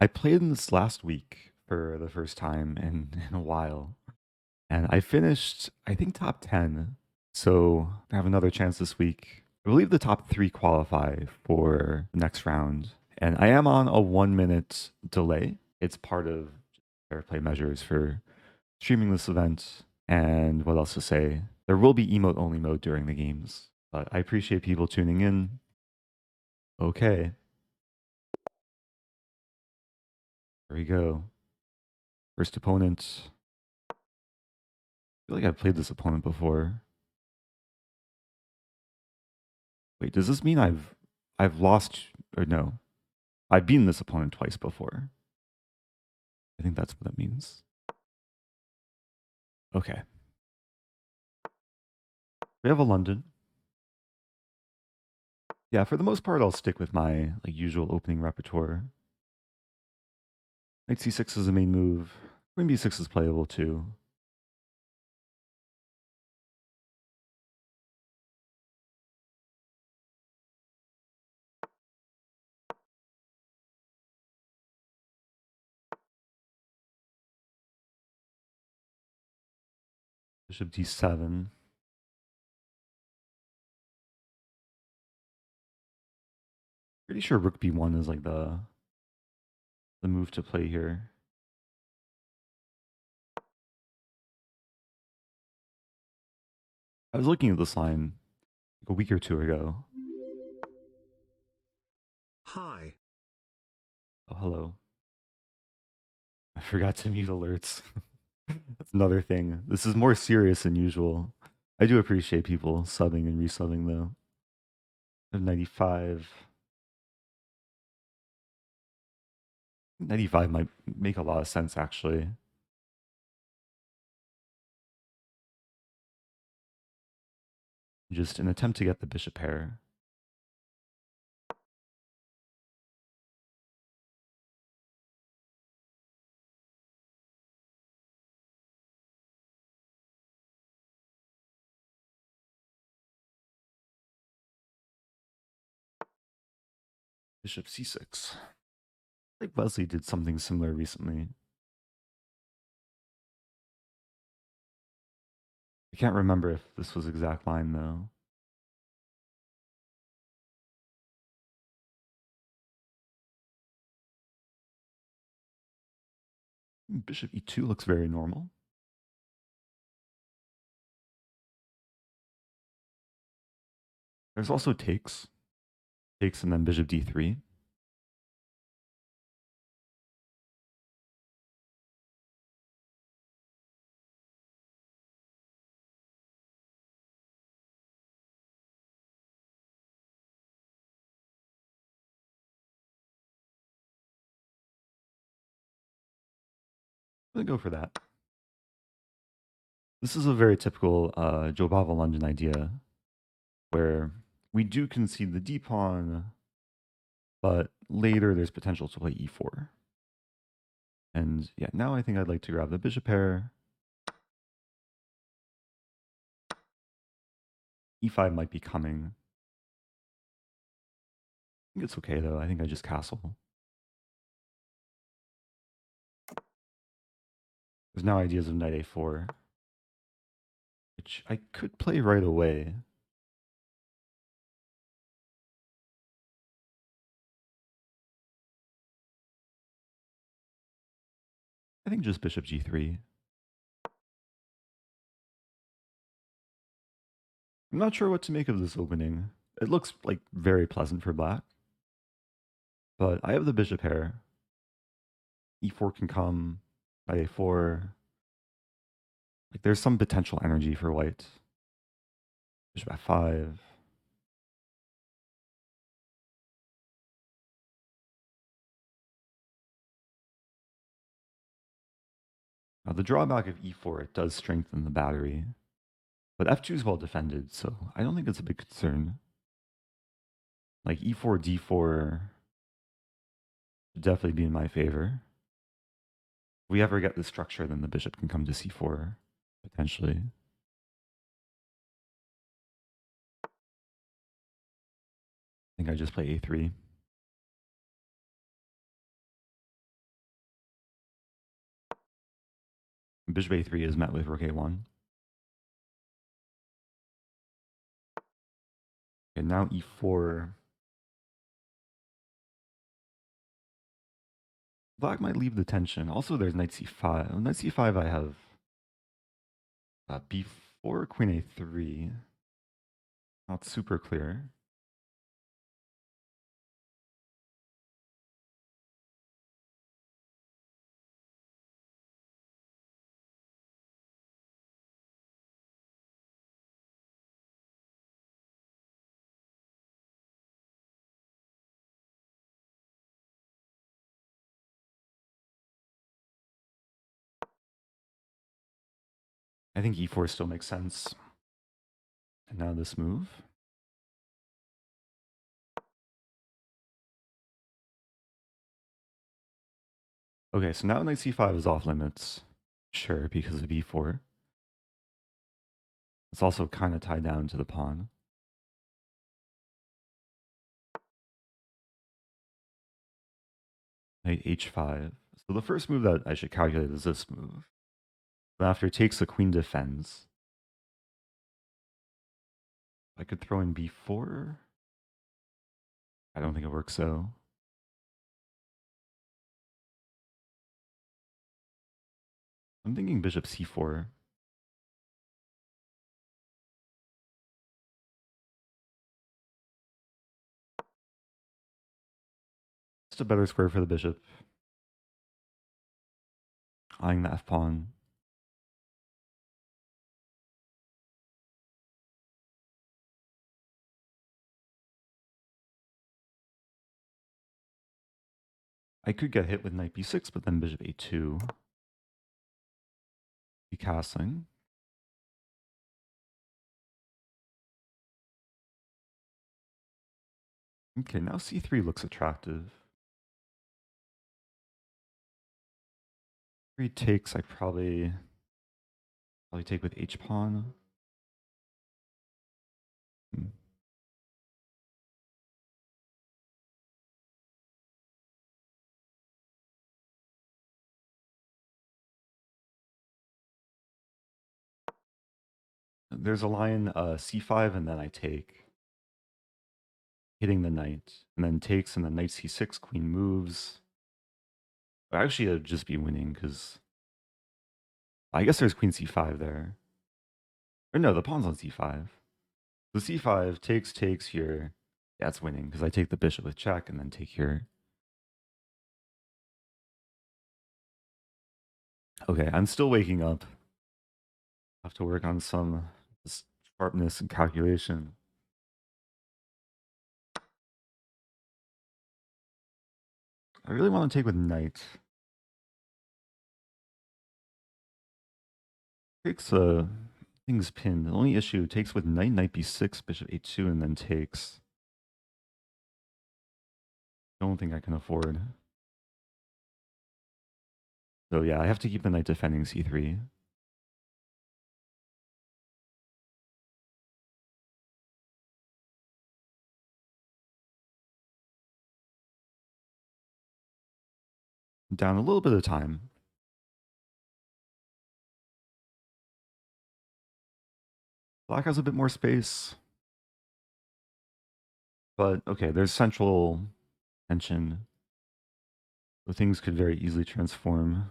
I played this last week for the first time in a while, and I finished, I think, top 10. So I have another chance this week. I believe the top three qualify for the next round, and I am on a 1 minute delay. It's part of fair play measures for streaming this event. And what else to say? There will be emote only mode during the games, but I appreciate people tuning in. Okay, here we go. First opponent. I feel like I've played this opponent before. Wait, does this mean I've lost or no? I've beaten this opponent twice before. I think that's what that means. Okay. We have a London. Yeah, for the most part, I'll stick with my usual opening repertoire. Knight c6 is the main move. Queen b6 is playable too. Bishop d7. Pretty sure rook b1 is like the move to play here. I was looking at this line like a week or two ago. Hi. Oh, hello. I forgot to mute alerts. That's another thing. This is more serious than usual. I do appreciate people subbing and resubbing though. 95. 95 might make a lot of sense actually. Just an attempt to get the bishop pair. Bishop c6. I think Wesley did something similar recently. I can't remember if this was exact line though. Bishop e2 looks very normal. There's also takes. Takes and then bishop d3. I'm gonna go for that. This is a very typical Jobava London idea where we do concede the d pawn, but later there's potential to play e4. And yeah, now I think I'd like to grab the bishop pair. E5 might be coming. I think it's okay though. I think I just castle. There's now ideas of knight a4, which I could play right away. I think just bishop g3. I'm not sure what to make of this opening. It looks like very pleasant for black. But I have the bishop pair. E4 can come, knight a4. Like there's some potential energy for white. Bishop f5. Now the drawback of e4, it does strengthen the battery. But f2 is well defended, so I don't think it's a big concern. Like e4, d4 should definitely be in my favor. If we ever get this structure, then the bishop can come to c4, potentially. I think I just play a3. Bishop a3 is met with rook a1. Okay, now e4. Black might leave the tension. Also, there's knight c5. Knight c5, I have b4, queen a3. Not super clear. I think e4 still makes sense. And now this move. Okay, so now knight c5 is off limits. Sure, because of e4. It's also kind of tied down to the pawn. Knight h5. So the first move that I should calculate is this move. Then after it takes, the queen defends. I could throw in b4. I don't think it works so. I'm thinking bishop c4. Just a better square for the bishop. Eyeing the f-pawn. I could get hit with knight b6, but then bishop a2. Be castling. Okay, now c3 looks attractive. 3 takes, I probably take with h-pawn. There's a line c5, and then I take, hitting the knight, and then takes, and then knight c6, queen moves. Actually, I'd just be winning, because I guess there's queen c5 there. Or no, the pawn's on c5. The c5 takes here. Yeah, it's winning, because I take the bishop with check, and then take here. Okay, I'm still waking up. I have to work on some sharpness and calculation. I really want to take with knight. Takes things pinned. The only issue takes with knight, knight b6, bishop a2, and then takes. Don't think I can afford. So yeah, I have to keep the knight defending c3. Down a little bit of time. Black has a bit more space. But okay, there's central tension. So things could very easily transform.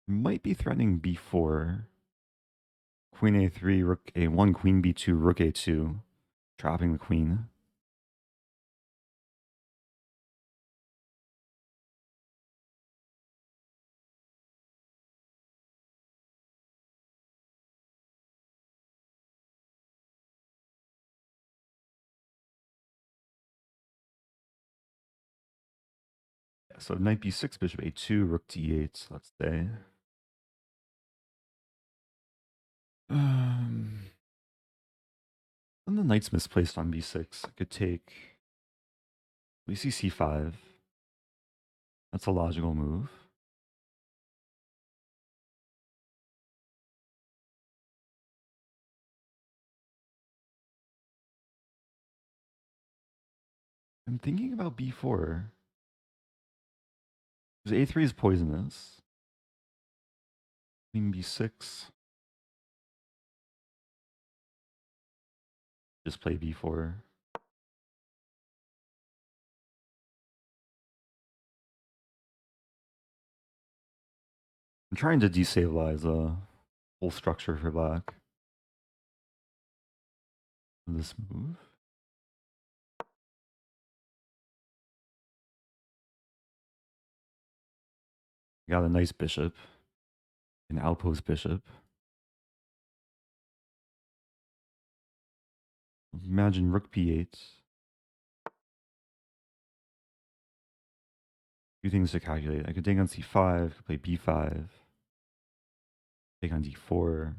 Might be threatening b4. Queen a3, rook a1, queen b2, rook a2. Trapping the queen. Yeah, so knight b6, bishop a2, rook d8, let's say. Then the knight's misplaced on b6. I could take. We see c5. That's a logical move. I'm thinking about b4. Because a3 is poisonous. Queen b6. Just play b4. I'm trying to destabilize a whole structure for black. This move. Got a nice bishop. An outpost bishop. Imagine rook b8. Few things to calculate. I could take on c5, could play b5, take on d4.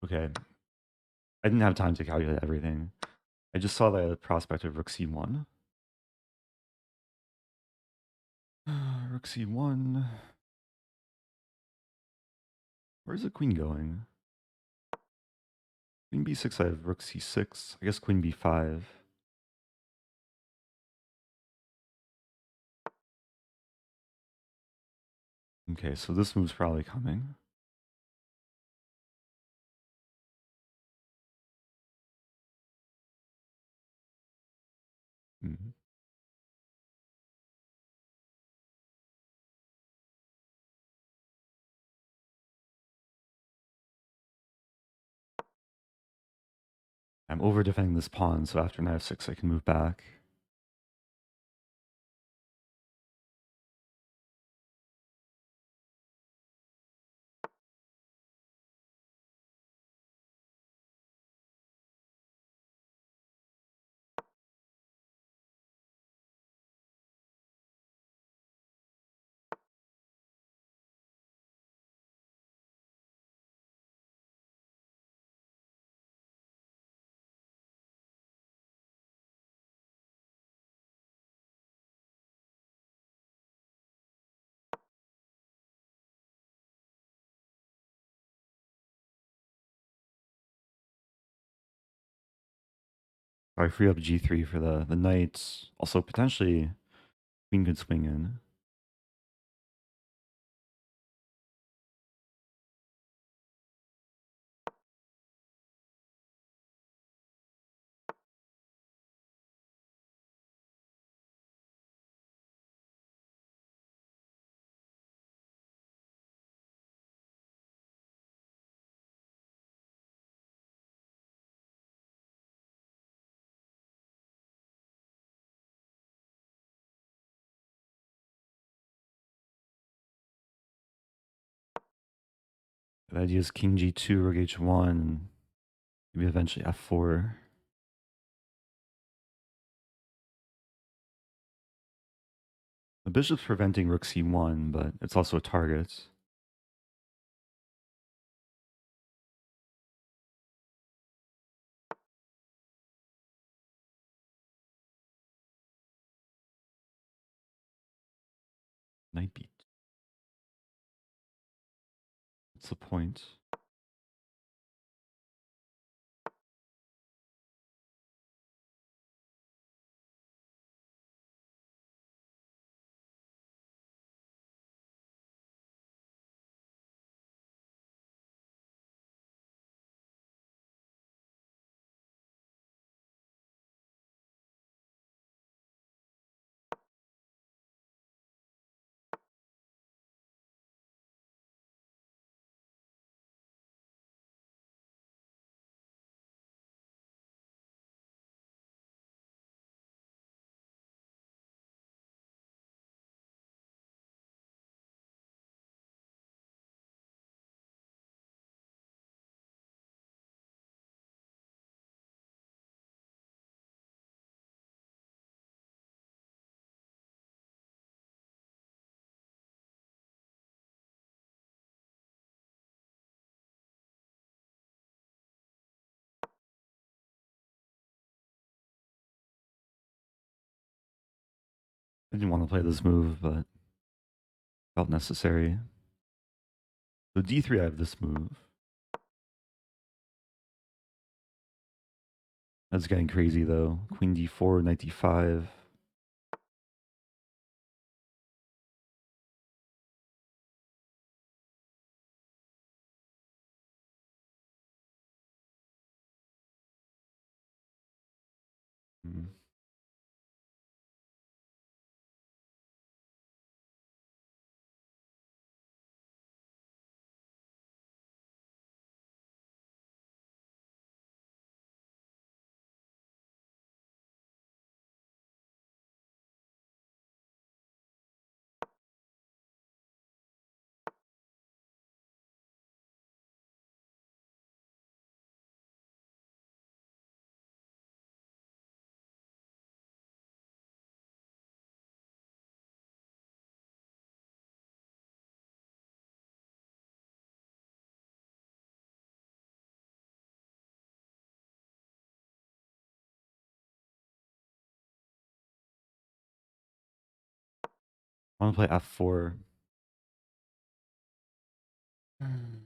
Okay, I didn't have time to calculate everything. I just saw the prospect of rook c1. Rook c1. Where's the queen going? Queen b6, I have rook c6. I guess queen b5. Okay, so this move's probably coming. Mm-hmm. I'm over defending this pawn, so after knight f6 I can move back. I free up g3 for the knight. Also, potentially, queen could swing in. The idea is king g2, rook h1, maybe eventually f4. The bishop's preventing rook c1, but it's also a target. Knight beat. What's the point? I didn't want to play this move, but felt necessary. So d3, I have this move. That's getting crazy though. Queen d4, knight d5. Hmm. I want to play f4. Hmm.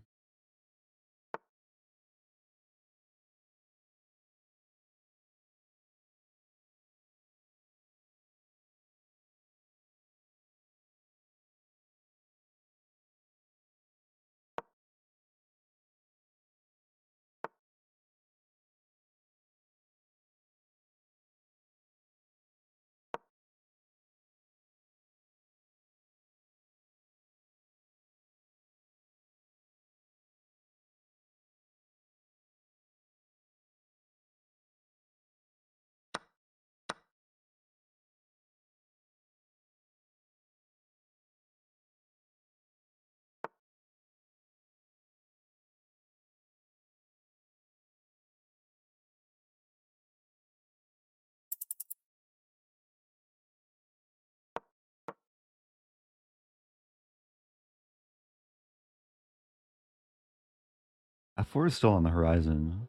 F4 is still on the horizon.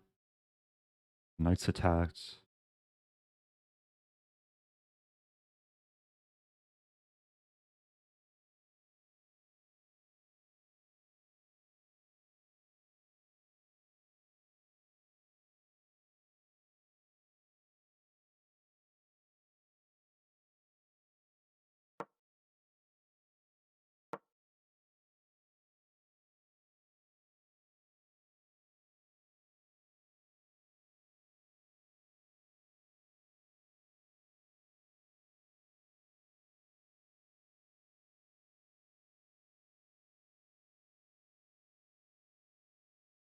Knight's attacked.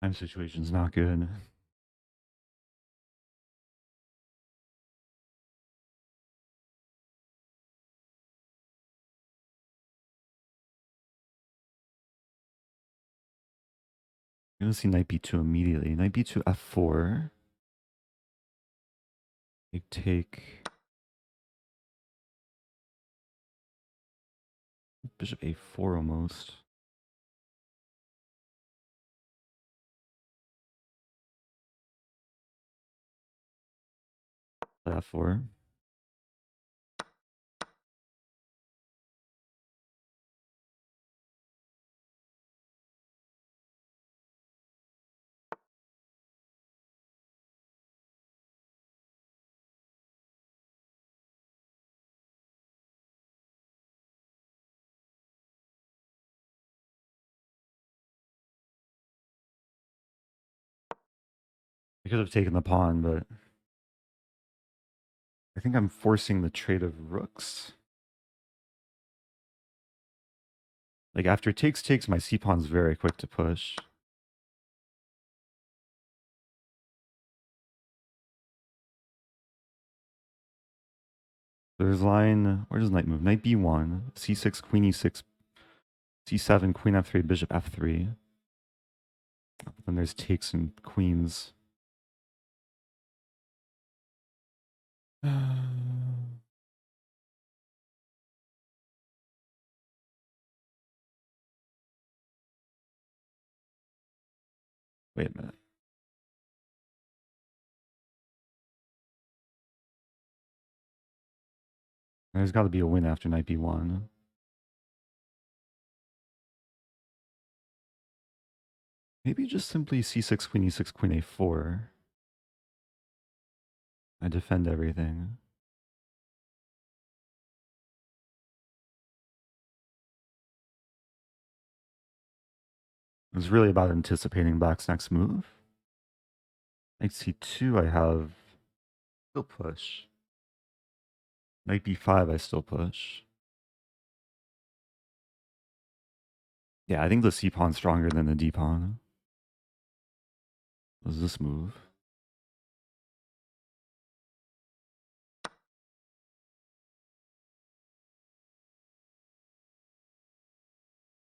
Time situation's not good. I'm gonna see knight b2 immediately. Knight b2, f4. Take bishop a4 almost. Play f4. I could have taken the pawn, but I think I'm forcing the trade of rooks. Like after takes, my c-pawn's very quick to push. There's line, where does knight move? Knight b1, c6, queen e6, c7, queen f3, bishop f3. Then there's takes and queens. Wait a minute. There's got to be a win after knight b1. Maybe just simply c6, queen e6, queen a4. I defend everything. It was really about anticipating black's next move. Knight c2, I have still push. Knight b5, I still push. Yeah, I think the c pawn's stronger than the d pawn. What does this move? I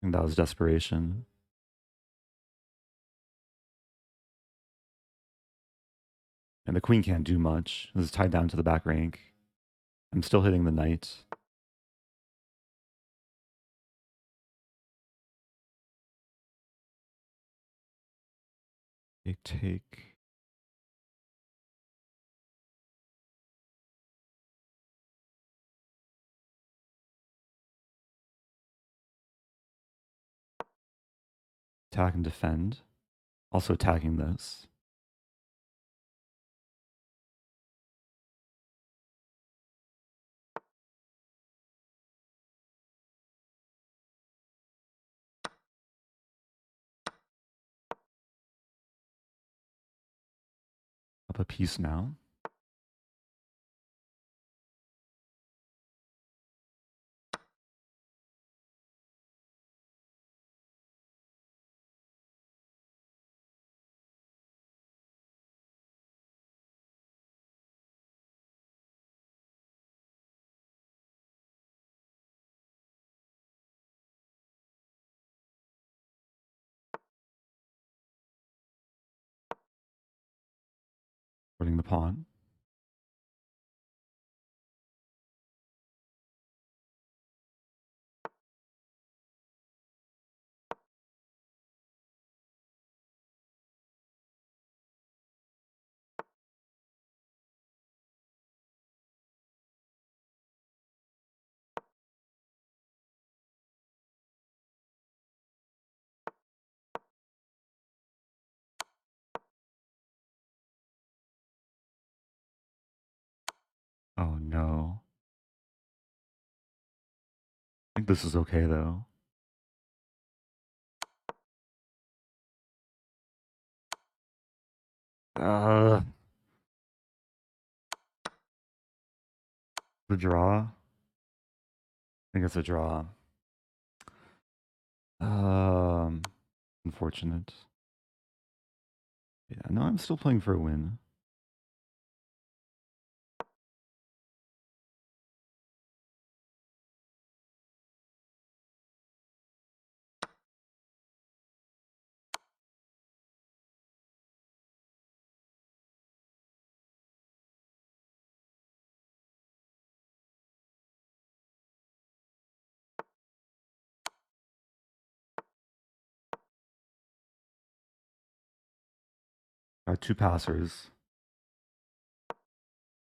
think that was desperation. And the queen can't do much. This is tied down to the back rank. I'm still hitting the knight. Take. Attack and defend. Also attacking this. Up a piece now. Putting the pawn. Oh no. I think this is okay though. The draw. I think it's a draw. Um, Unfortunate. Yeah, no, I'm still playing for a win. Got two passers.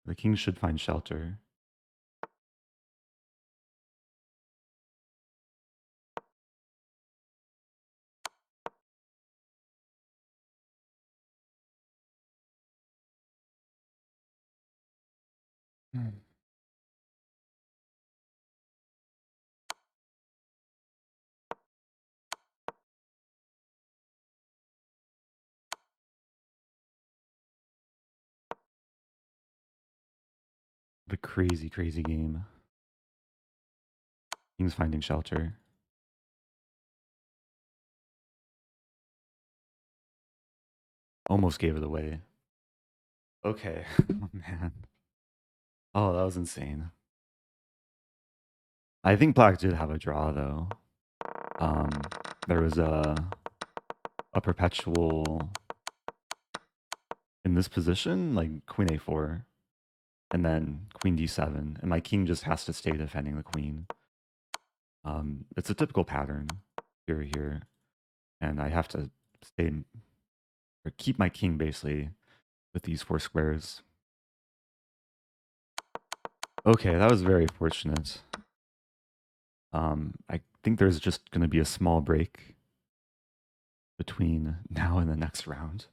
The king should find shelter. The crazy, crazy game. King's finding shelter. Almost gave it away. Okay. Oh, man. Oh, that was insane. I think black did have a draw though. Um, there was a perpetual in this position, like queen a4, and then queen d7, and my king just has to stay defending the queen. It's a typical pattern here, and I have to stay or keep my king basically with these four squares. Okay, that was very fortunate. I think there's just going to be a small break between now and the next round.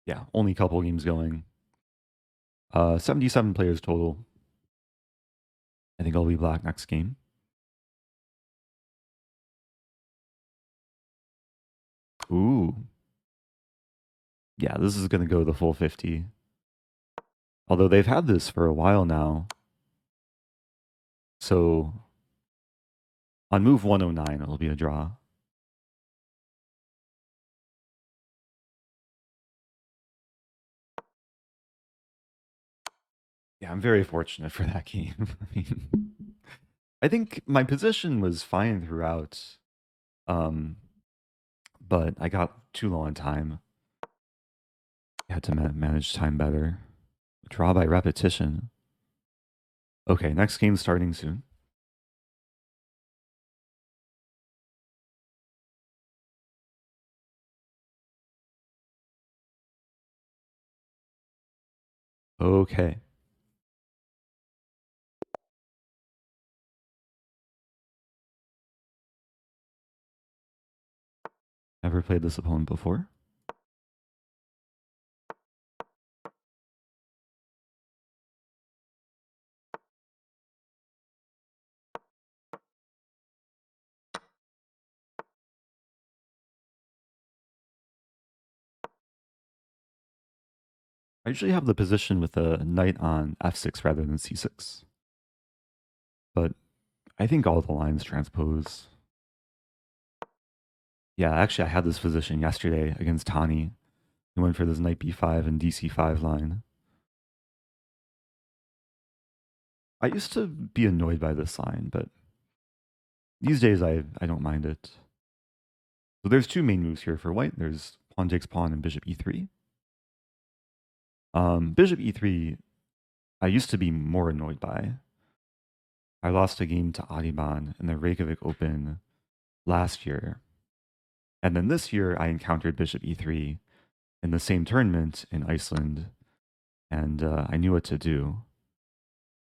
Yeah, only a couple games going. 77 players total. I think I'll be black next game. Ooh. Yeah, this is going to go the full 50. Although they've had this for a while now. So on move 109, it'll be a draw. Yeah, I'm very fortunate for that game. I mean, I think my position was fine throughout, um, but I got too low on time. I had to manage time better. Draw by repetition. Okay, next game starting soon. Okay. Never played this opponent before. I usually have the position with a knight on f6 rather than c6. But I think all the lines transpose. Yeah, actually, I had this position yesterday against Tani. He went for this knight b5 and dc5 line. I used to be annoyed by this line, but these days I don't mind it. So there's two main moves here for white. There's pawn takes pawn and bishop e3. Bishop e3, I used to be more annoyed by. I lost a game to Adiban in the Reykjavik Open last year. And then this year I encountered bishop e3 in the same tournament in Iceland, and I knew what to do.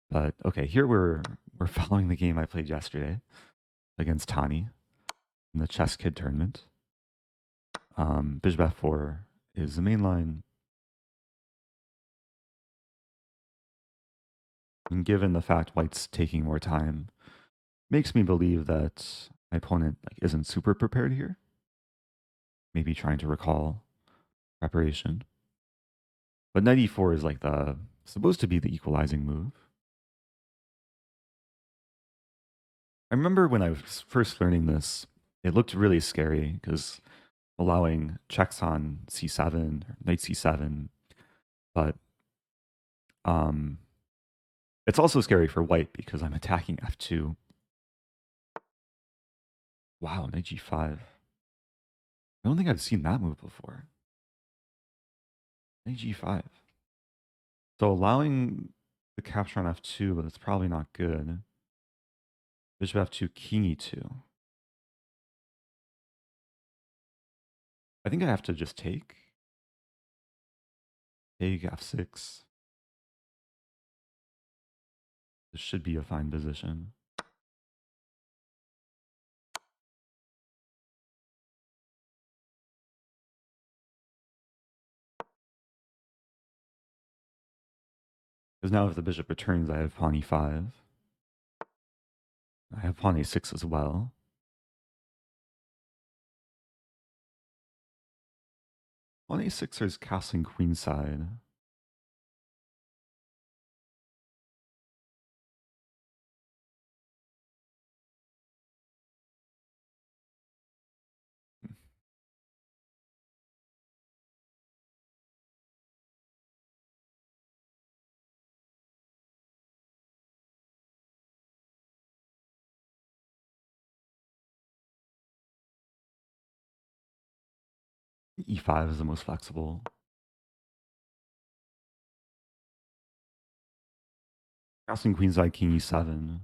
But okay, here we're following the game I played yesterday against Tani in the Chess Kid tournament. Bishop f4 is the main line. And given the fact white's taking more time, makes me believe that my opponent isn't super prepared here. Maybe trying to recall preparation. But knight e4 is like the supposed to be the equalizing move. I remember when I was first learning this, it looked really scary because allowing checks on c7 or knight c7, but um, it's also scary for white because I'm attacking f2. Wow, knight g5. I don't think I've seen that move before. Knight g5. So allowing the capture on f2, but it's probably not good. Bishop f2, king e2. I think I have to just take. Take f6. This should be a fine position. Because now if the bishop returns, I have pawn e5. I have pawn a6 as well. Pawn a6 is castling queenside. E5 is the most flexible. Crossing queenside, king e7.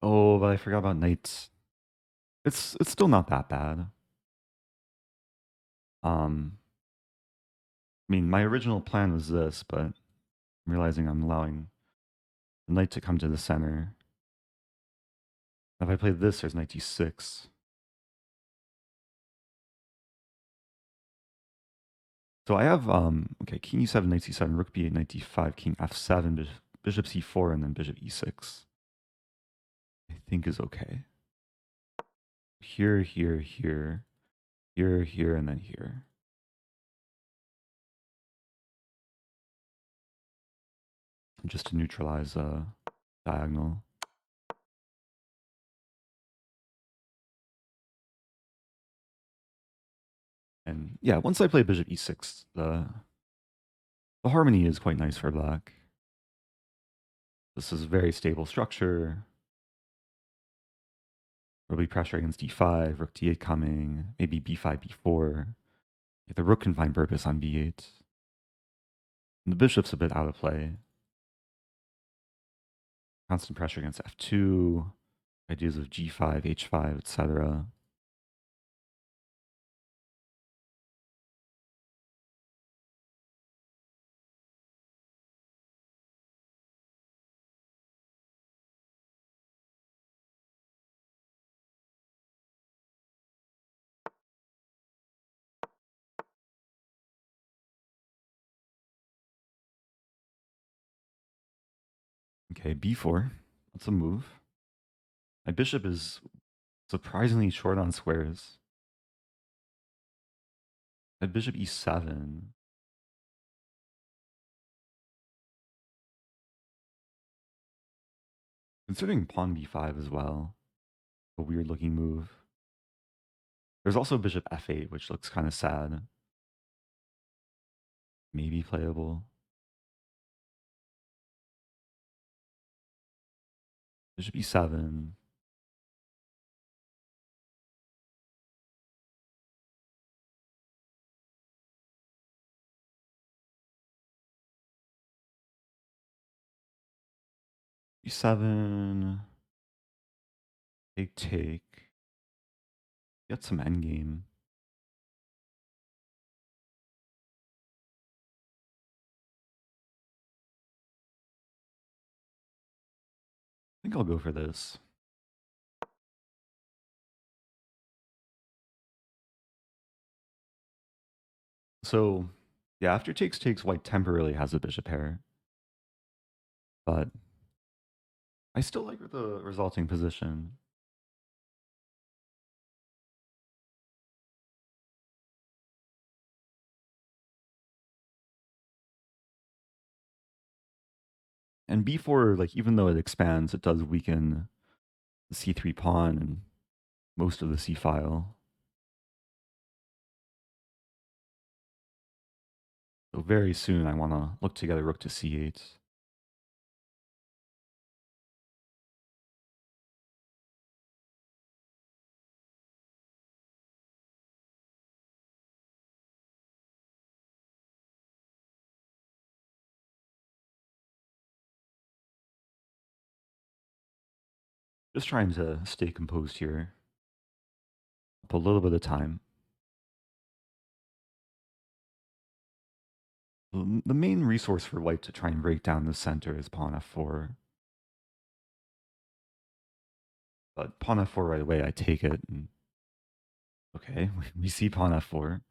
Oh, but I forgot about knight. It's still not that bad. I mean, my original plan was this, but I'm realizing I'm allowing the knight to come to the center. If I play this, there's knight d6. So I have okay, king e7, knight c7, rook b8, knight d5, king f7, bishop c4, and then bishop e6. I think is okay. Here, here, here, here, here, and then here. Just to neutralize diagonal. And yeah, once I play bishop e6, the harmony is quite nice for black. This is a very stable structure. There'll be pressure against d5, rook d8 coming, maybe b5, b4. If the rook can find purpose on b8. And the bishop's a bit out of play. Constant pressure against f2, ideas of g5, h5, etc. Okay, b4. That's a move. My bishop is surprisingly short on squares. My bishop e7. Considering pawn b5 as well. A weird looking move. There's also bishop f8, which looks kind of sad. Maybe playable. Bishop e7. e7. Take. Get some endgame. I think I'll go for this. So, yeah, after takes, white temporarily has a bishop pair. But I still like the resulting position. And b4, like, even though it expands, it does weaken the c3 pawn and most of the c file. So very soon I want to look to get a rook to c8. Just trying to stay composed here. Up a little bit of time. The main resource for white to try and break down the center is pawn f4. But pawn f4 right away, I take it. And okay, we see pawn f4. I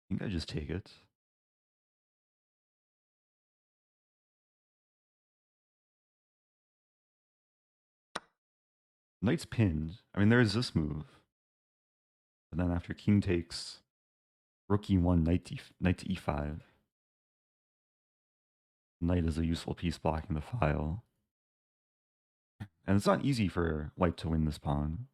think I just take it. Knight's pinned. I mean, there is this move. But then after king takes, rook e1, knight to e5. Knight is a useful piece blocking the file. And it's not easy for white to win this pawn.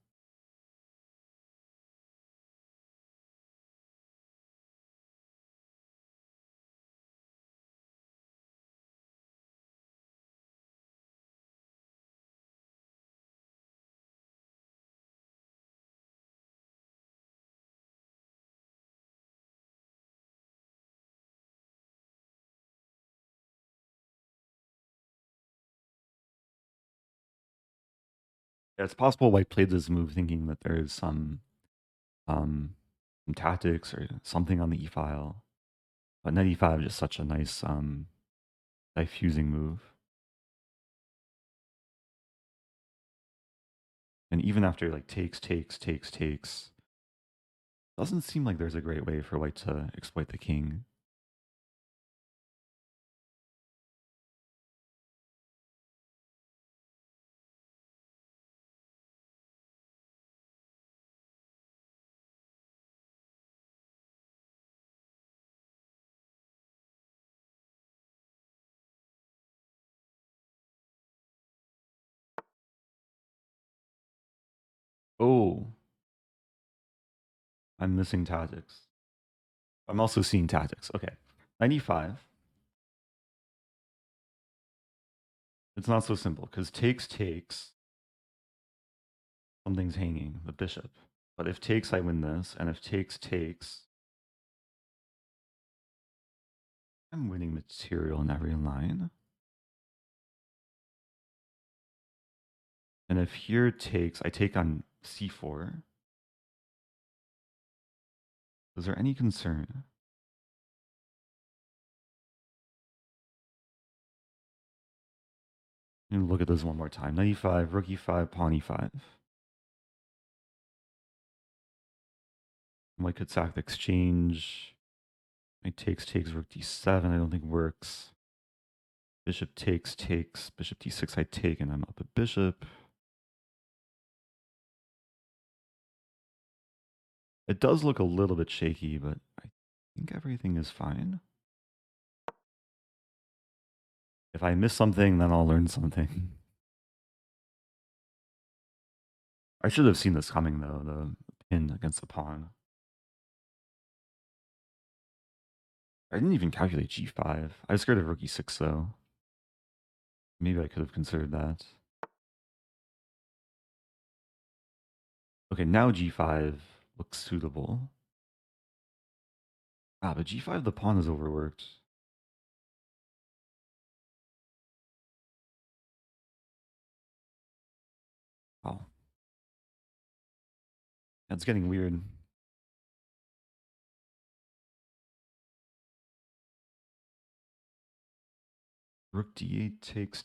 Yeah, it's possible white played this move thinking that there is um, some tactics or something on the e file. But knight e5 is just such a nice diffusing move. And even after like takes, doesn't seem like there's a great way for white to exploit the king. Oh, I'm missing tactics. I'm also seeing tactics. Okay. 95. It's not so simple because takes, something's hanging, the bishop. But if takes, I win this. And if takes, I'm winning material in every line. And if here takes, I take on c4. Is there any concern? Let me look at this one more time. 95, rook e5, pawn e5. White could sack the exchange. Knight takes, rook d7, I don't think works. Bishop takes, bishop d6, I take, and I'm up a bishop. It does look a little bit shaky, but I think everything is fine. If I miss something, then I'll learn something. I should have seen this coming, though, the pin against the pawn. I didn't even calculate g5. I was scared of rook e6, though. Maybe I could have considered that. Okay, now g5 looks suitable. Ah, but g5, the pawn is overworked. Oh. That's getting weird. Rook d8 takes,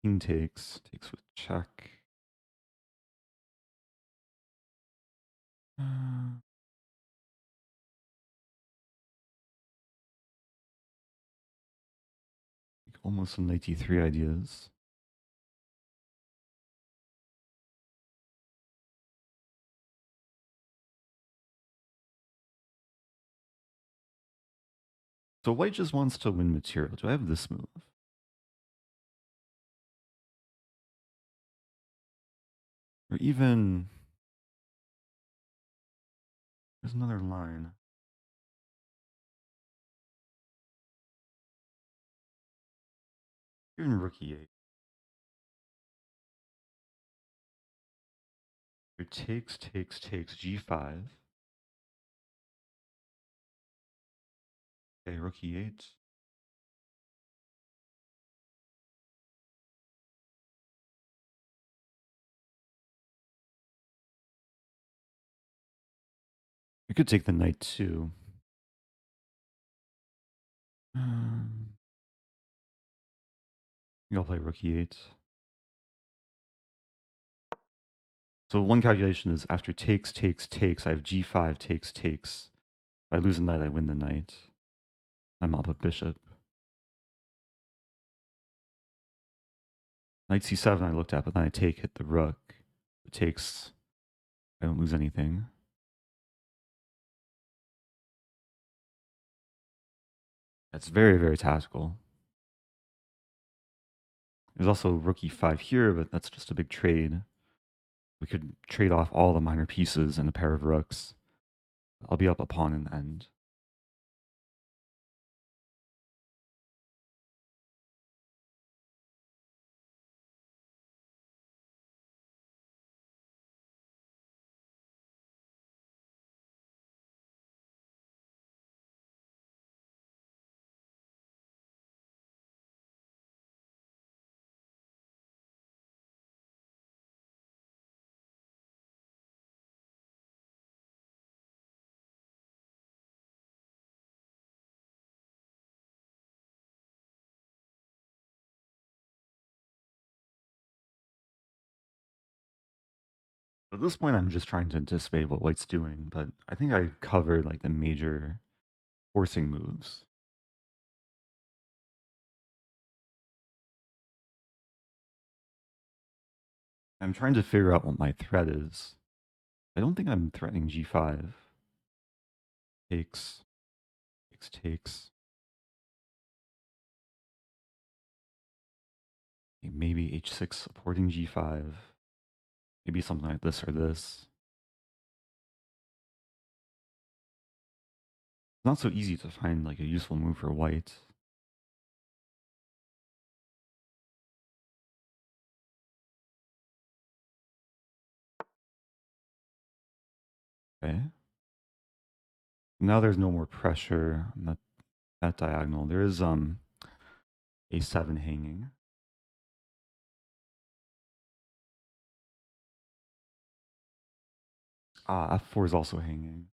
king takes with check. Almost some knight d3 ideas. So white just wants to win material. Do I have this move? Or even... There's another line. Even rook e8. It takes, g5. Okay, rook e8. I could take the knight too. I think I'll play rook e8. So one calculation is after takes, I have g5 takes. If I lose a knight, I win the knight. I'm up a bishop. Knight c7 I looked at, but then I hit the rook. It takes, I don't lose anything. That's very, very tactical. There's also rook e5 here, but that's just a big trade. We could trade off all the minor pieces and a pair of rooks. I'll be up a pawn in the end. At this point, I'm just trying to anticipate what white's doing, but I think I covered like the major forcing moves. I'm trying to figure out what my threat is. I don't think I'm threatening g5. Takes, takes. Maybe h6 supporting g5. Maybe something like this or this. It's not so easy to find like a useful move for white. Okay. Now there's no more pressure on that diagonal. There is a7 hanging. Ah, f4 is also hanging.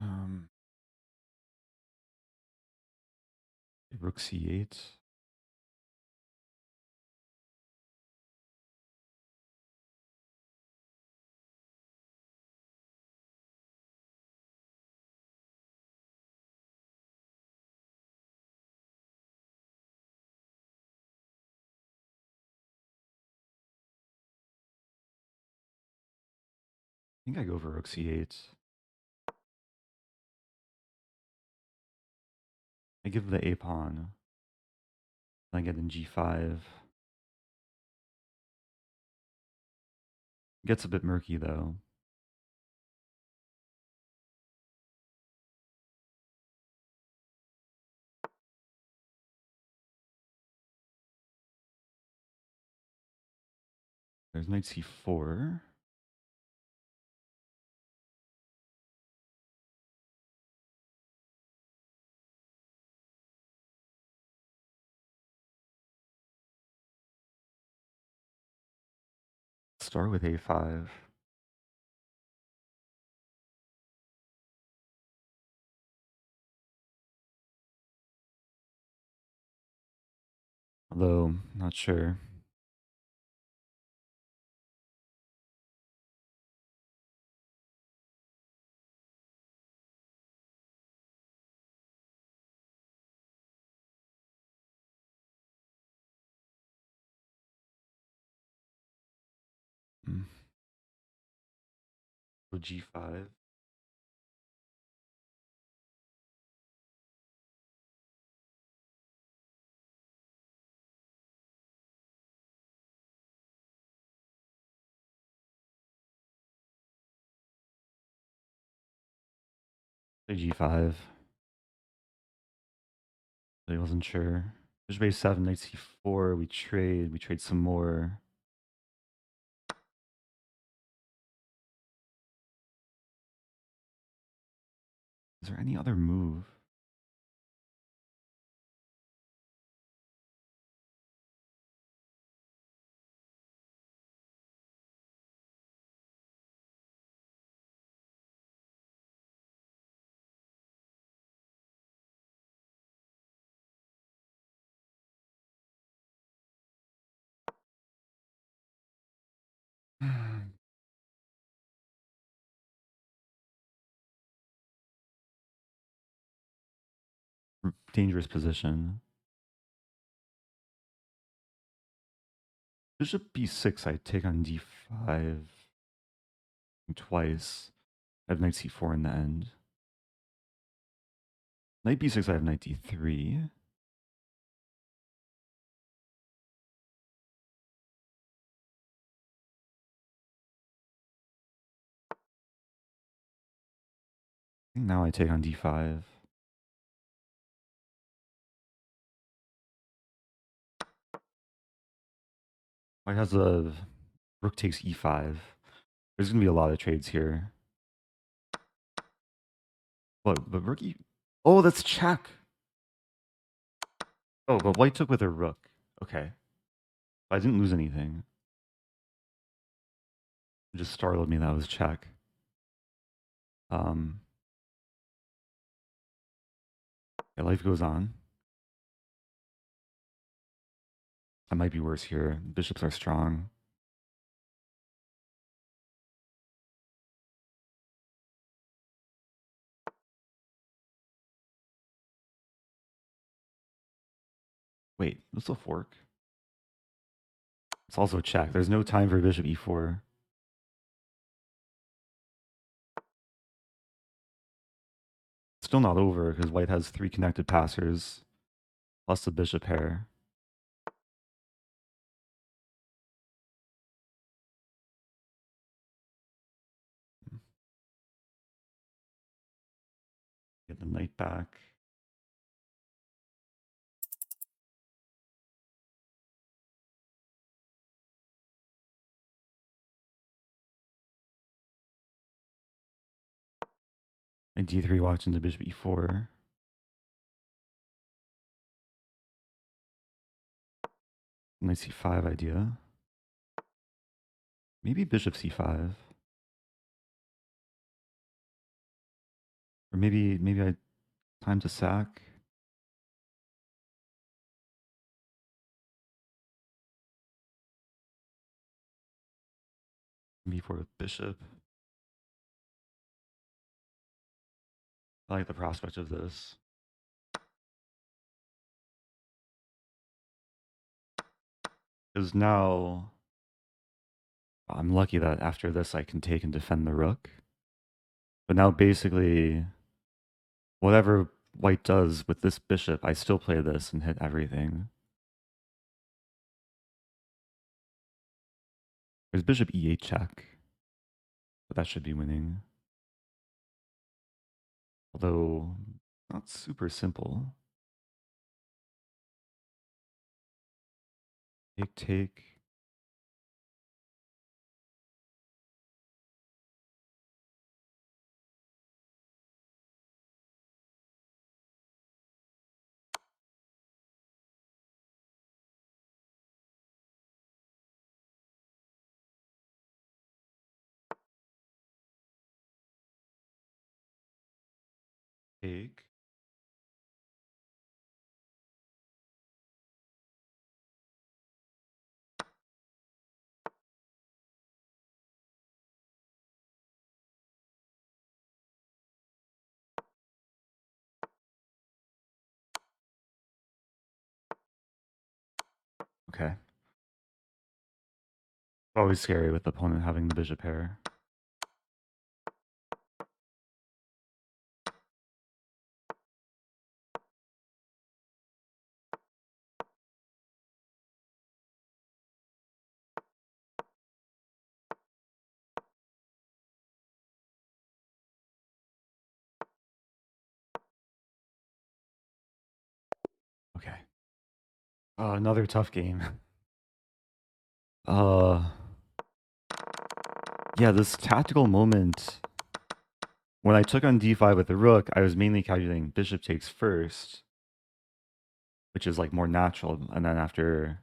Um, Rook c8. I think I go for rook c8. I give the a pawn. I get in g5. Gets a bit murky though. There's knight c4. Start with a5. Although, not sure. Mm. So g5. Play g5. I wasn't sure. Bishop a7, knight c4. We trade. We trade some more. Is there any other move? Dangerous position. Bishop b6, I take on d5 twice. I have knight c4 in the end. Knight b6, I have knight d3. Now I take on d5. White has a rook takes e5. There's going to be a lot of trades here. What? But rook e... Oh, that's check. Oh, but white took with a rook. Okay. I didn't lose anything. It just startled me that was check. Um, Yeah, life goes on. I might be worse here. Bishops are strong. Wait, this will fork. It's also a check. There's no time for bishop e4. Still not over because white has 3 connected passers plus the bishop pair. Get the knight back. And d3 walks into bishop e4. Knight c5 idea. Maybe bishop c5. Or maybe I time to sack. b4 with bishop. I like the prospect of this. Because now I'm lucky that after this I can take and defend the rook. But now basically whatever white does with this bishop, I still play this and hit everything. There's bishop e8 check. But that should be winning. Although not super simple. Take, take. Take. Okay. Always scary with the opponent having the bishop pair. Okay. Another tough game. Uh, yeah, this tactical moment. When I took on d5 with the rook, I was mainly calculating bishop takes first, which is like more natural. And then after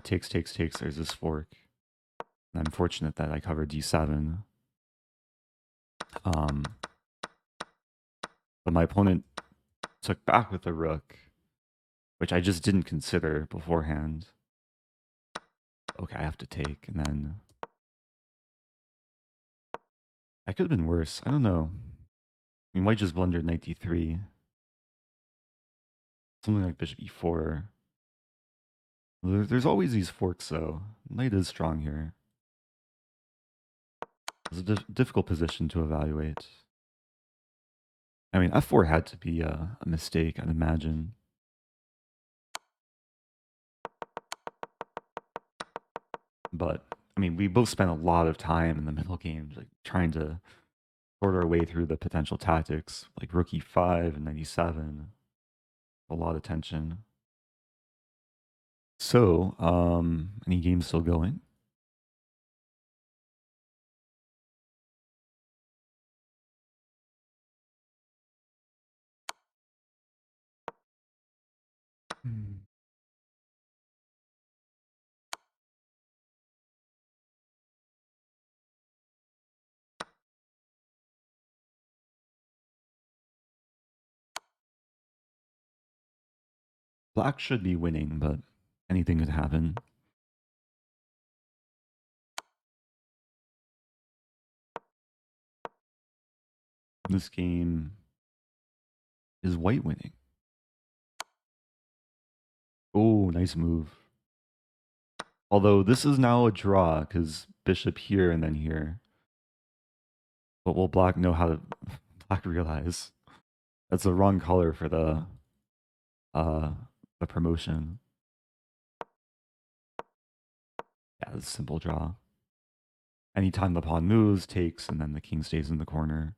takes, takes, takes, there's this fork. And I'm fortunate that I covered d7. But my opponent took back with the rook, which I just didn't consider beforehand. Okay, I have to take, and then that could have been worse. I don't know. I mean, white just blundered knight d3. Something like bishop e4. There's always these forks, though. Knight is strong here. It's a difficult position to evaluate. I mean, f4 had to be a mistake, I'd imagine. But, I mean, we both spent a lot of time in the middle games, like, trying to sort our way through the potential tactics, like rook e5 and 97. A lot of tension. So, any games still going? Hmm. Black should be winning, but anything could happen. This game is white winning. Oh, nice move. Although this is now a draw because bishop here and then here. But will black know how to black realize that's the wrong color for uh the promotion. Yeah, it's a simple draw. Anytime the pawn moves, takes, and then the king stays in the corner.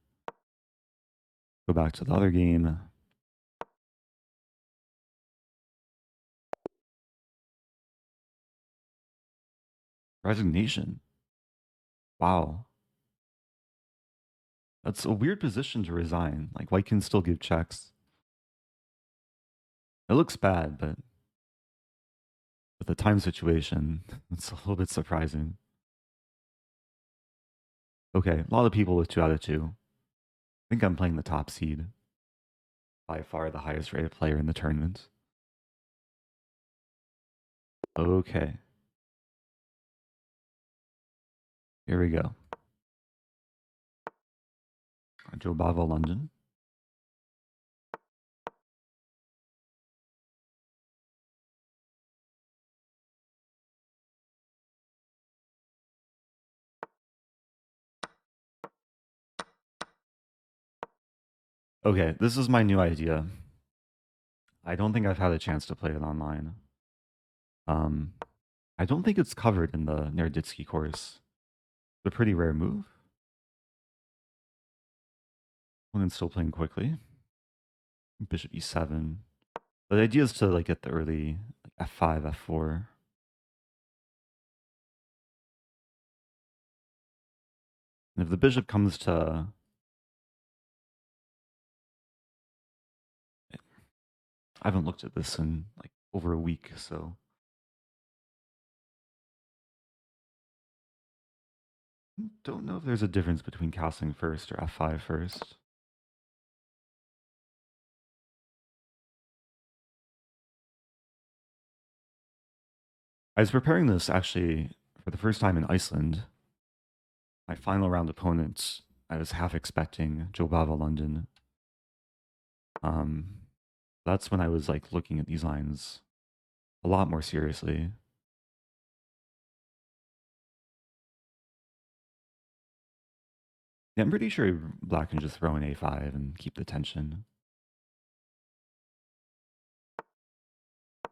Go back to the other game. Resignation. Wow. That's a weird position to resign. Like, white can still give checks. It looks bad, but with the time situation, it's a little bit surprising. Okay, a lot of people with 2 out of 2. I think I'm playing the top seed. By far the highest rated player in the tournament. Okay. Here we go. Joe Bavo, London. Okay, this is my new idea. I don't think I've had a chance to play it online. Um, I don't think it's covered in the Nerditsky course. It's a pretty rare move. Opponent's still playing quickly. Bishop e7. But the idea is to like get the early like, f5, f4. And if the bishop comes to I haven't looked at this in like over a week, so don't know if there's a difference between castling first or f5 first. I was preparing this actually for the first time in Iceland. My final round opponent, I was half expecting Joe Bava London. Um, that's when I was like looking at these lines a lot more seriously. Yeah, I'm pretty sure black can just throw an a5 and keep the tension.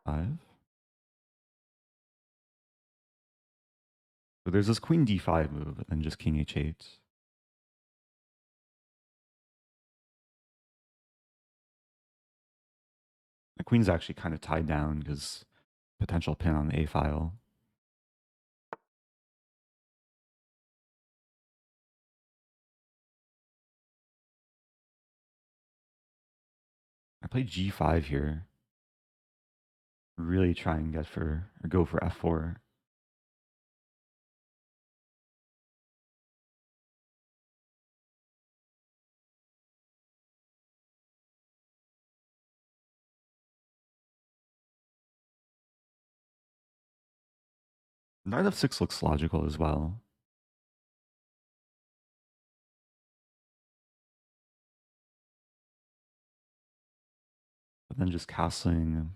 5. So there's this queen d5 move, and then just king h8. The queen's actually kind of tied down because potential pin on the a file. I play g5 here. Really try and get for or go for f4. Knight f6 looks logical as well. But then just castling.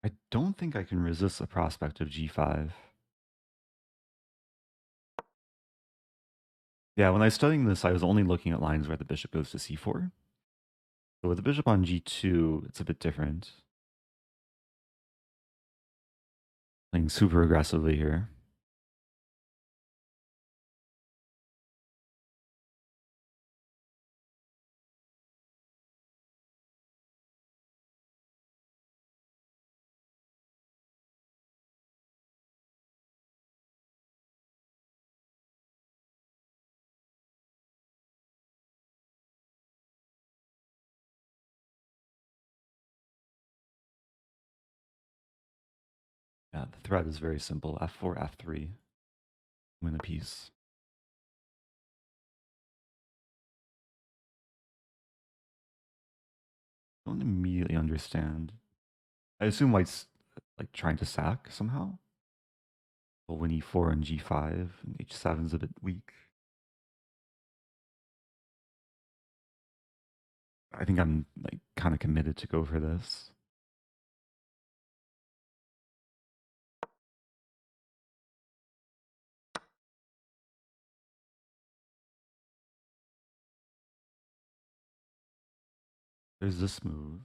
I don't think I can resist the prospect of g5. Yeah, when I was studying this, I was only looking at lines where the bishop goes to c4. So with the bishop on g2, it's a bit different. Playing super aggressively here. Yeah, the threat is very simple. F4, F3. Win a piece. Don't immediately understand. I assume white's like trying to sack somehow. We'll win e4 and g5, and h7's a bit weak. I think I'm like kind of committed to go for this. There's this move.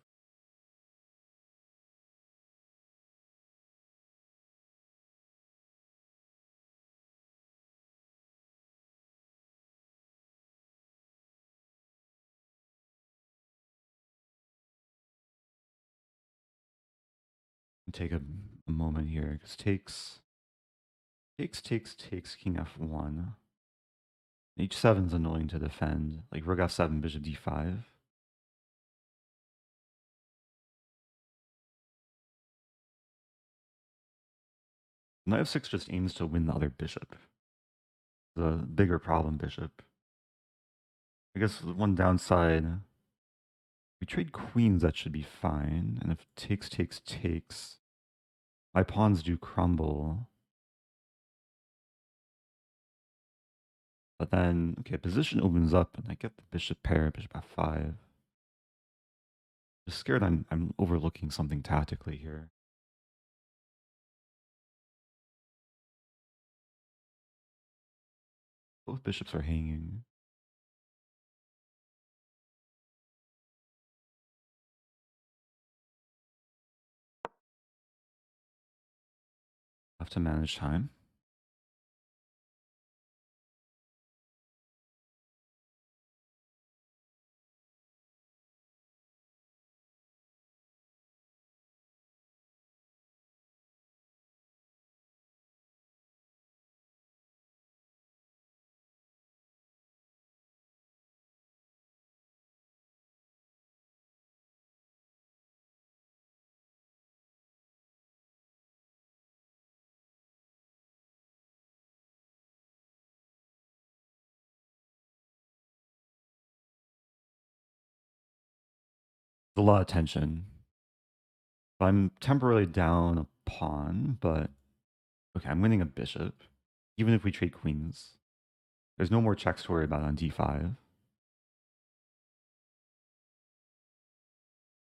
Take a moment here because takes king f1. H7's annoying to defend. Like rook f7, bishop d5. Knight f6 just aims to win the other bishop. The bigger problem bishop. I guess one downside, we trade queens, that should be fine. And if takes, my pawns do crumble. But then, okay, position opens up and I get the bishop pair, bishop f5. Just scared I'm overlooking something tactically here. Both bishops are hanging. Have to manage time. There's a lot of tension. I'm temporarily down a pawn, but okay, I'm winning a bishop. Even if we trade queens, there's no more checks to worry about on d5.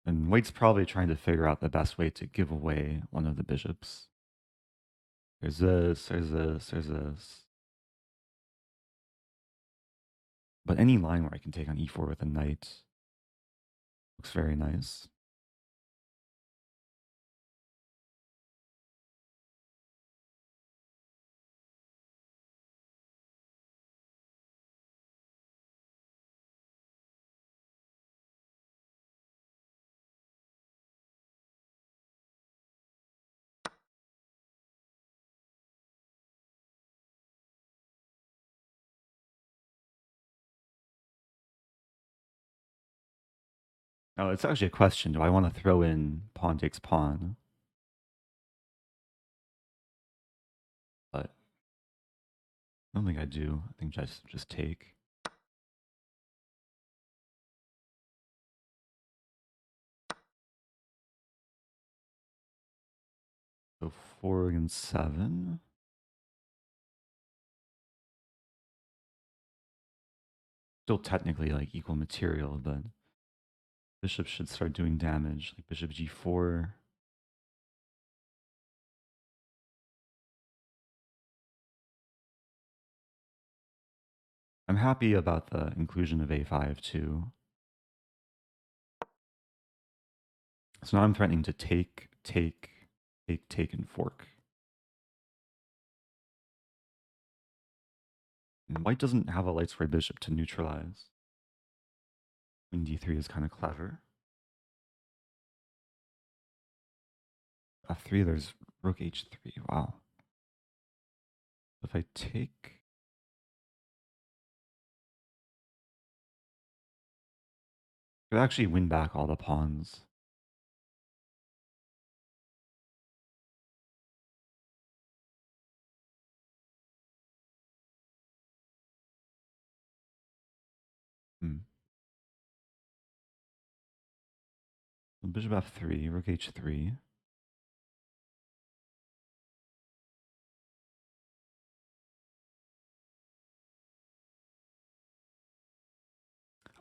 And white's probably trying to figure out the best way to give away one of the bishops. There's this, there's this, there's this. But any line where I can take on e4 with a knight looks very nice. Now, it's actually a question. Do I want to throw in pawn takes pawn? But I don't think I do. I think just take. So 4 against 7. Still technically like equal material, but bishop should start doing damage. Like bishop g4. I'm happy about the inclusion of a5 too. So now I'm threatening to take, and fork. And white doesn't have a light square bishop to neutralize. Queen d3 is kind of clever. F3, there's rook h3. Wow. If I take, I could actually win back all the pawns. bishop f3, rook h3.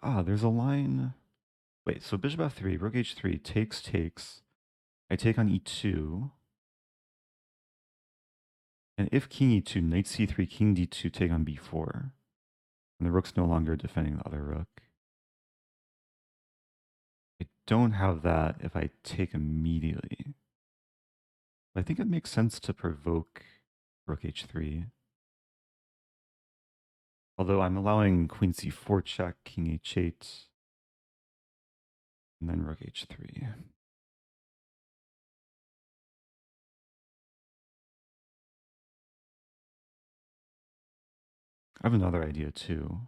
Ah, there's a line. Wait, so bishop f3, rook h3, takes. I take on e2. And if king e2, knight c3, king d2, take on b4. And the rook's no longer defending the other rook. I don't have that if I take immediately. I think it makes sense to provoke rook h3. Although I'm allowing queen c4 check, king h8, and then rook h3. I have another idea too.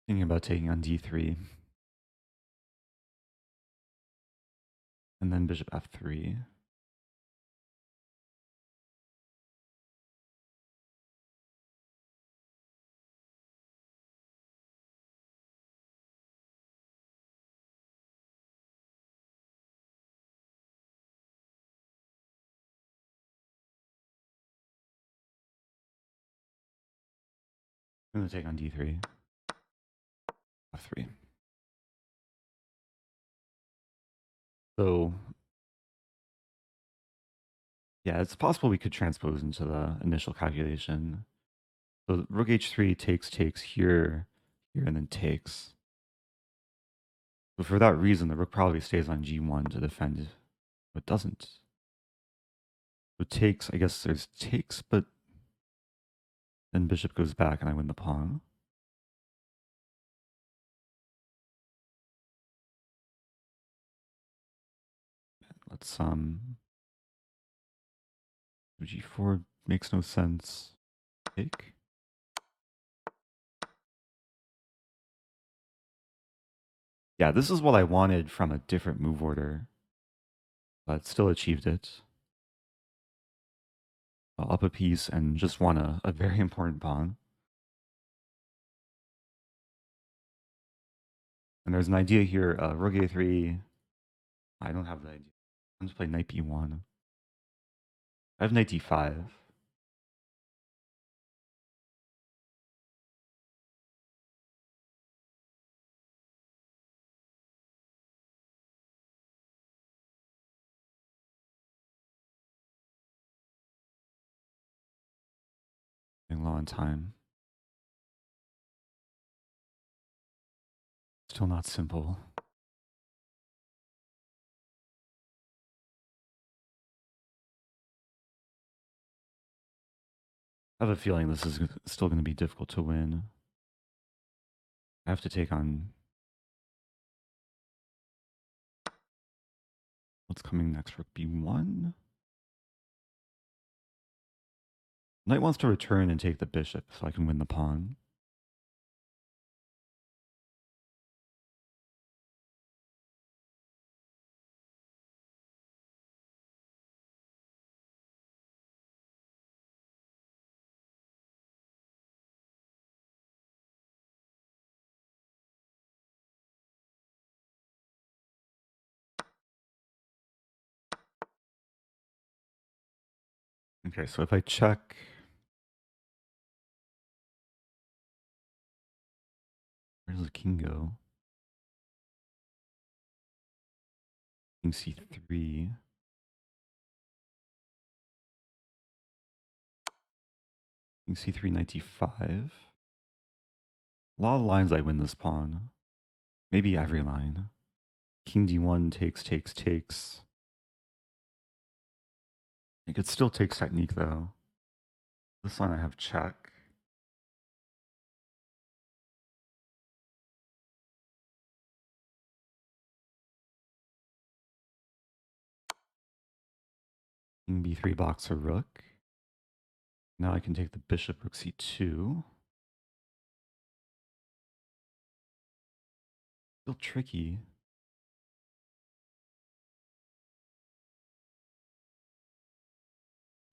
Thinking about taking on d3. And then bishop f3. I'm going to take on d3. f3. So, yeah, it's possible we could transpose into the initial calculation. So rook h3 takes here, and then takes. But for that reason, the rook probably stays on g1 to defend. But doesn't. So takes, I guess there's takes, but then bishop goes back and I win the pawn. Let's g4 makes no sense. Take. Yeah, this is what I wanted from a different move order, but still achieved it. I'll up a piece and just won a very important pawn. And there's an idea here, rook a3. I don't have the idea. I'm just play knight b1. I have knight d5. Getting low on time. Still not simple. I have a feeling this is still going to be difficult to win. I have to take on what's coming next. Rook b1. Knight wants to return and take the bishop so I can win the pawn. Okay, so if I check, where does the king go? King c3. King c3, knight d5. A lot of lines I win this pawn. Maybe every line. King d1 takes. I think it still takes technique though. This line I have check. King b3 blocks a rook. Now I can take the bishop, rook c2. Still tricky.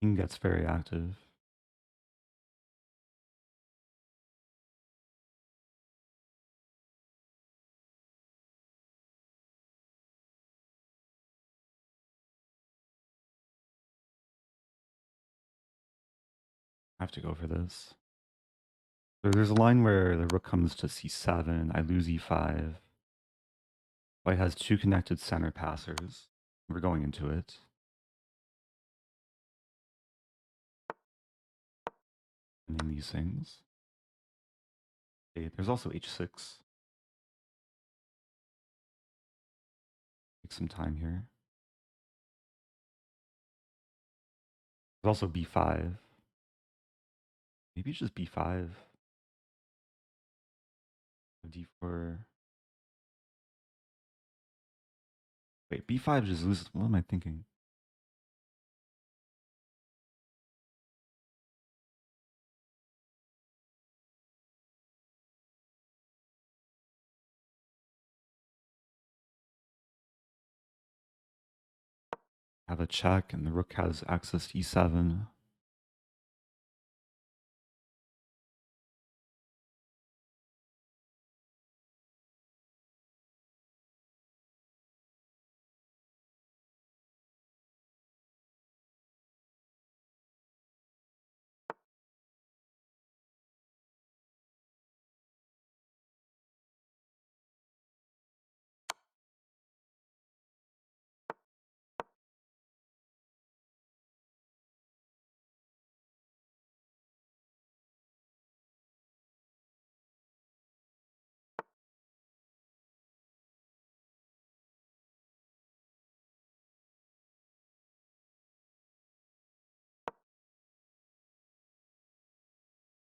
King gets very active. I have to go for this. So there's a line where the rook comes to c7, I lose e5. White has two connected center passers. We're going into it. And then these things. Okay, there's also h6. Take some time here. There's also b5. Maybe it's just b5. d4. Wait, b5 just loses. What am I thinking? Have a check, and the rook has access to e7.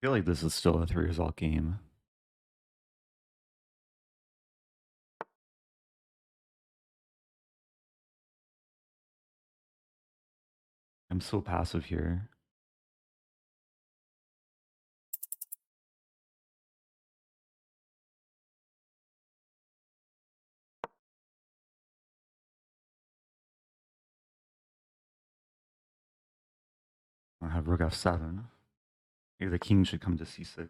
I feel like this is still a 3-result game. I'm so passive here. I have rook f7. Maybe the king should come to c6.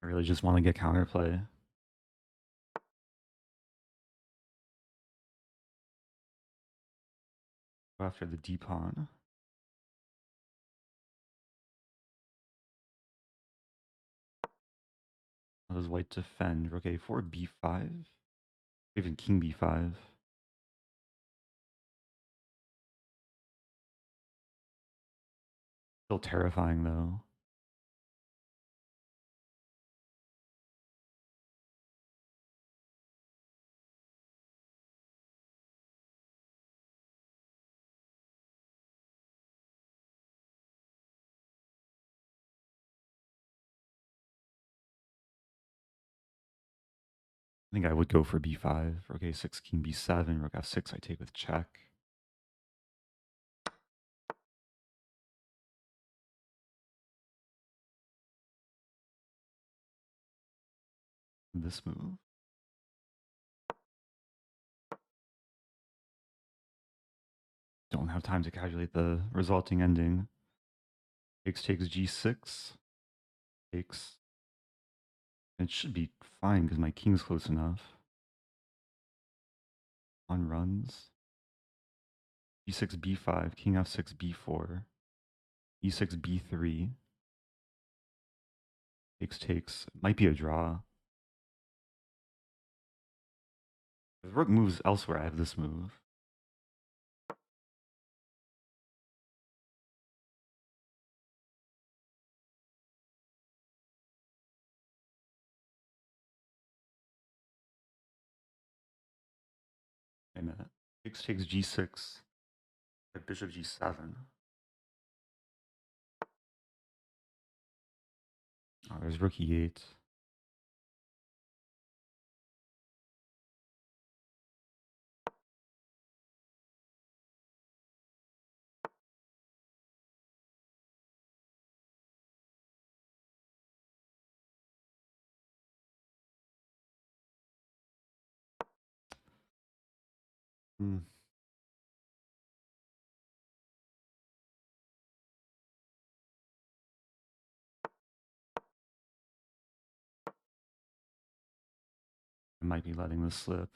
I really just want to get counterplay. Go after the d pawn. How does white defend? Rook a4, b5? Even king b5. Still terrifying though. I think I would go for b5. Rook a6, king b7, rook f6, I take with check. This move. Don't have time to calculate the resulting ending. Takes g6. Takes. It should be fine because my king's close enough. On runs. e6, b5, king f6, b4, e6, b3. Takes. Might be a draw. If the rook moves elsewhere, I have this move. Wait a minute. takes g6. Bishop g7. Oh, there's rook e8. Hmm. I might be letting this slip.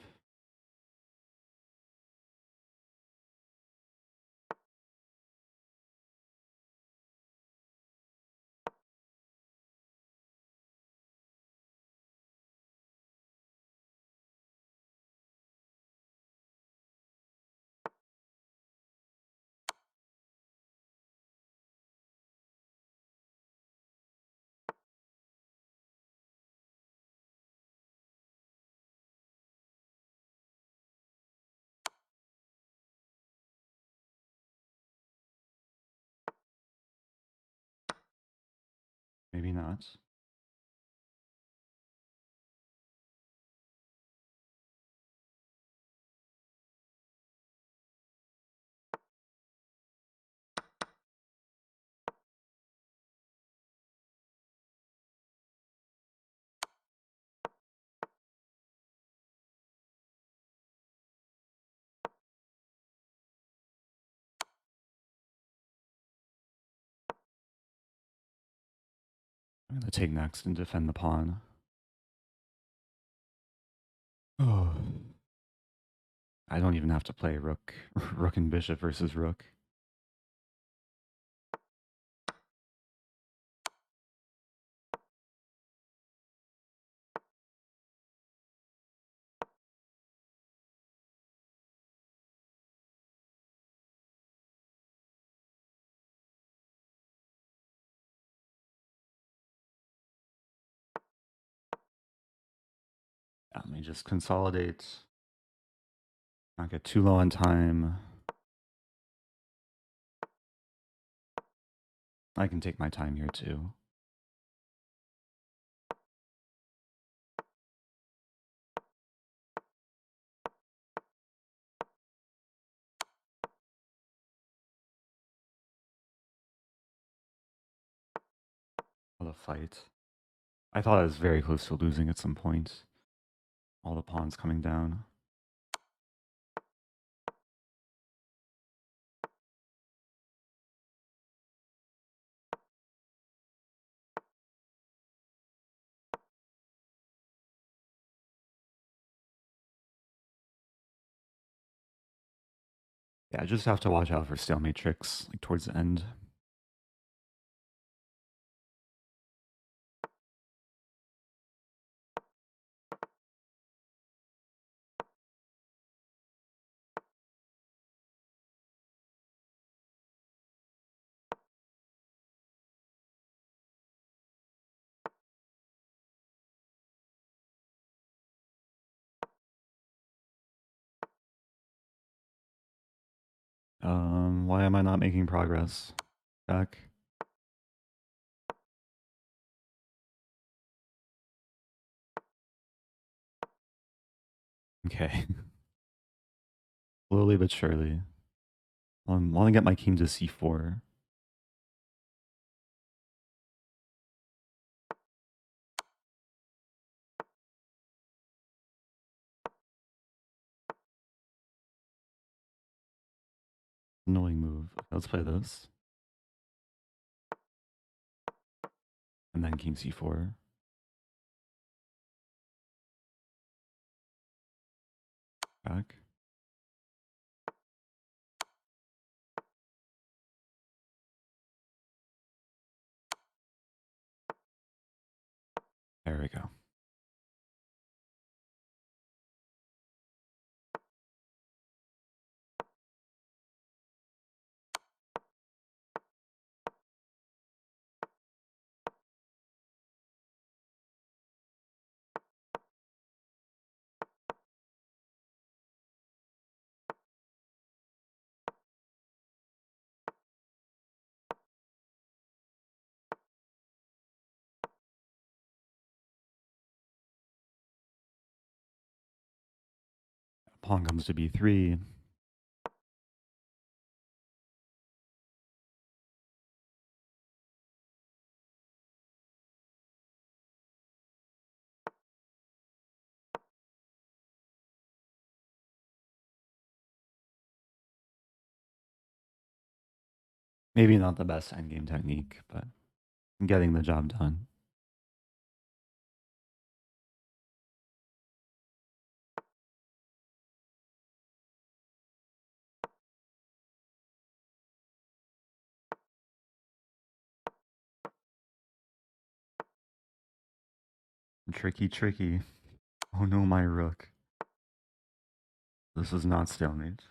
Maybe not. I'm going to take next and defend the pawn. Oh. I don't even have to play rook, rook and bishop versus rook. Let me just consolidate. Not get too low on time. I can take my time here too. What a fight. I thought I was very close to losing at some point. All the pawns coming down. Yeah, I just have to watch out for stalemate tricks, like towards the end. Why am I not making progress? Back. Okay. Slowly but surely. I want to get my king to c4. Annoying move. Let's play this. And then king c4. Back. There we go. Pawn comes to b3. Maybe not the best endgame technique, but getting the job done. Tricky, tricky. Oh no, my rook. This is not stalemate.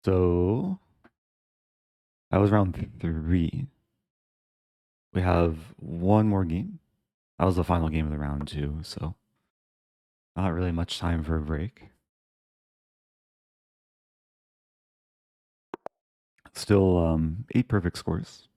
So that was round 3. We have one more game. That was the final game of the round too, so not really much time for a break. Still 8 perfect scores.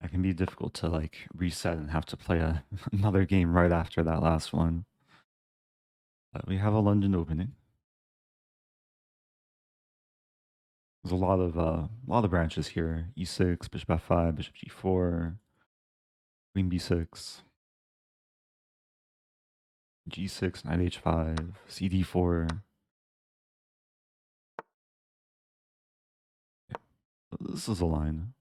It can be difficult to like reset and have to play another game right after that last one. But we have a London opening. There's a lot of branches here. E6, bishop f5, bishop g4, queen b6, g6, knight h5, cd4. This is a line.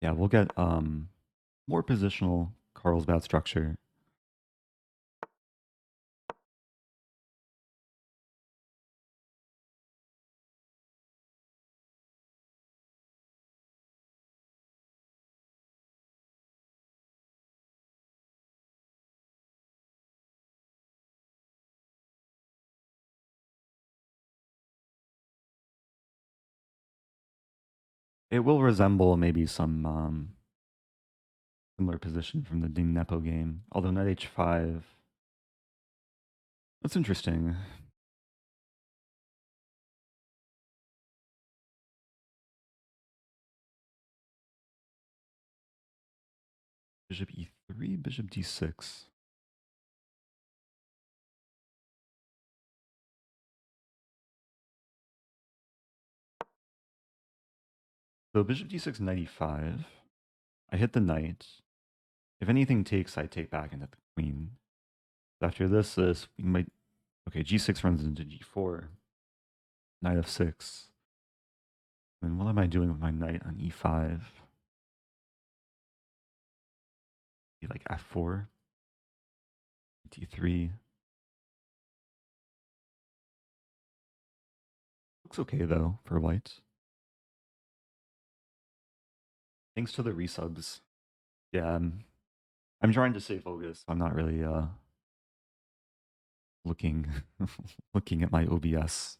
Yeah, we'll get more positional Carlsbad structure. It will resemble maybe some similar position from the Nepo game. Although knight h5, that's interesting. Bishop e3, bishop d6. So bishop d6, knight e5. I hit the knight. If anything takes, I take back into the queen. After this, we might. Okay, g6 runs into g4. Knight f6. And what am I doing with my knight on e5? Be like f4, d3. Looks okay though for white. Thanks to the resubs. Yeah, I'm trying to stay focused. I'm not really looking looking at my OBS.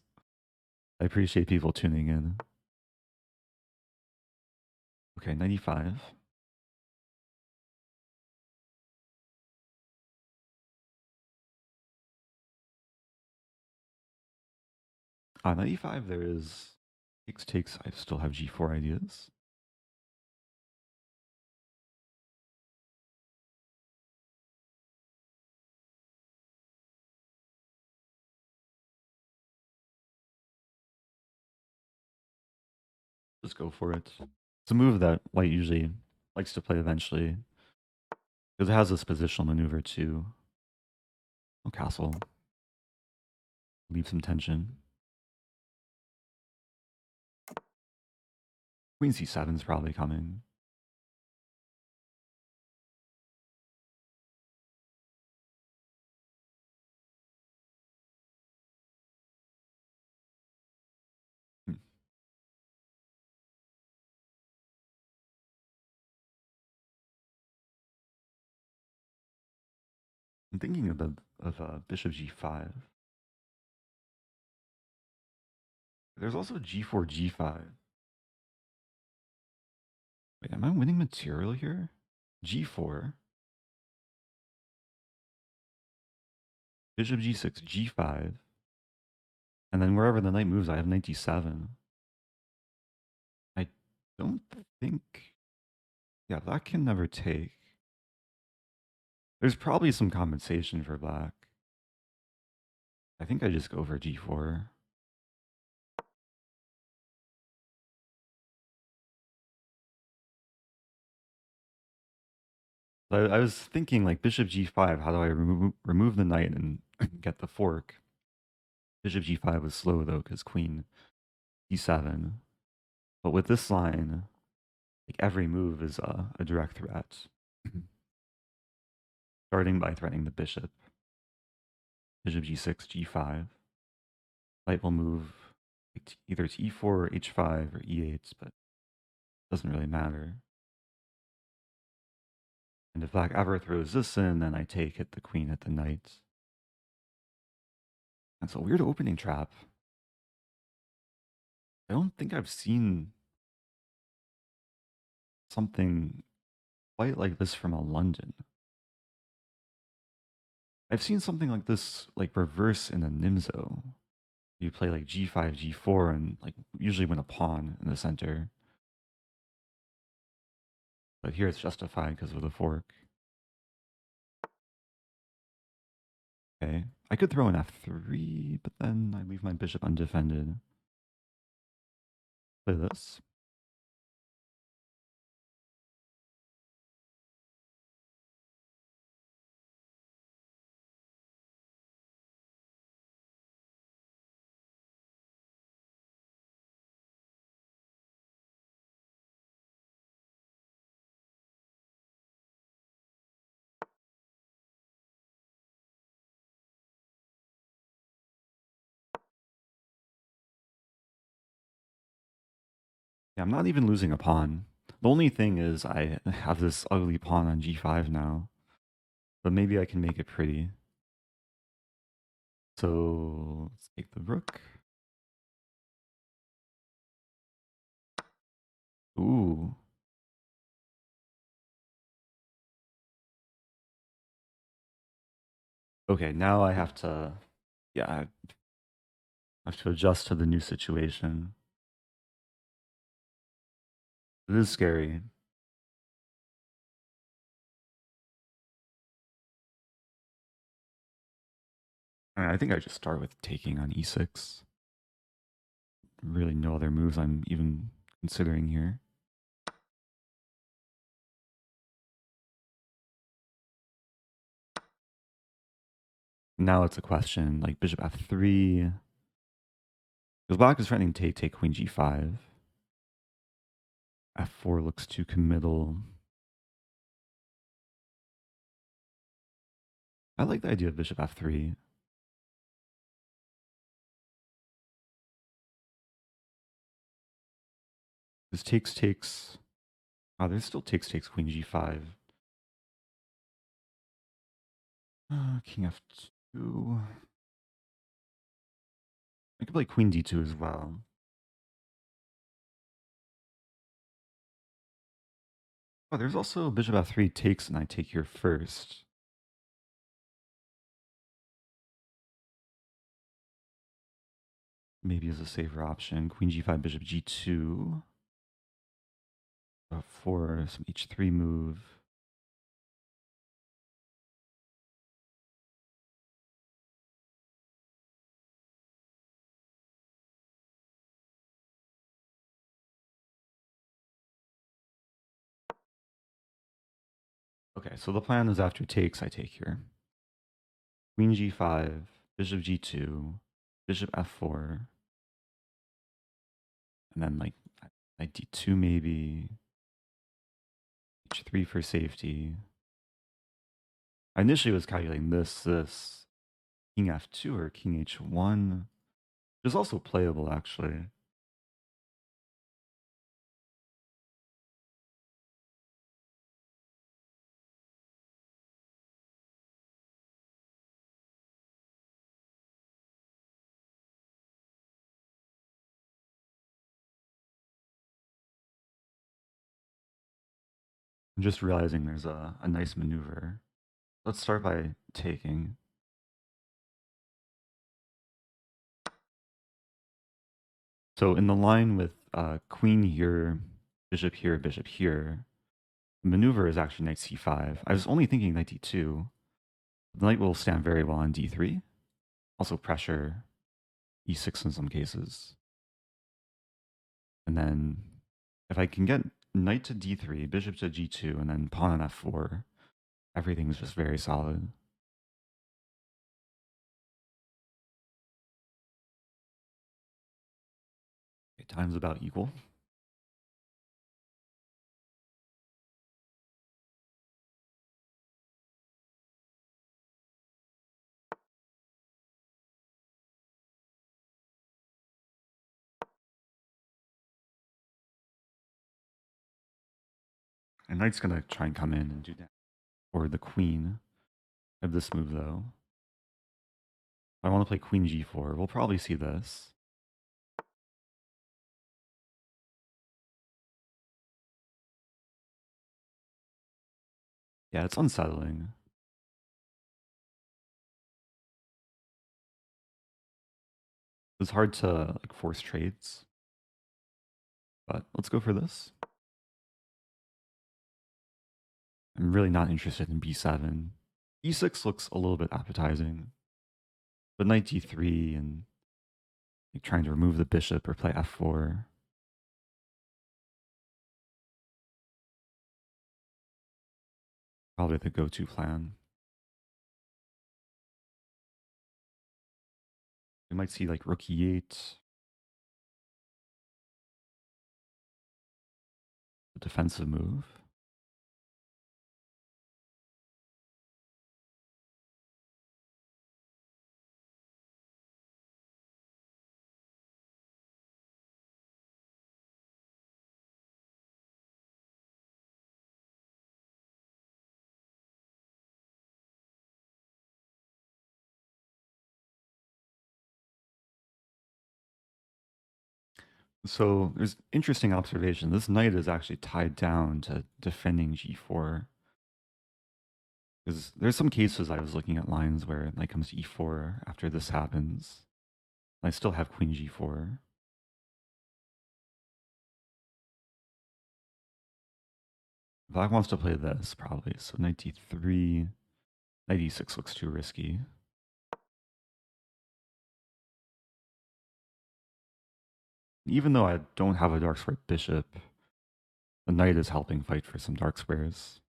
I appreciate people tuning in. Okay, 95. 95, there is takes. I still have g4 ideas. Just go for it. It's a move that white usually likes to play eventually because it has this positional maneuver too. Oh, castle. Leave some tension. Queen c7 is probably coming. I'm thinking of bishop g5. There's also g4, g5. Wait, am I winning material here? g4, bishop g6, g5, and then wherever the knight moves, I have knight d7. I don't think... Yeah, black can never take. There's probably some compensation for black. I think I just go for g4. I was thinking like bishop g5, how do I remove the knight and get the fork? Bishop g5 was slow though, because queen d7. But with this line, like every move is a direct threat. Starting by threatening the bishop. Bishop g6, g5. Knight will move either to e4 or h5 or e8, but it doesn't really matter. And if black ever throws this in, then I take, hit the queen, hit the knight. That's a weird opening trap. I don't think I've seen something quite like this from a London. I've seen something like this, like reverse in a Nimzo. You play like g5, g4, and like usually win a pawn in the center. But here it's justified because of the fork. Okay, I could throw an f3, but then I leave my bishop undefended. Play this. Yeah, I'm not even losing a pawn. The only thing is I have this ugly pawn on g5 now. But maybe I can make it pretty. So let's take the rook. Ooh. Okay, now I have to, yeah, I have to adjust to the new situation. It is scary. I think I just start with taking on e6. Really no other moves I'm even considering here. Now it's a question like bishop f3. Because black is threatening take queen g5. f4 looks too committal. I like the idea of bishop f3. This takes. Oh, there's still takes queen g5. King f2. I could play queen d2 as well. Oh, there's also bishop f3 takes, and I take here first. Maybe as a safer option. Queen g5, bishop g2. F4, some h3 move. Okay, so the plan is after takes, I take here. Queen g5, bishop g2, bishop f4, and then like knight d2 maybe, h3 for safety. I initially was calculating this, king f2 or king h1, which is also playable actually. I'm just realizing there's a nice maneuver. Let's start by taking. So in the line with queen here, bishop here, the maneuver is actually knight c5. I was only thinking knight d2. The knight will stand very well on d3. Also pressure e6 in some cases. And then if I can get knight to d3, bishop to g2, and then pawn on f4, everything's just very solid. Okay, time's about equal. And knight's gonna try and come in and do that. Or the queen. I have this move though. I want to play queen g4. We'll probably see this. Yeah, it's unsettling. It's hard to like force trades. But let's go for this. I'm really not interested in b7. e6 looks a little bit appetizing. But knight d3 and like, trying to remove the bishop or play f4. Probably the go-to plan. We might see like rook e8. A defensive move. So there's interesting observation. This knight is actually tied down to defending g4. Because there's some cases I was looking at lines where knight comes to e4 after this happens. I still have queen g4. Black wants to play this probably. So knight d3, knight e6 looks too risky. Even though I don't have a dark square bishop, the knight is helping fight for some dark squares.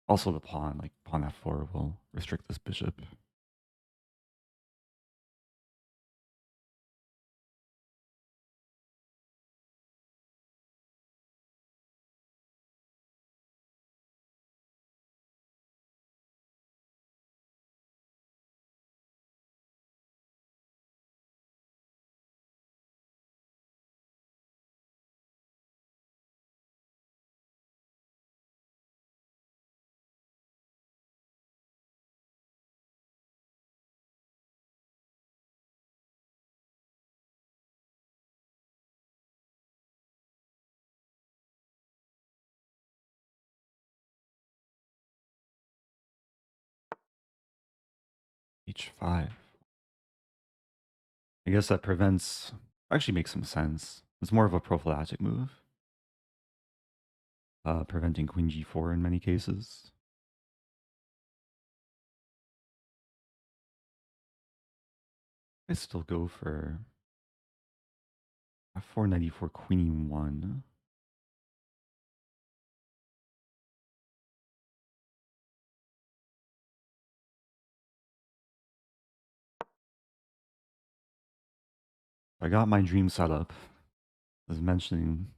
Also the pawn, like pawn f4 will restrict this bishop. h5. I guess that prevents, actually makes some sense. It's more of a prophylactic move. Preventing queen g4 in many cases. I still go for f4, knight e4, queen e1. I got my dream setup. I was mentioning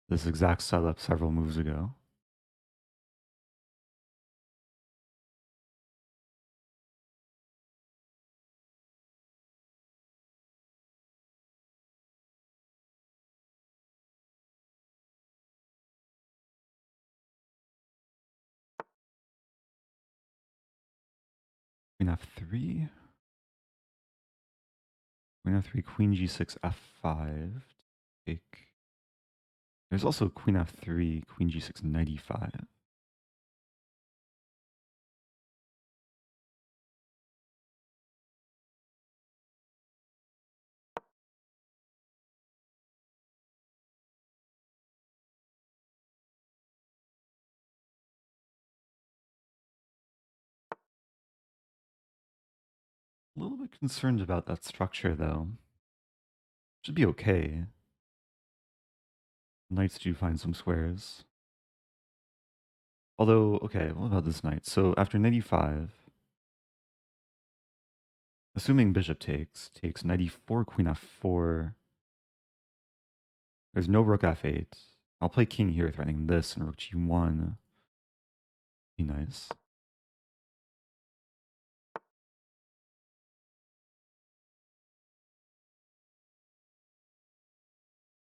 this exact setup several moves ago. Queen f3. Queen f3, queen g6, f5. Take. There's also queen f3, queen g6, knight e5. A little bit concerned about that structure, though. Should be okay. Knights do find some squares. Although, okay, what about this knight? So after knight e5, assuming bishop takes knight e4, queen f4. There's no rook f8. I'll play king here, threatening this, and rook g1. Be nice.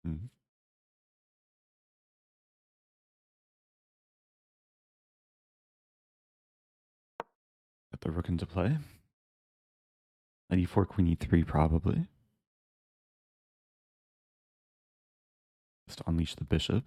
Hmm. Get the rook into play. Knight e4, queen e3, probably. Just to unleash the bishop.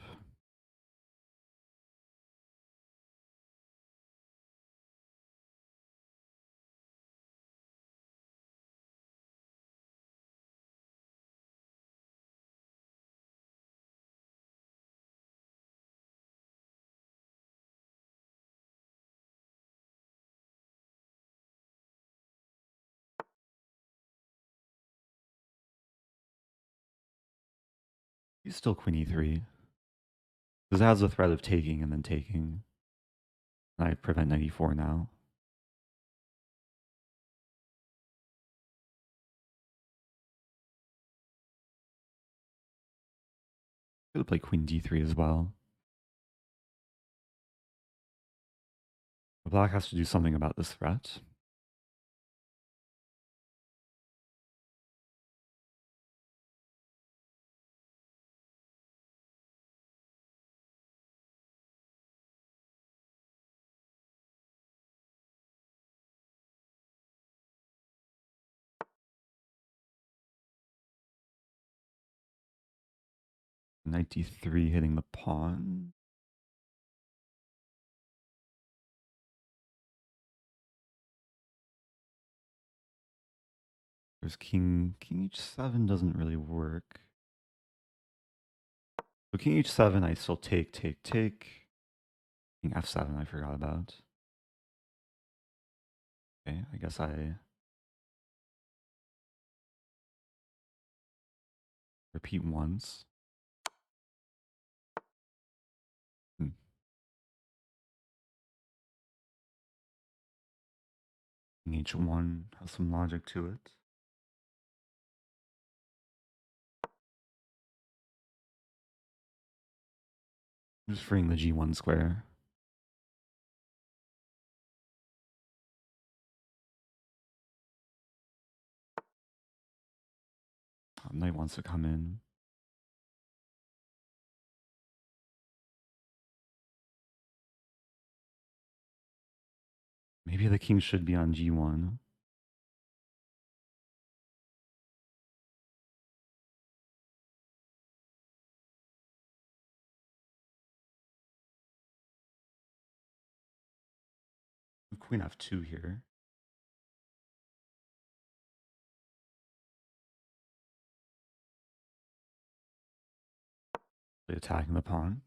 He's still queen e3. This has the threat of taking and then taking. And I prevent knight e4 now. Could play queen d3 as well. But black has to do something about this threat. Knight d3 hitting the pawn. There's king h7 doesn't really work. So king h7, I still take. King f7, I forgot about. Okay, I guess I repeat once. Hmm. King h1 has some logic to it. Just freeing the g1 square. Knight wants to come in. Maybe the king should be on g1. Queen f2 here. They're attacking the pawn.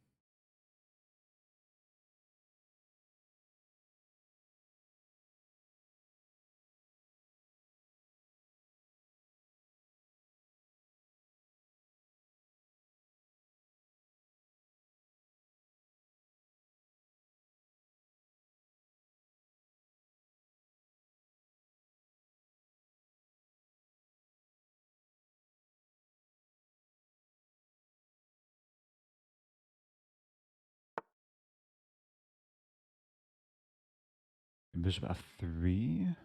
Bishop f3.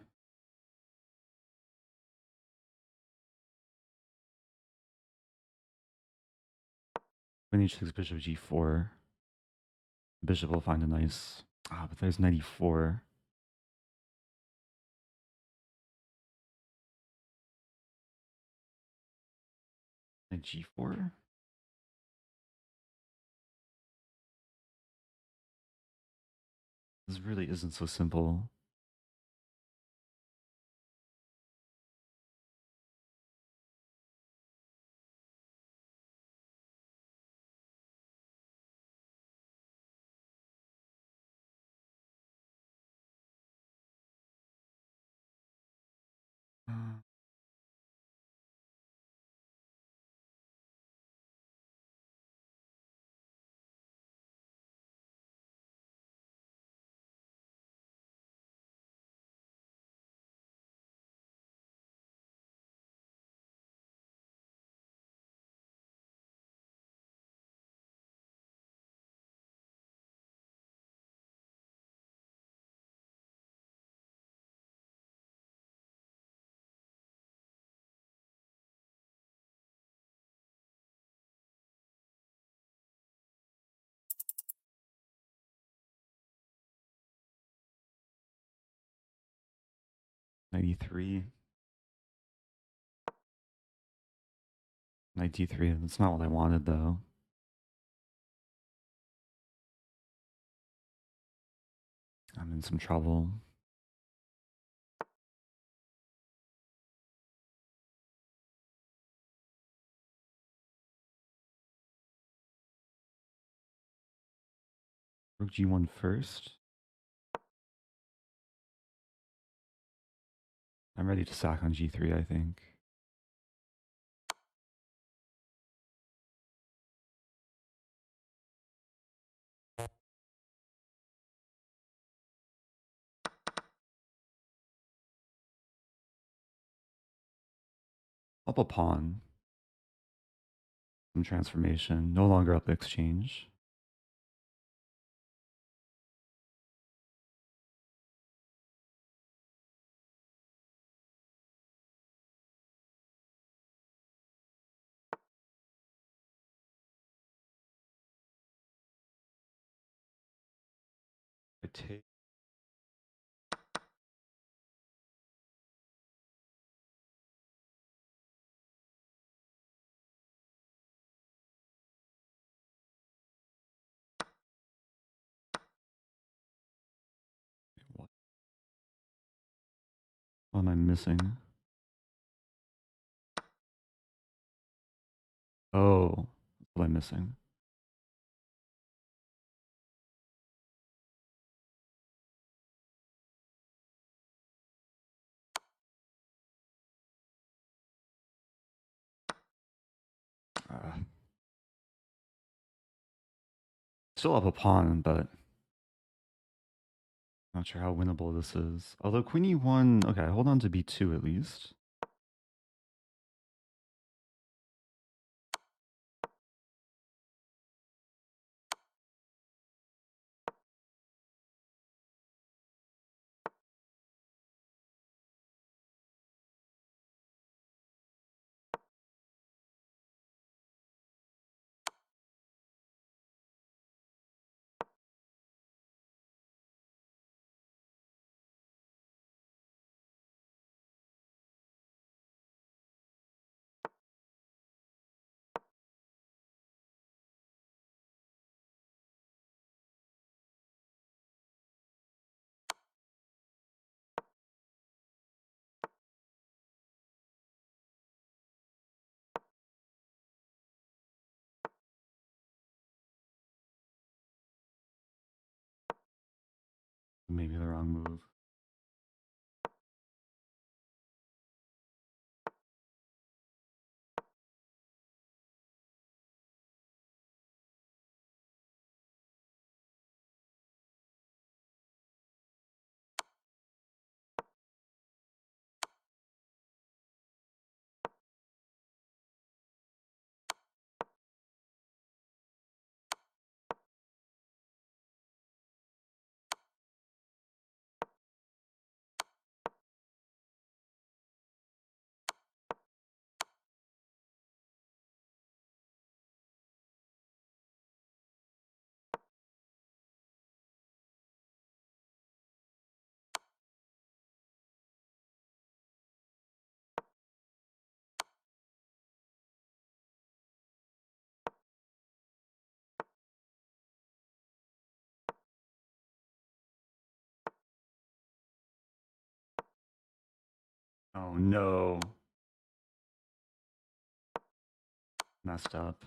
Queen h6, bishop g4. Bishop will find a nice... Ah, but there's knight e4. Knight g4. This really isn't so simple. Uh, 93. 93. That's not what I wanted, though. I'm in some trouble. Rook G1 first. I'm ready to sack on G3, I think. Up a pawn. Some transformation. No longer up exchange. I take. What am I missing? Oh, that's what I'm missing. Still up a pawn, but not sure how winnable this is. Although Queen E1, okay, hold on to B2 at least. Maybe the wrong move. Oh no. Messed up.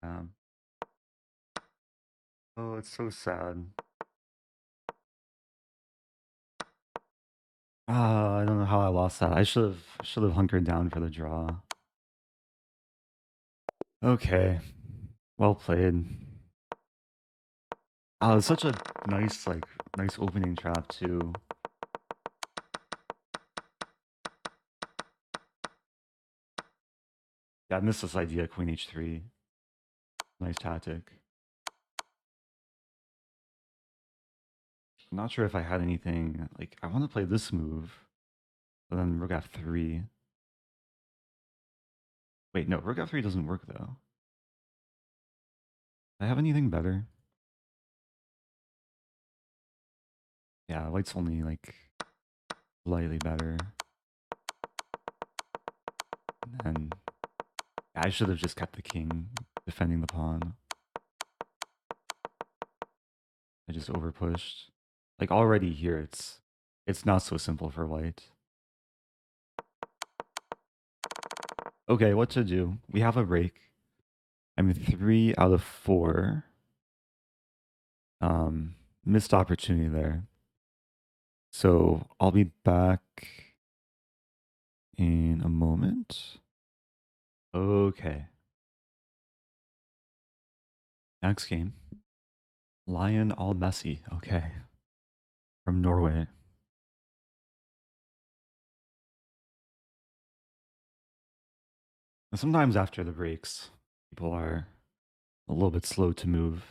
Um, oh, it's so sad. Ah, I don't know how I lost that. I should have hunkered down for the draw. Okay. Well played. Oh, it's such a nice, nice opening trap too. Yeah, I missed this idea, Queen H3. Nice tactic. I'm not sure if I had anything, like, I want to play this move, but then Rook F3. Wait, no, Rook F3 doesn't work though. Do I have anything better? Yeah, white's only like slightly better. And I should have just kept the king defending the pawn. I just overpushed. Like already here, it's not so simple for white. Okay, what to do? We have a break. I'm 3 out of 4. Missed opportunity there. So I'll be back in a moment. Okay. Next game. Lion all messy. Okay. From Norway. And sometimes after the breaks, people are a little bit slow to move.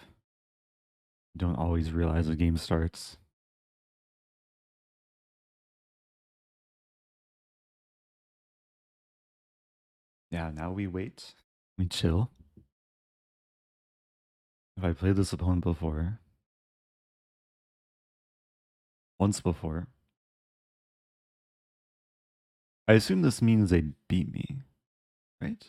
Don't always realize the game starts. Yeah, now we wait. We chill. Have I played this opponent before? Once before. I assume this means they beat me, right?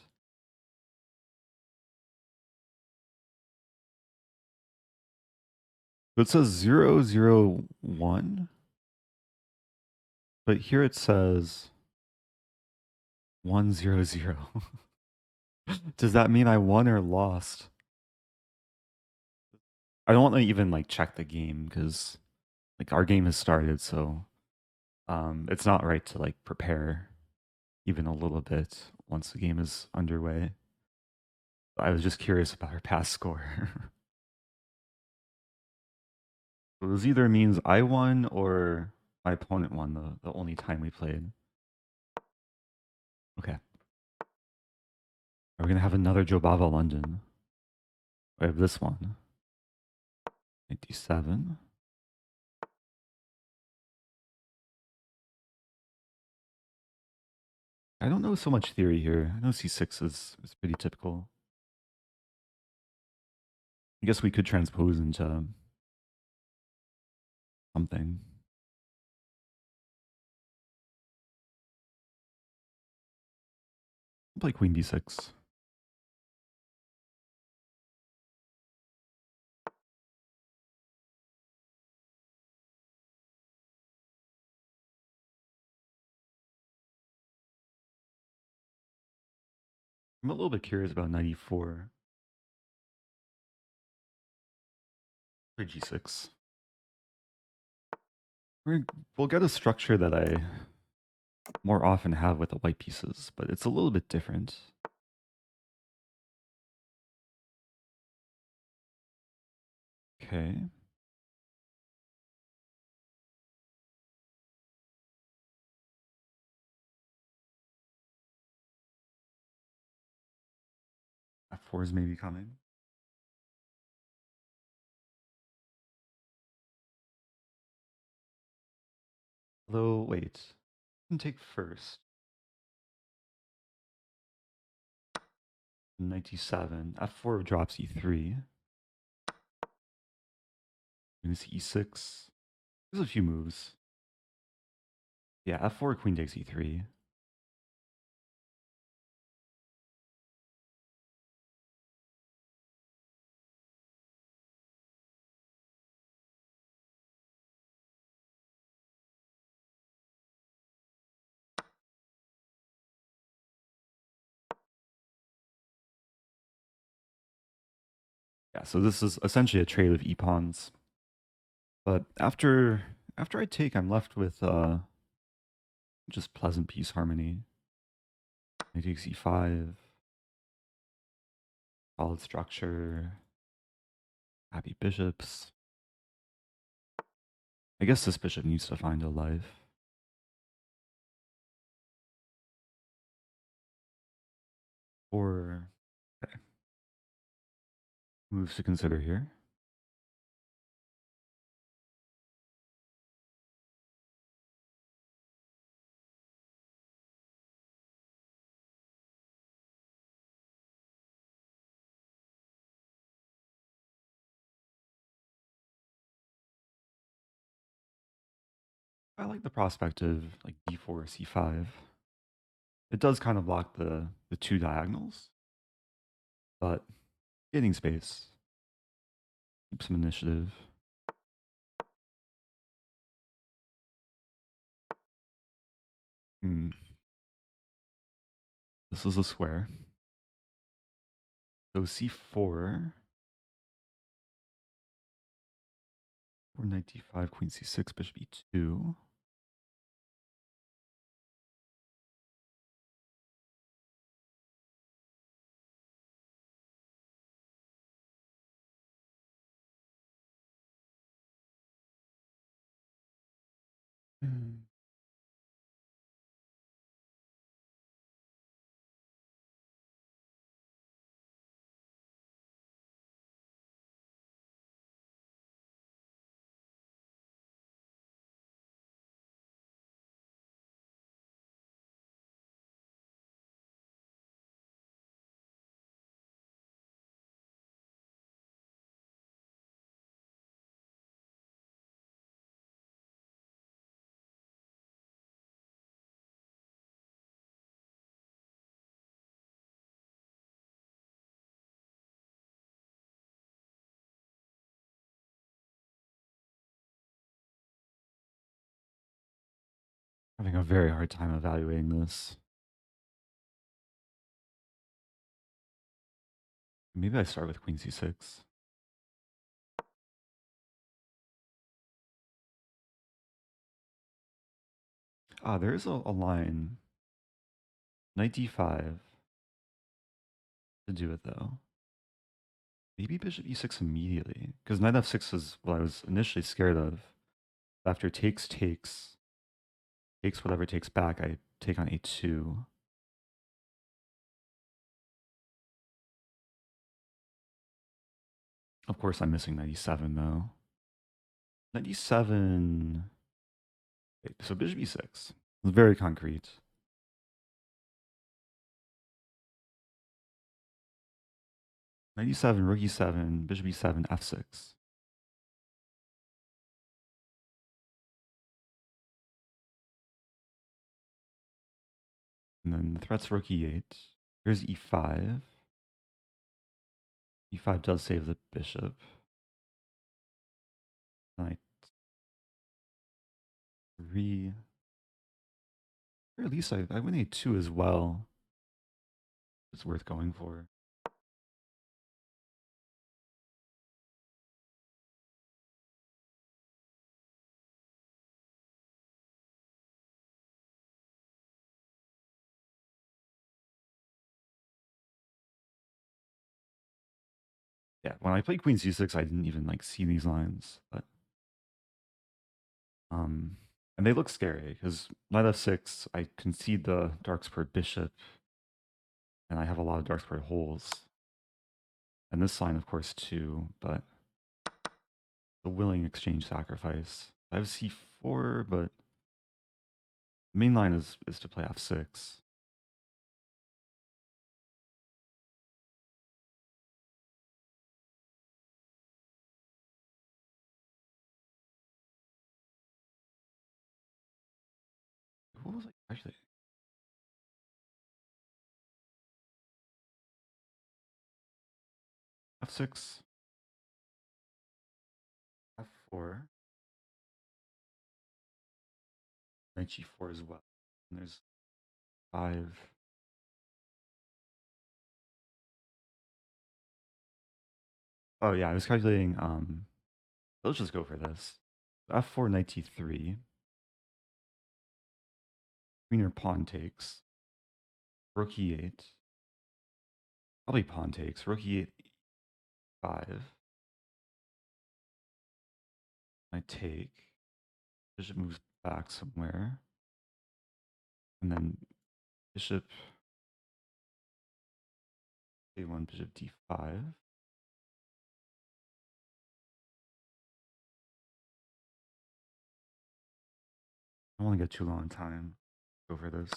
So it says 001, but here it says 100. Does that mean I won or lost? I don't want to even like check the game because like our game has started, so it's not right to like prepare even a little bit once the game is underway. I was just curious about her past score. So this either means I won or my opponent won the only time we played. Okay. Are we gonna have another Jobava London? I have this one. 97. I don't know so much theory here. I know C6 is pretty typical. I guess we could transpose into something. I'll play Queen B6. I'm a little bit curious about 94. Play G6. We'll get a structure that I more often have with the white pieces, but it's a little bit different. Okay. F4 is maybe coming. Although, wait, you can take first. 97. F4 drops E3. Queen to E6. There's a few moves. Yeah, F4, queen takes E3. Yeah, so this is essentially a trade of e-pawns. But after I take, I'm left with just pleasant piece harmony. He takes E5, solid structure, happy bishops. I guess this bishop needs to find a life. Or okay. Moves to consider here. I like the prospect of like D4, C5. It does kind of block the two diagonals, but getting space, keep some initiative. Hmm. This is a square. So C4, 495, Queen C6, Bishop E2. Hmm. Having a very hard time evaluating this. Maybe I start with Queen C6. Ah, there is a line. Knight D5 to do it though. Maybe Bishop E6 immediately, because Knight F6 is what I was initially scared of. After takes whatever takes back, I take on A2. Of course, I'm missing 97 though. 97. Wait, so Bishop E6. It's very concrete. 97, Rook E7, Bishop E7, F6. And then the threat's Rook E8. Here's E5. E5 does save the bishop. Knight 3. Or at least I win A2 as well. It's worth going for. Yeah, when I played Queen C6, I didn't even like see these lines, but um, and they look scary because Knight F6, I concede the dark squared bishop, and I have a lot of dark squared holes, and this line, of course, too. But the willing exchange sacrifice. I have C4, but Main line is to play f6. What was I actually? F6, f4, knight g4 as well. And there's 5. Oh yeah, I was calculating. Let's just go for this. F4, knight t3. Queen or pawn takes. Rook e8. Probably pawn takes. Rook e8, 5. I take. Bishop moves back somewhere. And then bishop a1, bishop d5. I don't want to get too long time. Go for this.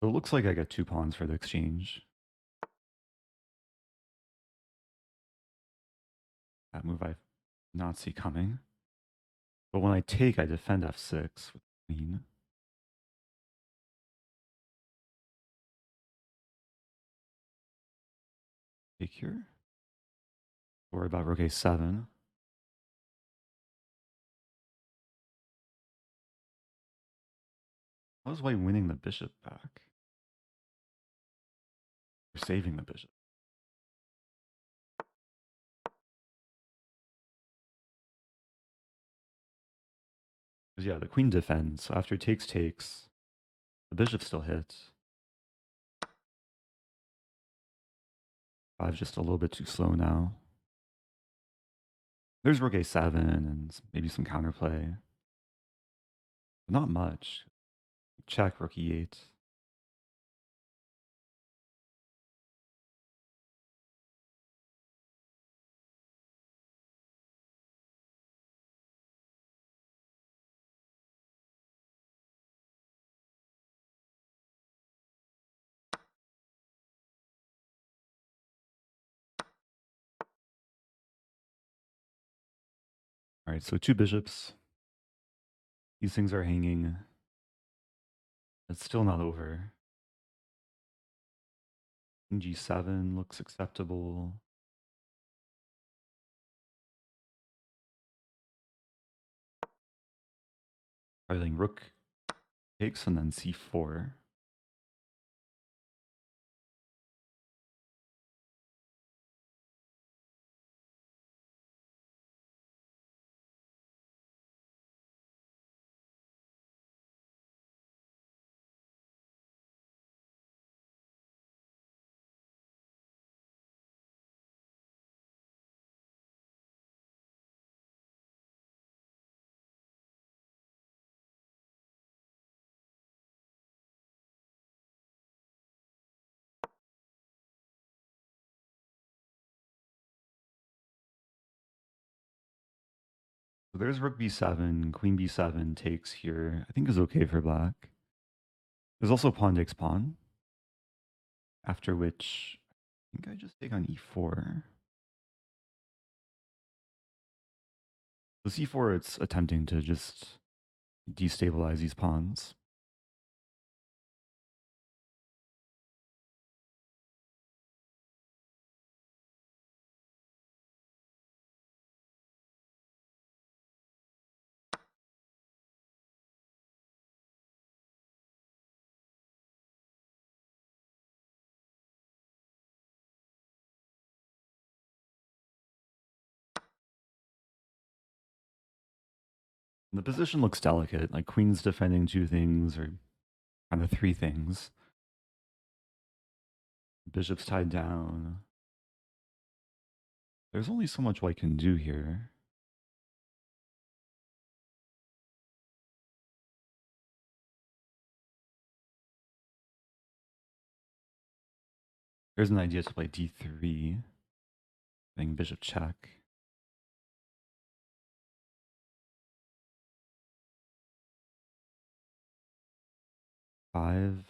So it looks like I get 2 pawns for the exchange. That move I not see coming. But when I take, I defend f6 with queen. Take here. Worry about rook a7. How is white winning the bishop back? Or saving the bishop? Because yeah, the queen defends. So after takes, the bishop still hits. 5 just a little bit too slow now. There's rook a7 and maybe some counterplay. But not much. Check, rook e8. All right, so 2 bishops. These things are hanging. It's still not over. King g7 looks acceptable. Probably like rook takes and then c4. So there's rook b7, queen b7 takes here. I think is okay for black. There's also pawn takes pawn. After which, I think I just take on e4. So c4, it's attempting to just destabilize these pawns. The position looks delicate, like queen's defending 2 things or kind of 3 things. Bishop's tied down. There's only so much white can do here. There's an idea to play d3, playing bishop check. Five.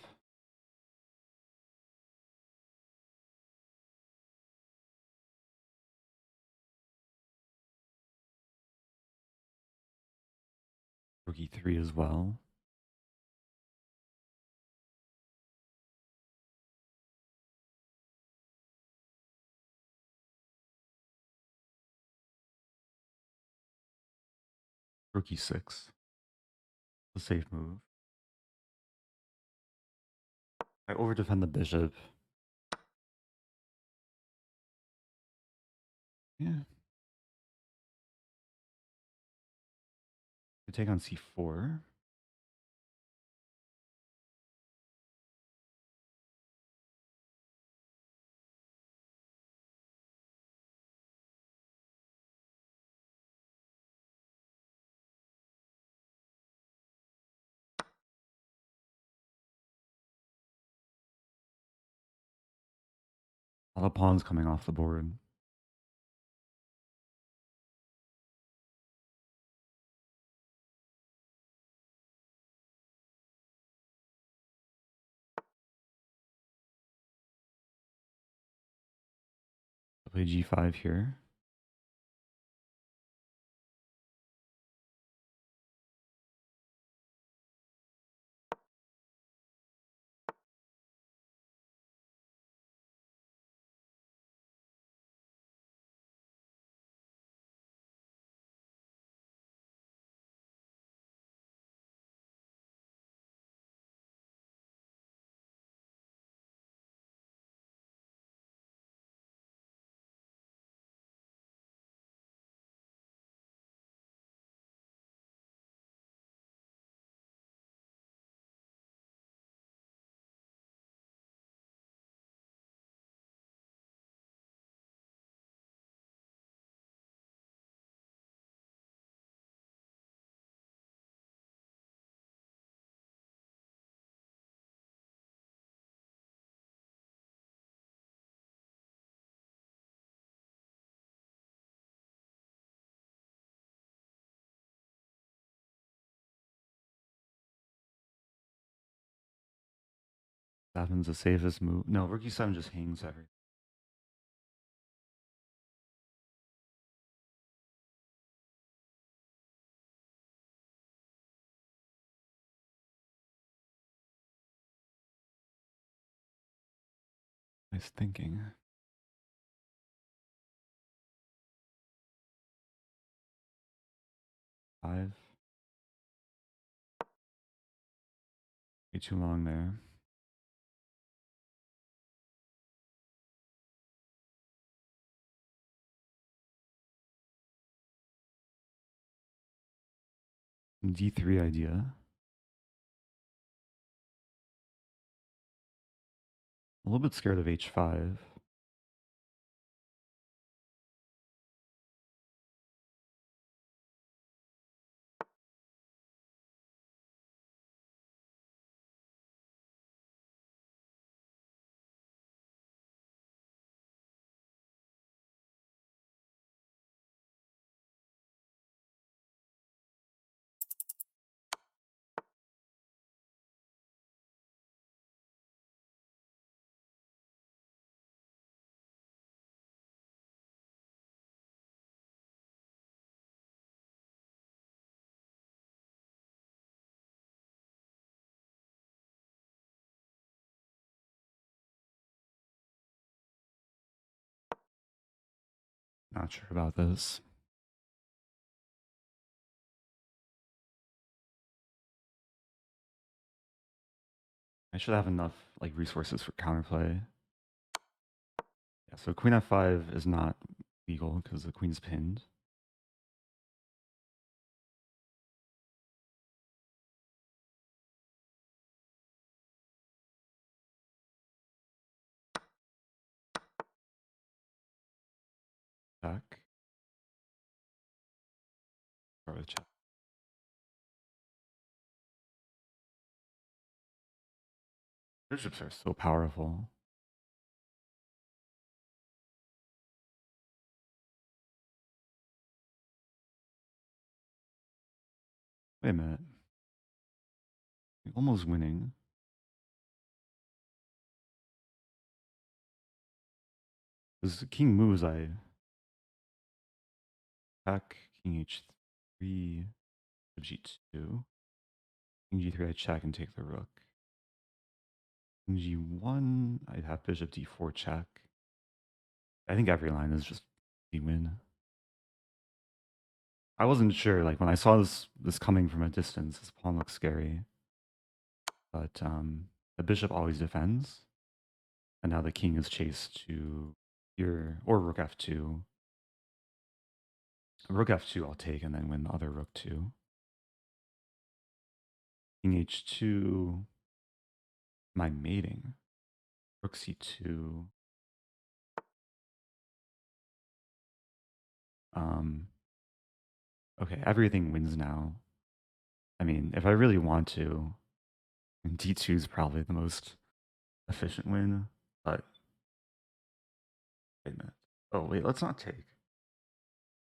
Rook e3 as well. Rook e6. A safe move. I overdefend the bishop. Yeah. We take on c4. A lot of pawns coming off the board. I play g5 here. Seven's the safest move. No, rook e7 just hangs everything. Nice thinking. Five. Way too long there. D3 idea. A little bit scared of h5. Not sure about this. I should have enough like resources for counterplay. Yeah, so queen f5 is not legal because the queen's pinned. Check. Start with check. Bishops are so powerful. Wait a minute. Almost winning. Because the king moves, I check. King h3, g2. King g3, I check and take the rook. King g1, I'd have bishop d4 check. I think every line is just you win. I wasn't sure, like when I saw this coming from a distance, this pawn looks scary. But the bishop always defends. And now the king is chased to here, or rook f2. Rook f2 I'll take and then win the other rook 2. King h2, my mating. Rook c2. Okay, everything wins now. I mean, if I really want to, d2 is probably the most efficient win, but wait a minute. Oh, wait, let's not take.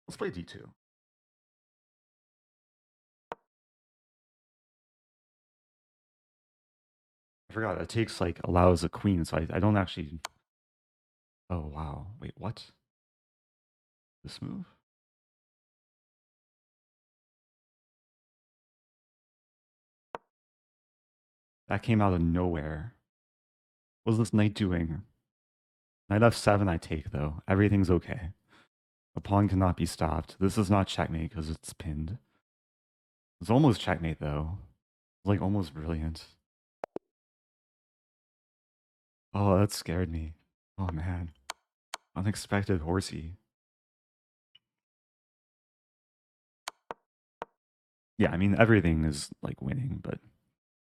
Let's play d2. I forgot, it takes, like, allows a queen, so I don't actually... Oh, wow. Wait, what? This move? That came out of nowhere. What was this knight doing? Knight f7 I take, though. Everything's okay. The pawn cannot be stopped. This is not checkmate because it's pinned. It's almost checkmate, though. It's like almost brilliant. Oh, that scared me. Oh, man. Unexpected horsey. Yeah, I mean, everything is like winning, but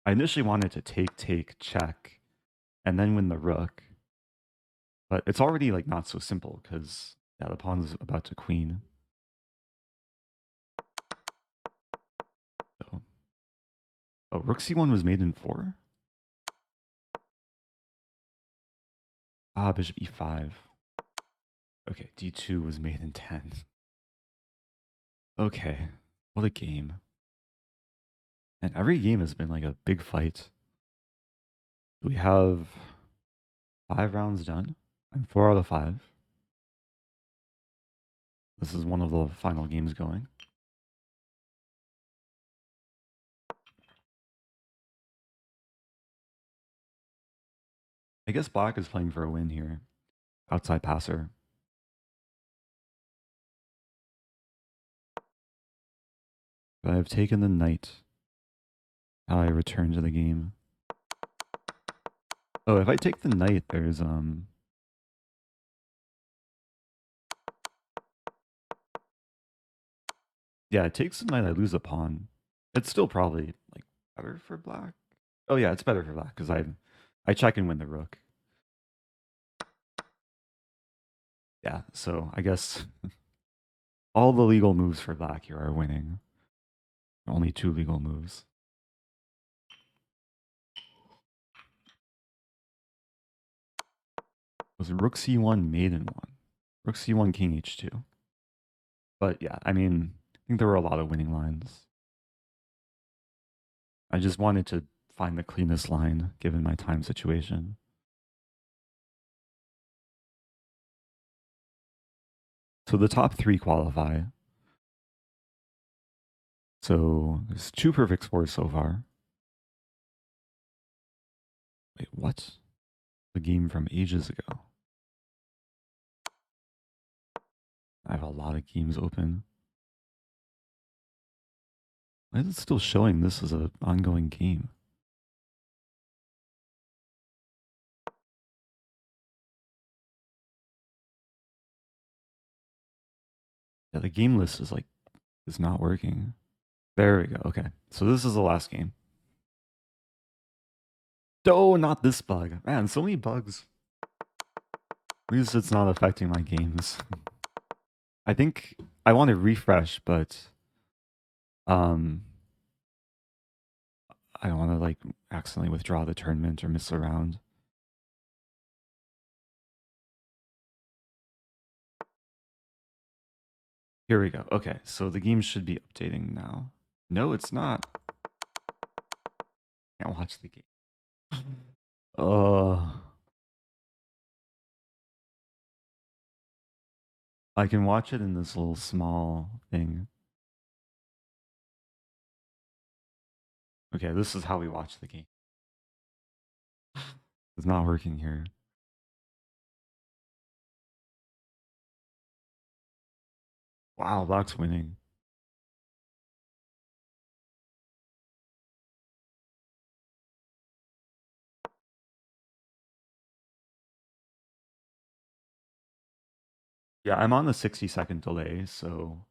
I initially wanted to take, check, and then win the rook. But it's already like not so simple because yeah, the pawn's about to queen. So, oh, rook c1 was made in 4? Ah, bishop e5. Okay, d2 was made in 10. Okay, what a game. And every game has been like a big fight. We have 5 rounds done. I'm 4 out of 5. This is one of the final games going. I guess black is playing for a win here. Outside passer. But I've taken the knight. How I return to the game. Oh, if I take the knight, there's yeah, it takes the knight, I lose a pawn. It's still probably like better for black. Oh yeah, it's better for black because I check and win the rook. Yeah, so I guess all the legal moves for black here are winning. Only 2 legal moves. Was rook c1 maiden one? Rook c1 king h2. But yeah, I mean, I think there were a lot of winning lines. I just wanted to find the cleanest line given my time situation. So the top 3 qualify. So there's 2 perfect scores so far. Wait, what? The game from ages ago. I have a lot of games open. Why is it still showing this as an ongoing game? Yeah, the game list is not working. There we go. Okay, so this is the last game. Oh, not this bug. Man, so many bugs. At least it's not affecting my games. I think I want to refresh, but um, I don't want to like accidentally withdraw the tournament or miss a round. Here we go. Okay, so the game should be updating now. No, it's not. Can't watch the game. Uh, I can watch it in this little small thing. Okay, this is how we watch the game. It's not working here. Wow, Black's winning. Yeah, I'm on the 60-second delay, so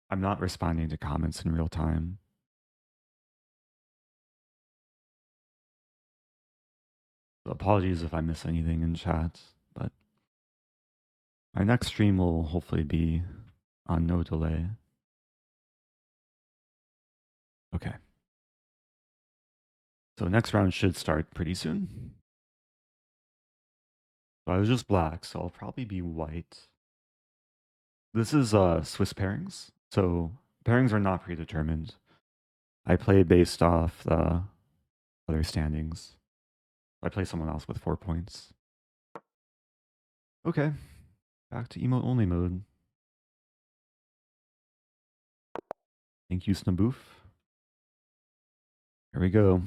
I'm not responding to comments in real time. So apologies if I miss anything in chat, but my next stream will hopefully be on no delay. Okay. So next round should start pretty soon. So I was just black, so I'll probably be white. This is Swiss pairings. So pairings are not predetermined. I play based off the other standings. I play someone else with 4 points. Okay, back to emote only mode. Thank you, Snaboof. Here we go.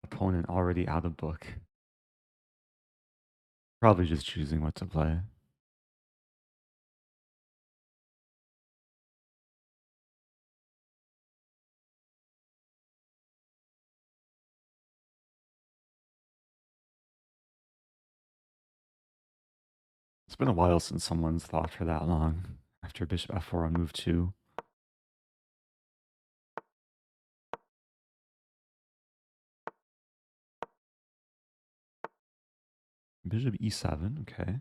Opponent already out of book. Probably just choosing what to play. It's been a while since someone's thought for that long after bishop f4 on move 2. Bishop e7, okay.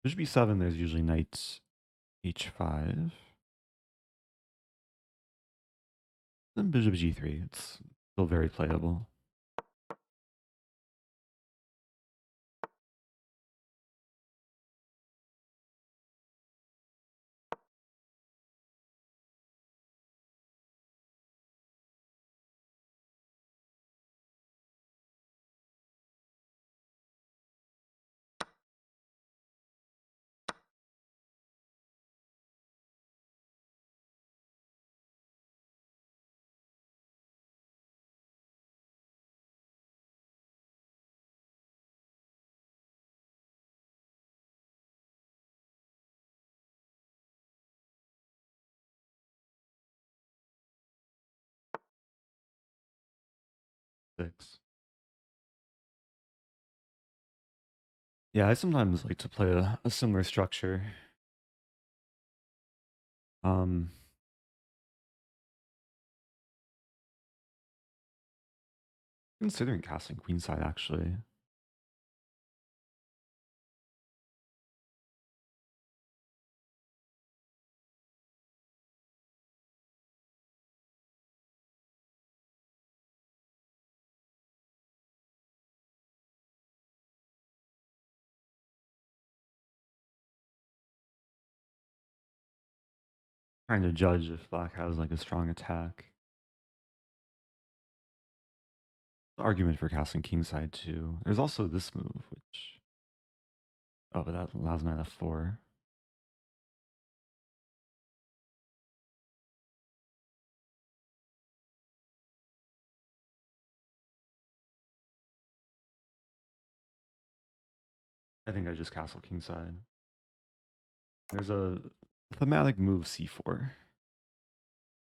Bishop e7, there's usually knight h5. Then bishop g3, it's still very playable. Six. Yeah, I sometimes like to play a similar structure. Um, Considering casting queenside, actually. Trying to judge if black has like a strong attack. Argument for casting kingside too. There's also this move, which but that allows knight f4. I think I just castle kingside. There's a thematic move c4,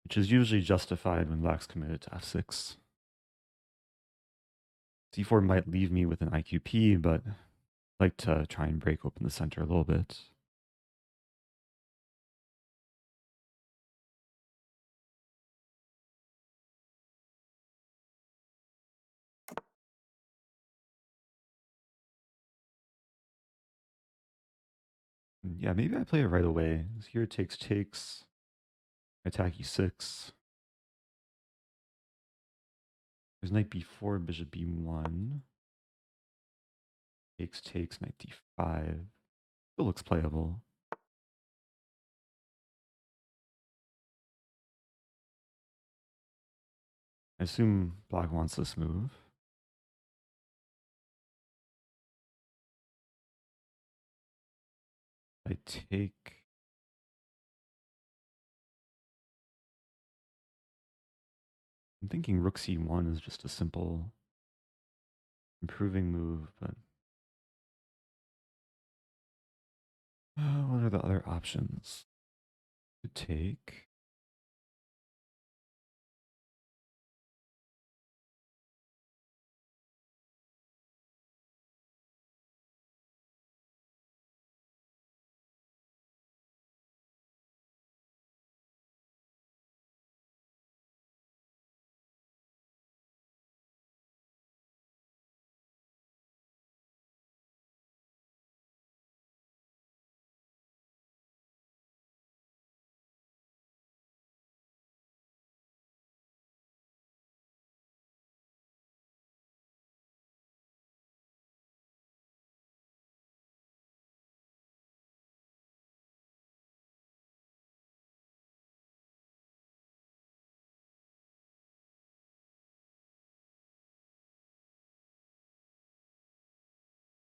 which is usually justified when black's committed to f6. c4 might leave me with an IQP, but I like to try and break open the center a little bit. Yeah, maybe I play it right away. Here takes, attack e6. There's knight b4, bishop b1. Takes, knight d5. Still looks playable. I assume black wants this move. I take. I'm thinking rook c1 is just a simple improving move, but what are the other options? To take.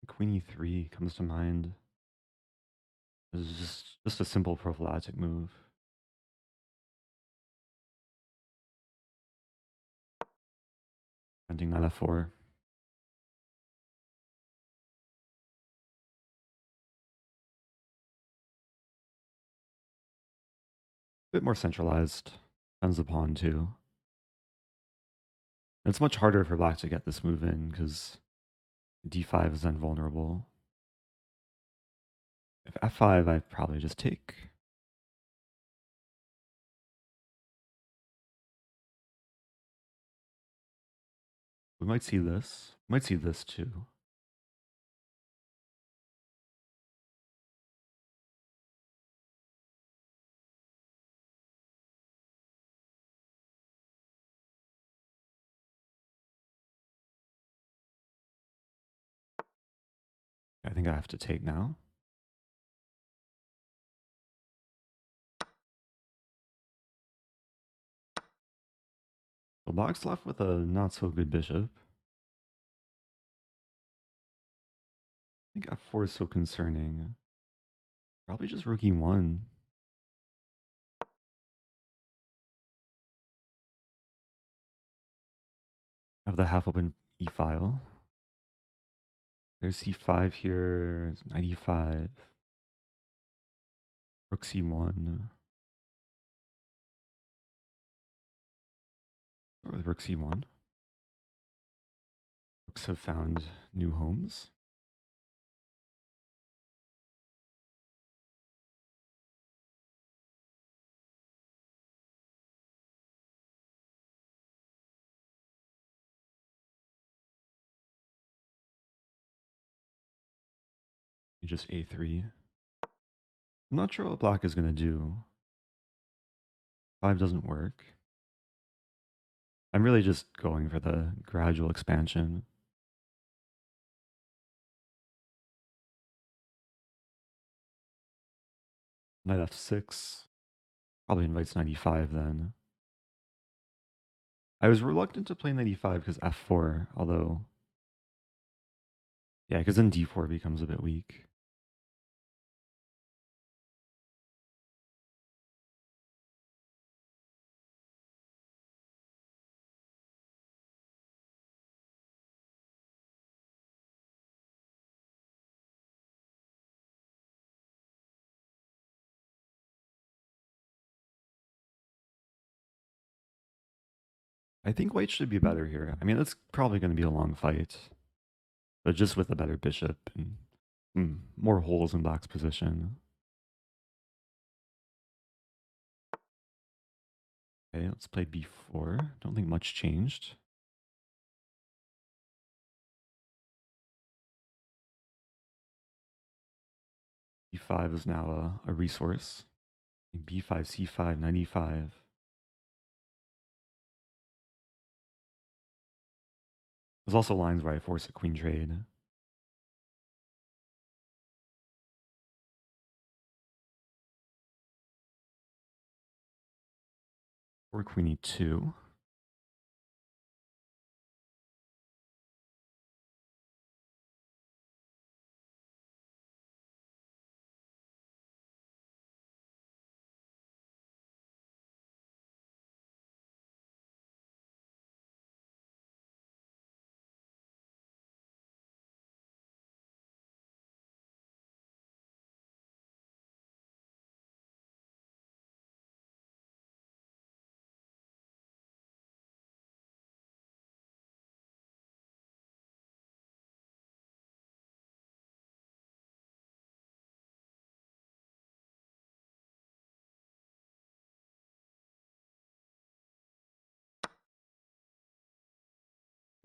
Queen e3 comes to mind. This is just a simple prophylactic move. Preventing knight f4. Bit more centralized. Depends the pawn too. It's much harder for black to get this move in because d5 is then vulnerable. If f5, I probably just take. We might see this. Might see this too. I think I have to take now. So black's left with a not so good bishop. I think f4 is so concerning. Probably just rook e1. Have the half open e file. There's c5 here, knight e5. Rook c1. Or with rook c1. Rooks have found new homes. Just a3. I'm not sure what black is going to do. 5 doesn't work. I'm really just going for the gradual expansion. Knight f6. Probably invites knight e5 then. I was reluctant to play knight e5 because f4, although... Yeah, because then d4 becomes a bit weak. I think white should be better here. I mean, it's probably going to be a long fight. But just with a better bishop and more holes in black's position. Okay, let's play b4. Don't think much changed. e5 is now a resource. b5, c5, knight e5. There's also lines where I force a queen trade. Or queen e2.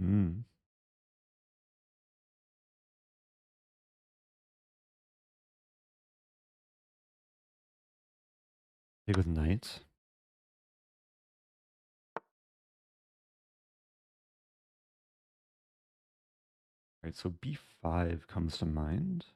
Hmm. Take with knight. Right, so b5 comes to mind.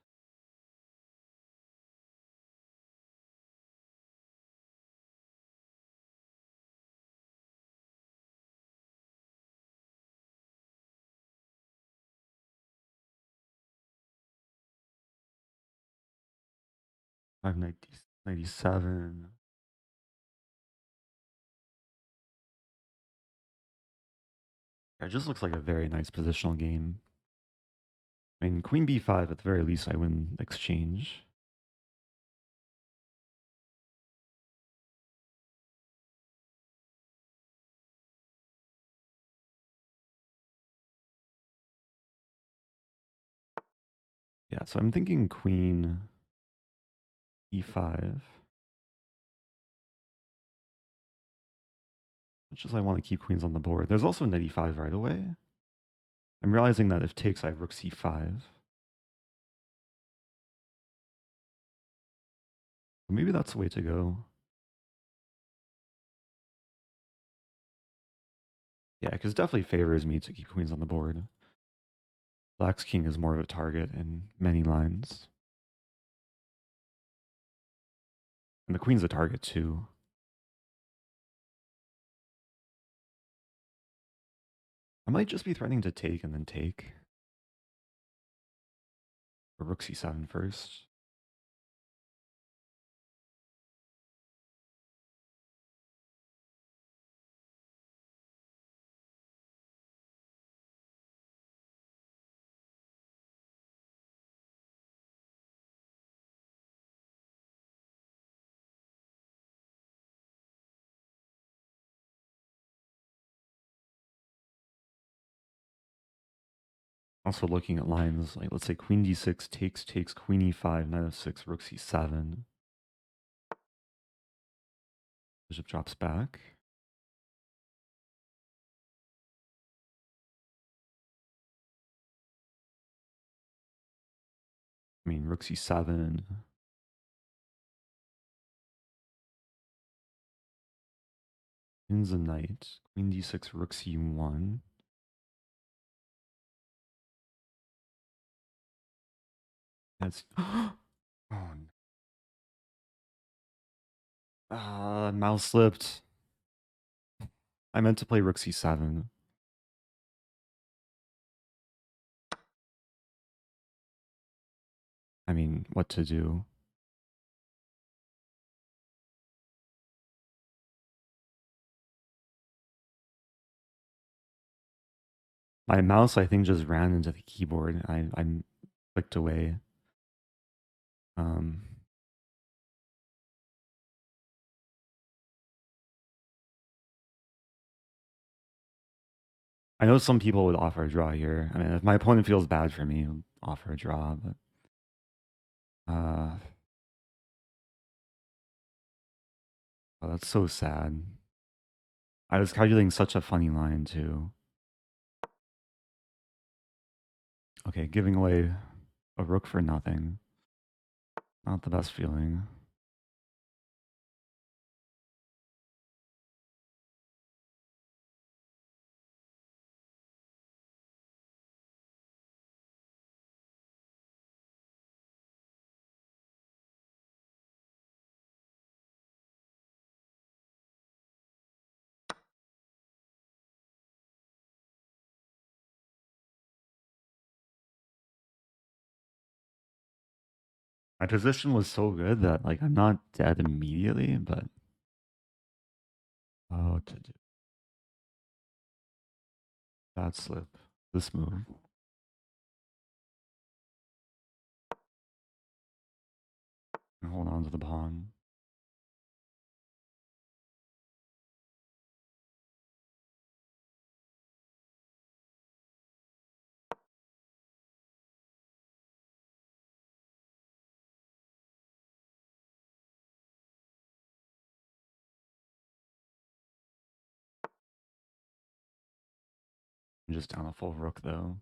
Five knight 97. It just looks like a very nice positional game. I mean, queen b5, at the very least, I win exchange. Yeah, so I'm thinking queen e5. Much as I want to keep queens on the board. There's also knight e5 right away. I'm realizing that if takes, I have rook c5. Maybe that's the way to go. Yeah, because it definitely favors me to keep queens on the board. Black's king is more of a target in many lines. And the queen's a target too. I might just be threatening to take and then take. Or rook c7 first. Also looking at lines like, let's say queen d6 takes queen e5, knight f6, rook c7. Bishop drops back. I mean, rook c7. Queen's a knight. Queen d6, rook c1. That's oh mouse slipped. I meant to play rook c7. I mean, what to do? My mouse, I think, just ran into the keyboard. I clicked away. Um, I know some people would offer a draw here. I mean, if my opponent feels bad for me, he'll offer a draw, but oh, that's so sad. I was calculating such a funny line too. Okay, giving away a rook for nothing. Not the best feeling. My position was so good that like I'm not dead immediately, but oh, to do that slip, this move, and hold on to the pawn. I'm just down a full rook though.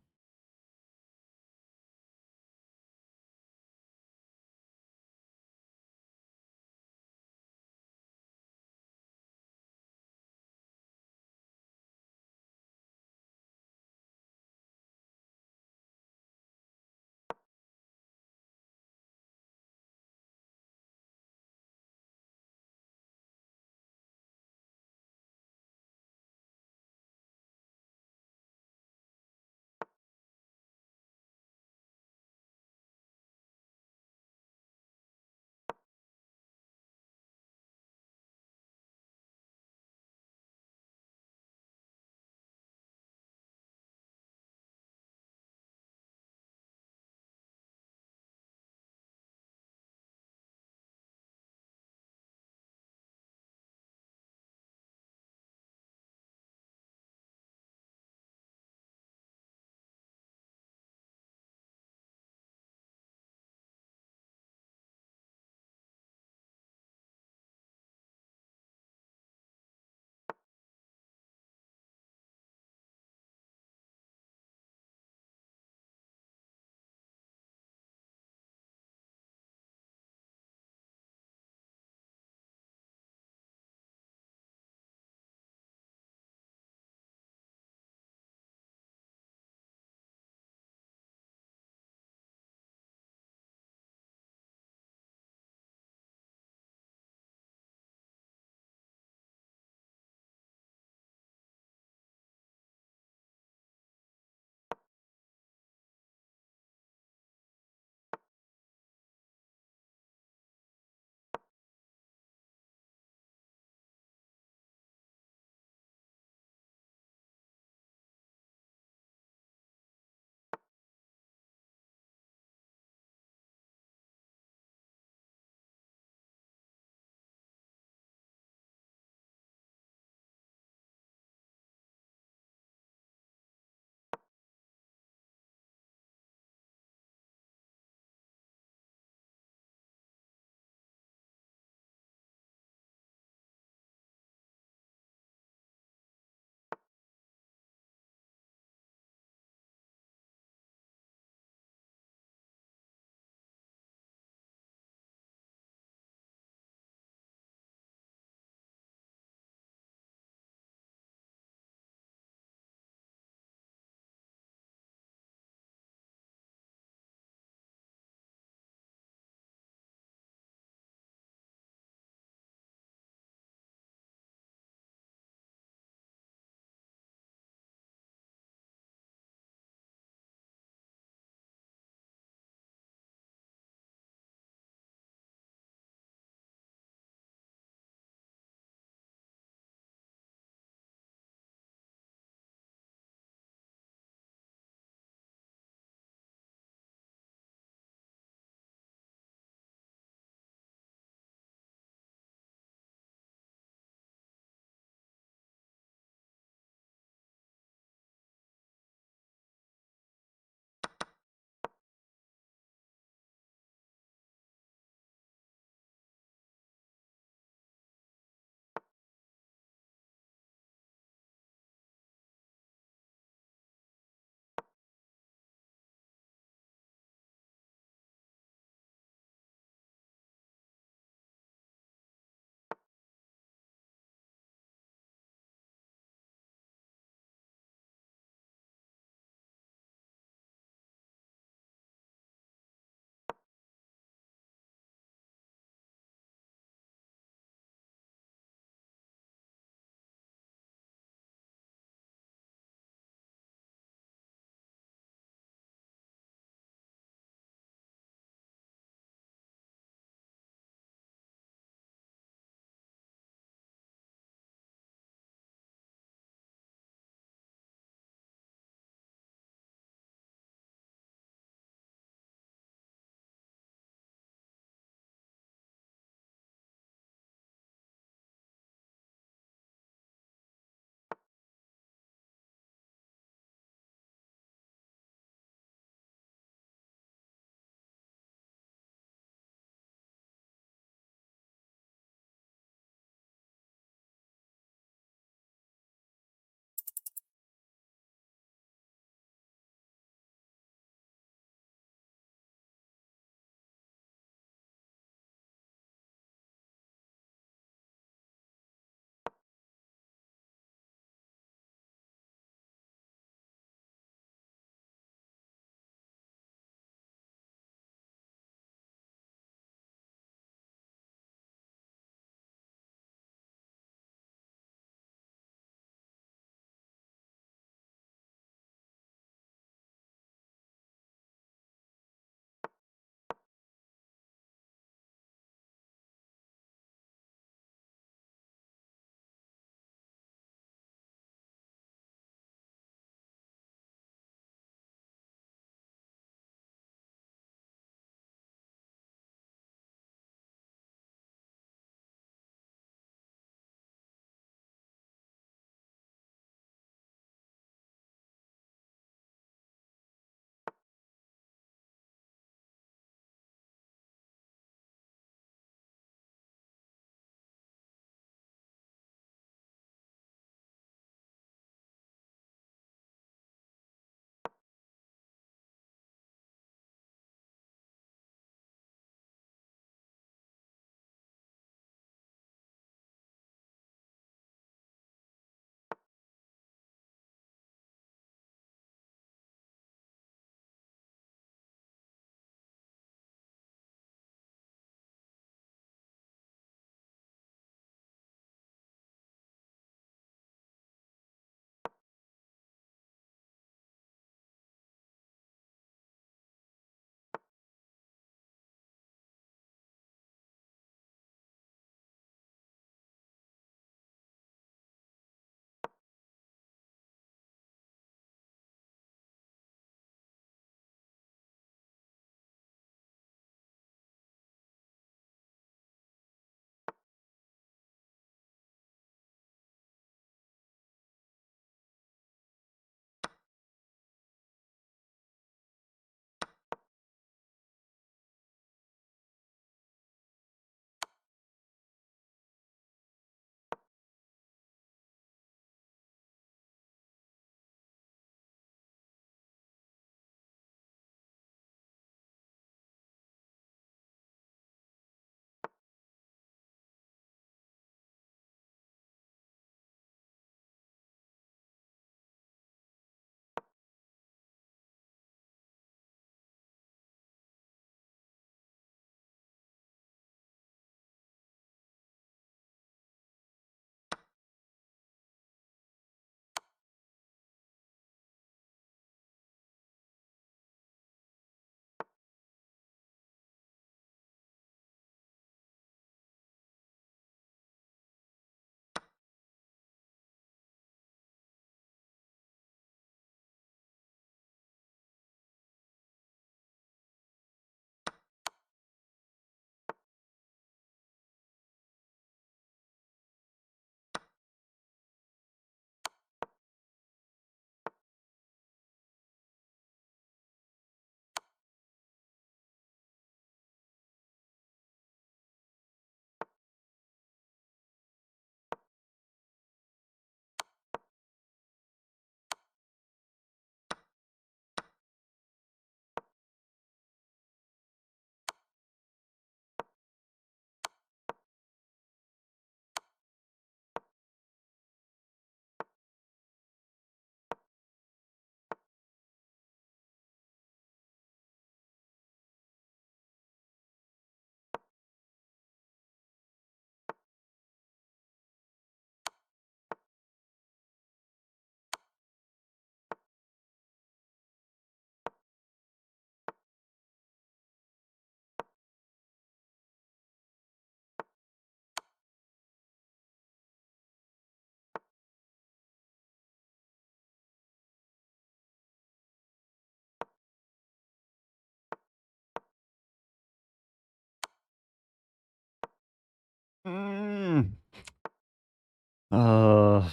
Uh,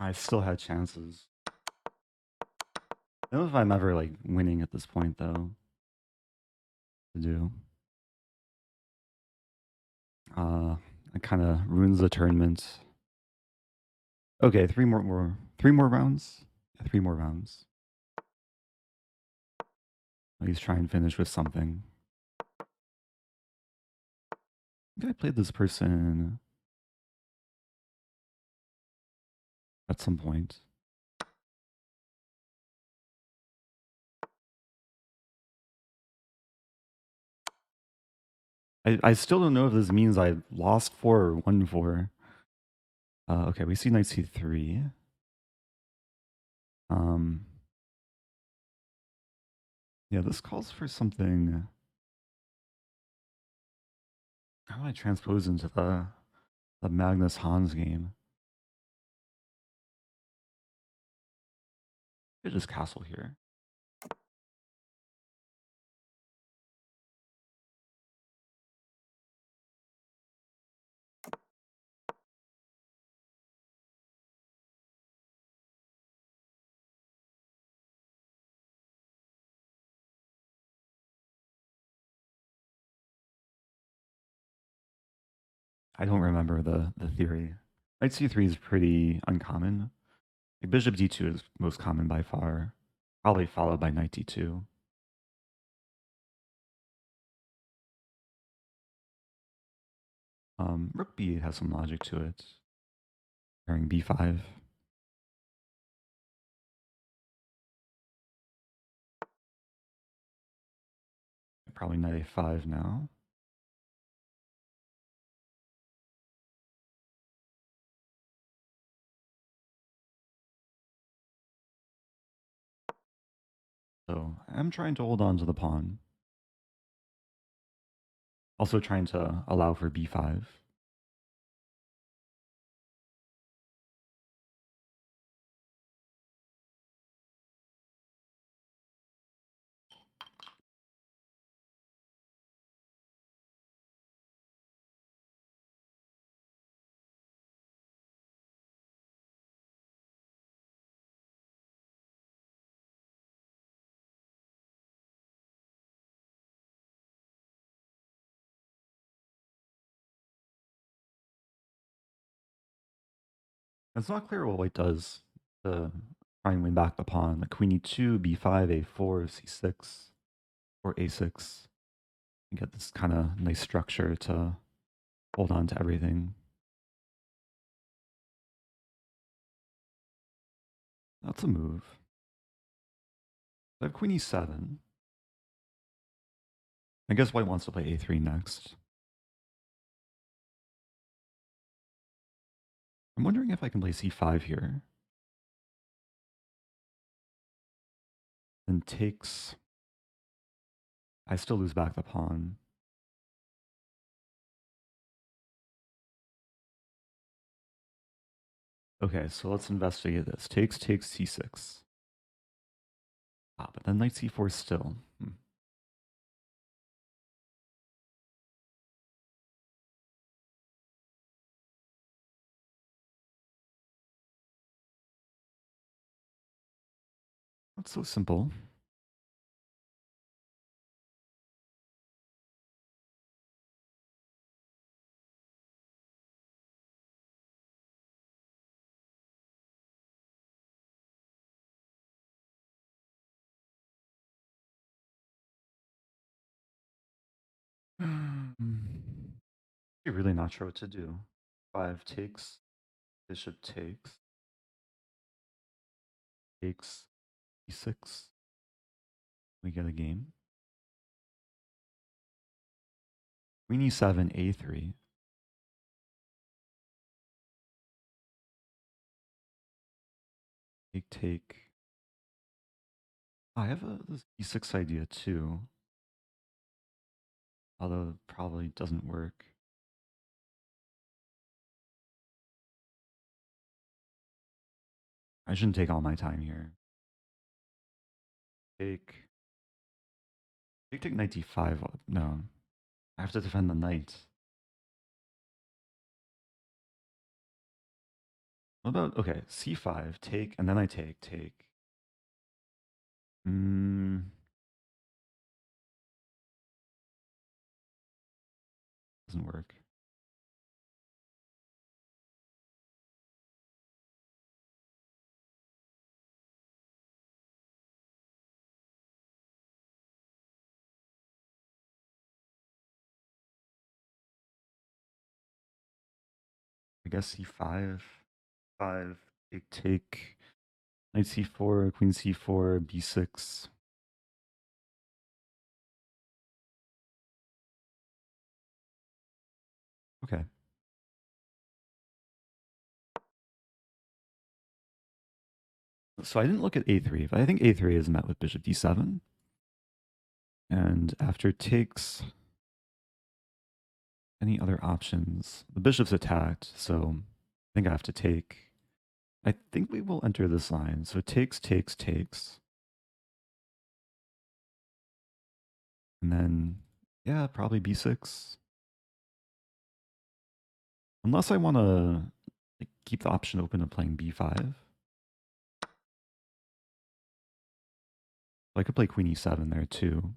I still had chances. I don't know if I'm ever like winning at this point though. To do. Uh, it kind of ruins the tournament. Okay, three more rounds. Yeah, three more rounds. At least try and finish with something. I think I played this person at some point. I still don't know if this means I lost four or won four. Okay, we see knight c3. Um, yeah, this calls for something. How do I transpose into the Magnus Hans game? I just castle here. I don't remember the theory. Knight c3 is pretty uncommon. Like bishop d2 is most common by far, probably followed by knight d2. Rook b has some logic to it. Pairing b5. Probably knight a5 now. So I'm trying to hold on to the pawn. Also trying to allow for b5. It's not clear what white does to try and win back the pawn. Like queen e2, b5, a4, c6, or a6. You get this kind of nice structure to hold on to everything. That's a move. I have queen e7. I guess white wants to play a3 next. I'm wondering if I can play c5 here. Then takes. I still lose back the pawn. Okay, so let's investigate this. Takes c6. Ah, but then knight c4 still. That's so simple. I'm really not sure what to do. 5 takes, bishop takes e6. We get a game. Queen e7, a3. Take. I have this e6 idea too, although it probably doesn't work. I shouldn't take all my time here. Take. Take knight d5. No, I have to defend the knight. What about, okay, c5, take, and then I take. Mm, doesn't work. I guess c5, 5, take. Knight c4, queen c4, b6. Okay. So I didn't look at a3, but I think a3 is met with bishop d7. And after takes, any other options? The bishop's attacked, so I think I have to take. I think we will enter this line. So takes. And then, yeah, probably b6. Unless I want to like, keep the option open of playing b5. I could play queen e7 there too.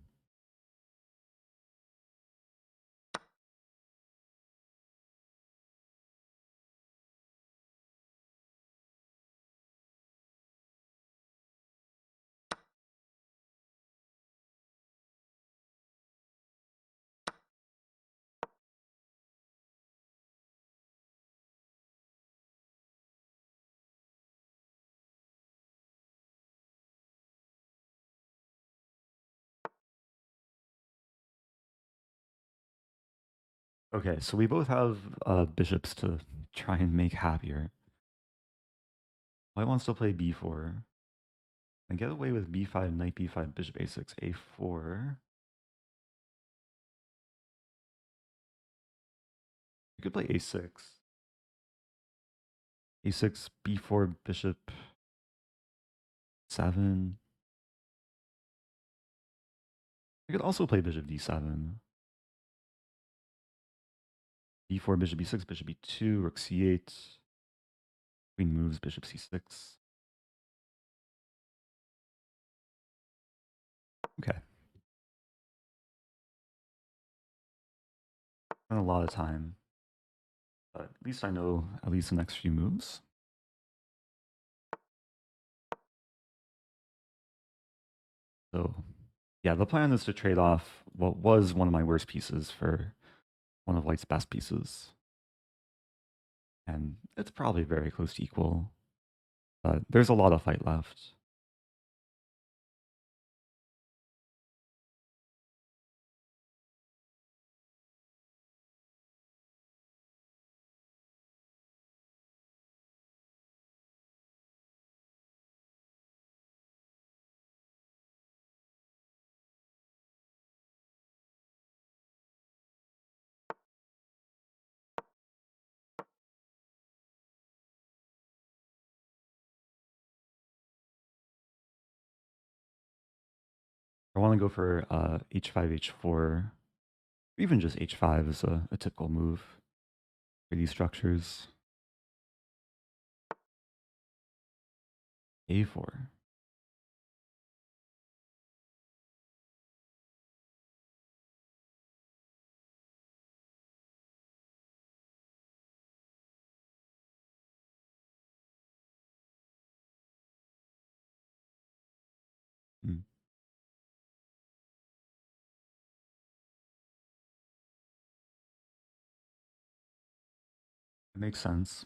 Okay, so we both have bishops to try and make happier. I want to play b4 and get away with b5, knight b5, bishop a6, a4. You could play a6. a6, b4, bishop 7. I could also play bishop d7. b4, bishop b6, bishop b2, rook c8. Queen moves, bishop c6. Okay. Not a lot of time, but at least I know at least the next few moves. So, yeah, the plan is to trade off what was one of my worst pieces for one of White's best pieces. And it's probably very close to equal, but there's a lot of fight left. I want to go for h5, h4, or even just h5 is a typical move for these structures. a4. Hmm. It makes sense.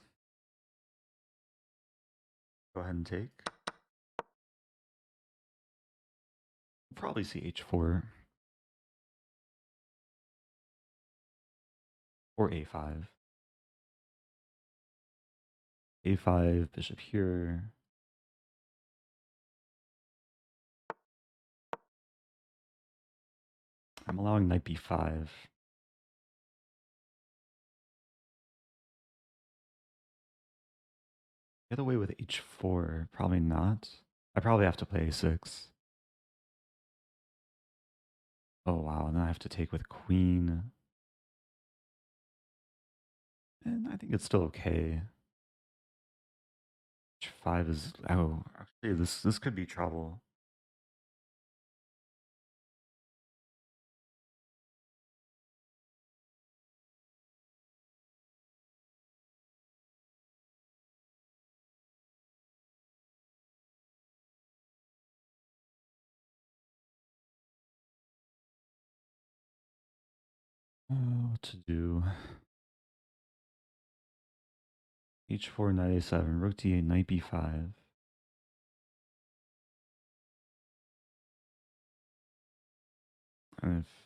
Go ahead and take. Probably see h4 or a5. a5, bishop here. I'm allowing knight b5. Get away with h4. Probably not. I probably have to play a6. Oh wow, and then I have to take with queen. And I think it's still okay. H5 is, oh, actually this could be trouble. What to do? H4, knight A7, rook D8, knight B5. And if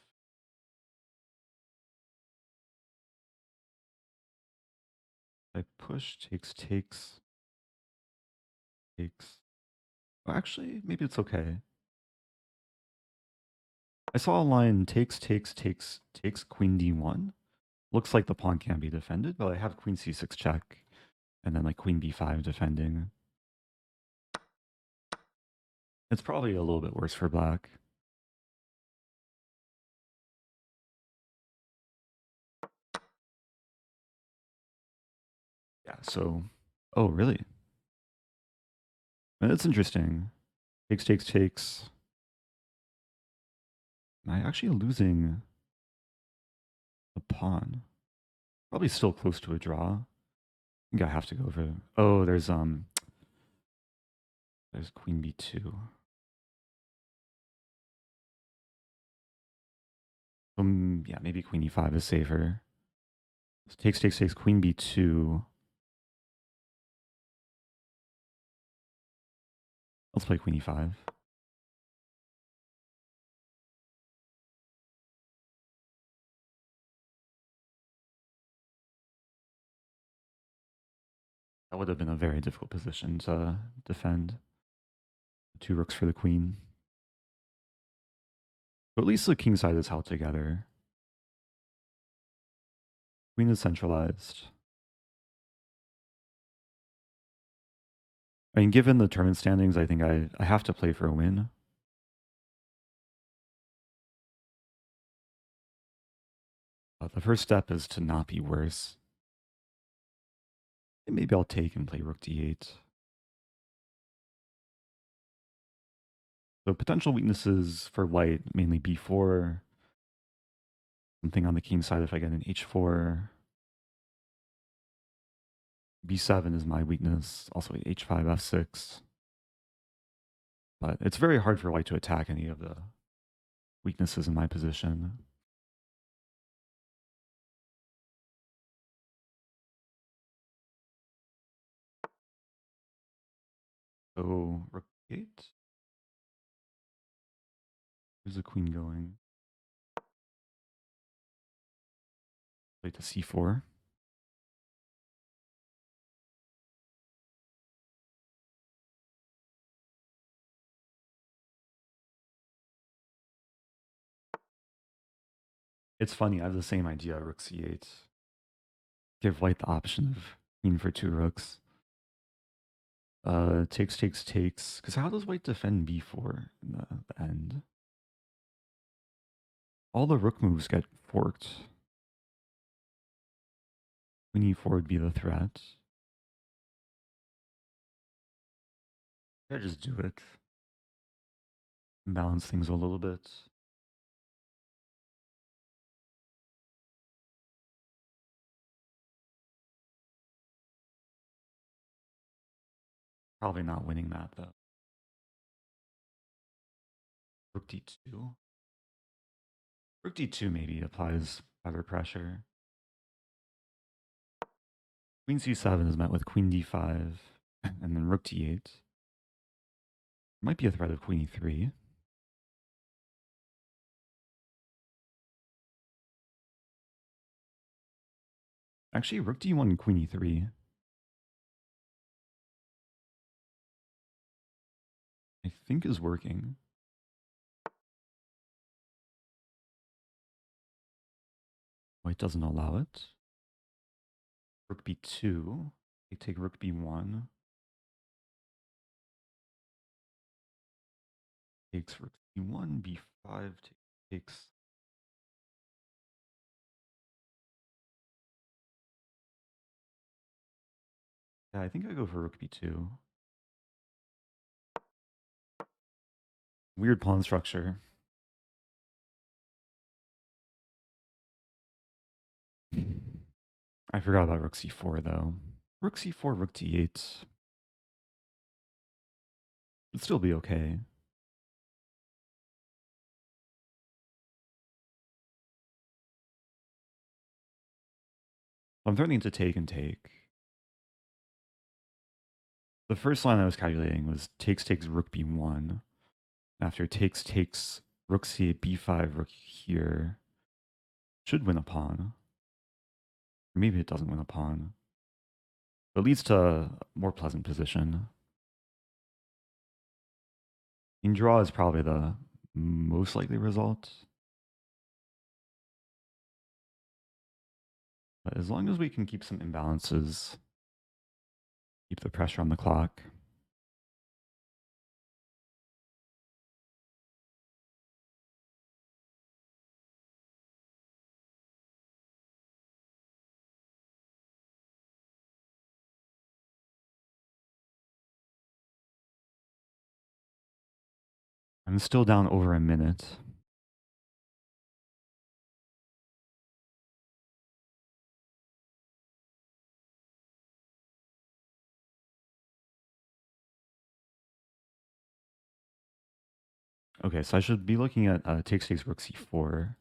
I push, takes. Oh, actually, maybe it's okay. I saw a line takes queen D1. Looks like the pawn can be defended, but I have queen C6 check, and then like queen B5 defending. It's probably a little bit worse for black. Yeah, so, oh, really? That's interesting. Takes. Am I actually losing a pawn? Probably still close to a draw. I think I have to go for. Oh, there's queen B2. Yeah, maybe queen E5 is safer. Takes, queen B2. Let's play queen E5. That would have been a very difficult position to defend. Two rooks for the queen. But at least the king side is held together. Queen is centralized. I mean, given the tournament standings, I think I have to play for a win. But the first step is to not be worse. And maybe I'll take and play rook d8. So potential weaknesses for white, mainly b4. Something on the king side if I get an h4. b7 is my weakness. Also h5, f6. But it's very hard for white to attack any of the weaknesses in my position. So rook 8. Where's the queen going? Play to c4. It's funny, I have the same idea, rook c8. Give white the option of queen for two rooks. Takes. Because how does white defend b4 in the end? All the rook moves get forked. Queen e4 would be the threat. I just do it. Balance things a little bit. Probably not winning that though. Rook d2. Rook d2 maybe applies better pressure. Queen c7 is met with queen d5, and then rook d8. Might be a threat of queen e3. Actually, rook d1, queen e3. I think is working. White doesn't allow it. Rook b2. They take rook b1. Takes rook b1, b5, takes. Yeah, I think I go for rook b2. Weird pawn structure. I forgot about rook c4 though. Rook c4, rook d8. It'd still be okay. I'm threatening to take and take. The first line I was calculating was takes rook b1. After takes rook c8 b5, rook here. Should win a pawn. Or maybe it doesn't win a pawn. But leads to a more pleasant position. In draw is probably the most likely result. But as long as we can keep some imbalances, keep the pressure on the clock. I'm still down over a minute. Okay, so I should be looking at takes rook c4.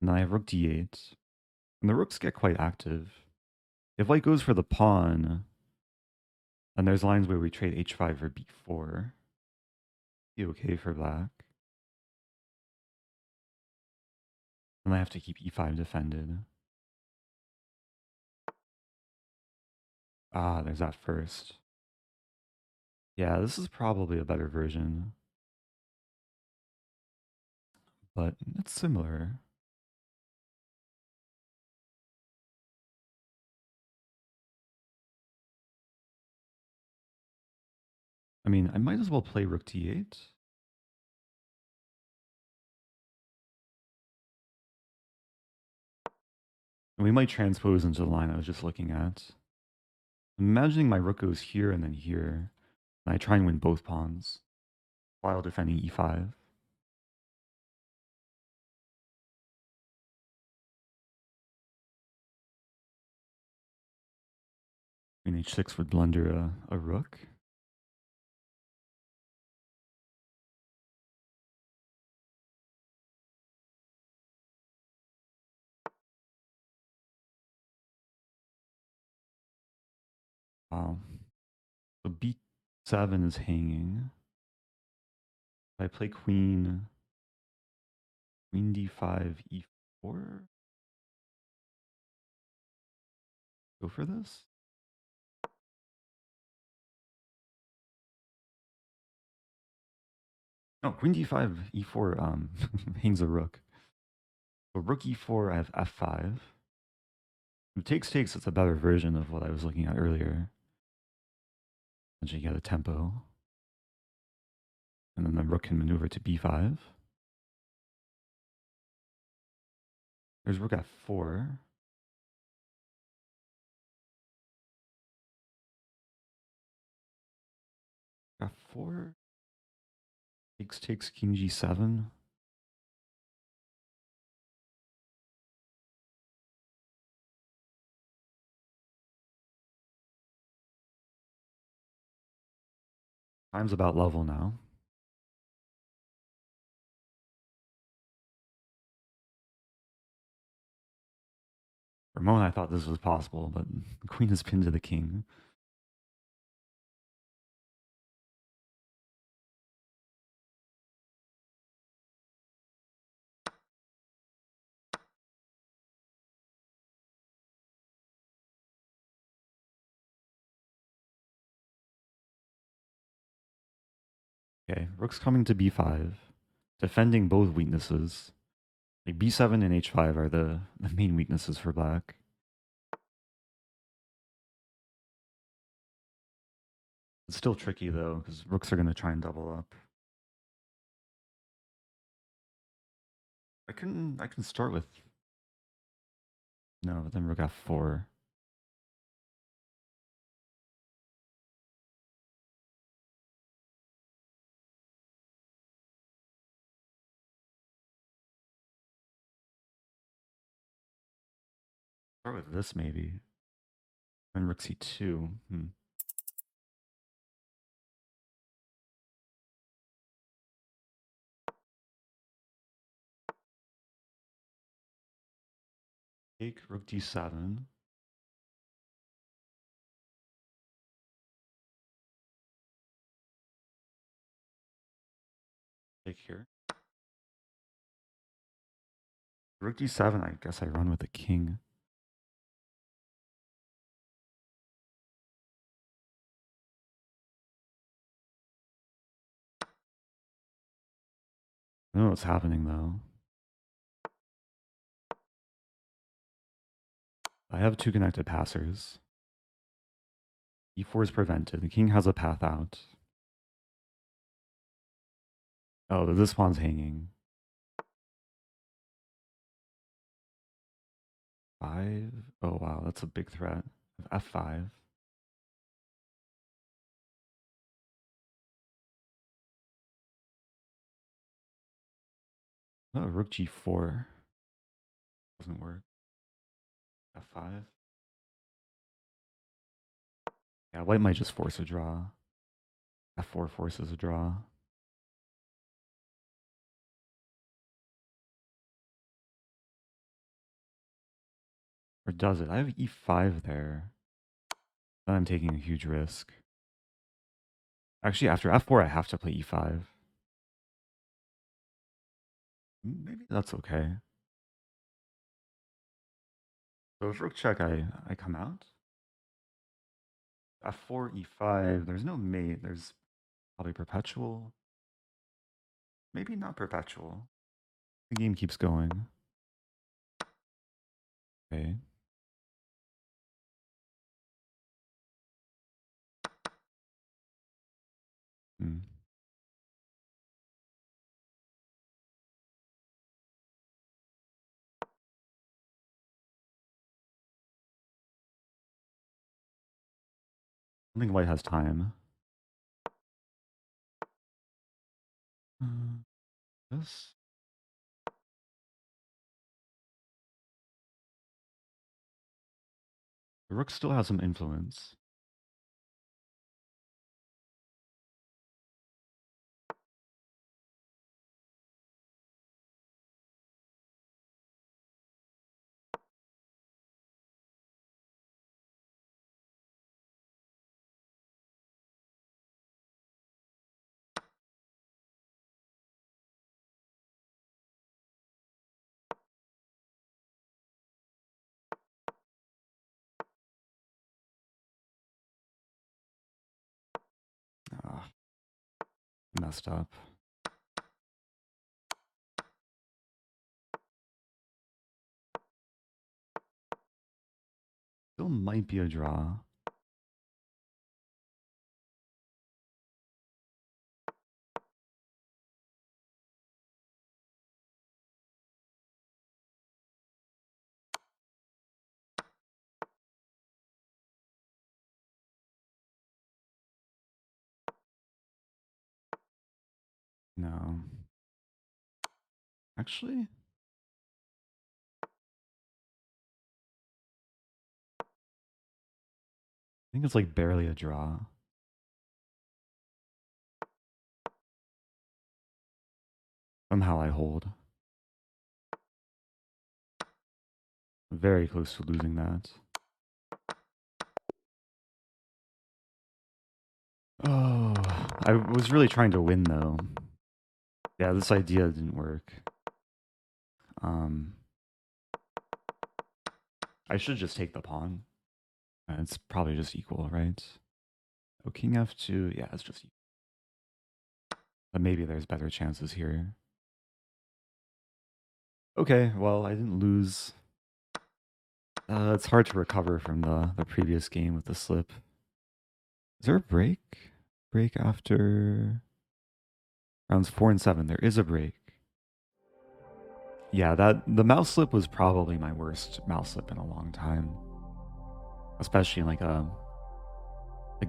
And then I have rook d8. And the rooks get quite active. If white goes for the pawn, then there's lines where we trade h5 or b4. Be okay for black. And I have to keep e5 defended. Ah, there's that first. Yeah, this is probably a better version. But it's similar. I mean, I might as well play rook d8. And we might transpose into the line I was just looking at. I'm imagining my rook goes here and then here. And I try and win both pawns while defending e5. Queen h6 would blunder a rook. Wow. So b7 is hanging. If I play queen d5, e4. Go for this? No, queen d5, e4 hangs a rook. So rook e4, I have f5. If takes, it's a better version of what I was looking at earlier. And you get a tempo. And then the rook can maneuver to b5. There's rook f4. F4. Takes king g7. Time's about level now. For a moment I thought this was possible, but the queen is pinned to the king. Okay, rook's coming to b5, defending both weaknesses. Like b7 and h5 are the main weaknesses for black. It's still tricky though, because rooks are going to try and double up. I can start with no, but then rook f4. Start with this maybe. And rook c2. Take rook d7. Take here. Rook d7, I guess I run with the king. I don't know what's happening though. I have two connected passers. E4 is prevented. The king has a path out. Oh, this pawn's hanging. 5. Oh wow, that's a big threat. F5. Oh, rook g4. Doesn't work. F5. Yeah, white might just force a draw. F4 forces a draw. Or does it? I have e5 there. Then I'm taking a huge risk. Actually, after f4, I have to play e5. Maybe that's okay. So if rook check, I come out. F4, e5. There's no mate. There's probably perpetual. Maybe not perpetual. The game keeps going. Okay. Hmm. I think white has time. This. The rook still has some influence. Ah, messed up. Still might be a draw. No. Actually, I think it's like barely a draw. Somehow I hold. Very close to losing that. Oh, I was really trying to win though. Yeah, this idea didn't work. I should just take the pawn. It's probably just equal, right? Oh, king f2. Yeah, it's just equal. But maybe there's better chances here. Okay, well, I didn't lose. It's hard to recover from the previous game with the slip. Is there a break? Break after rounds 4 and 7. There is a break. Yeah, the mouse slip was probably my worst mouse slip in a long time. Especially in like a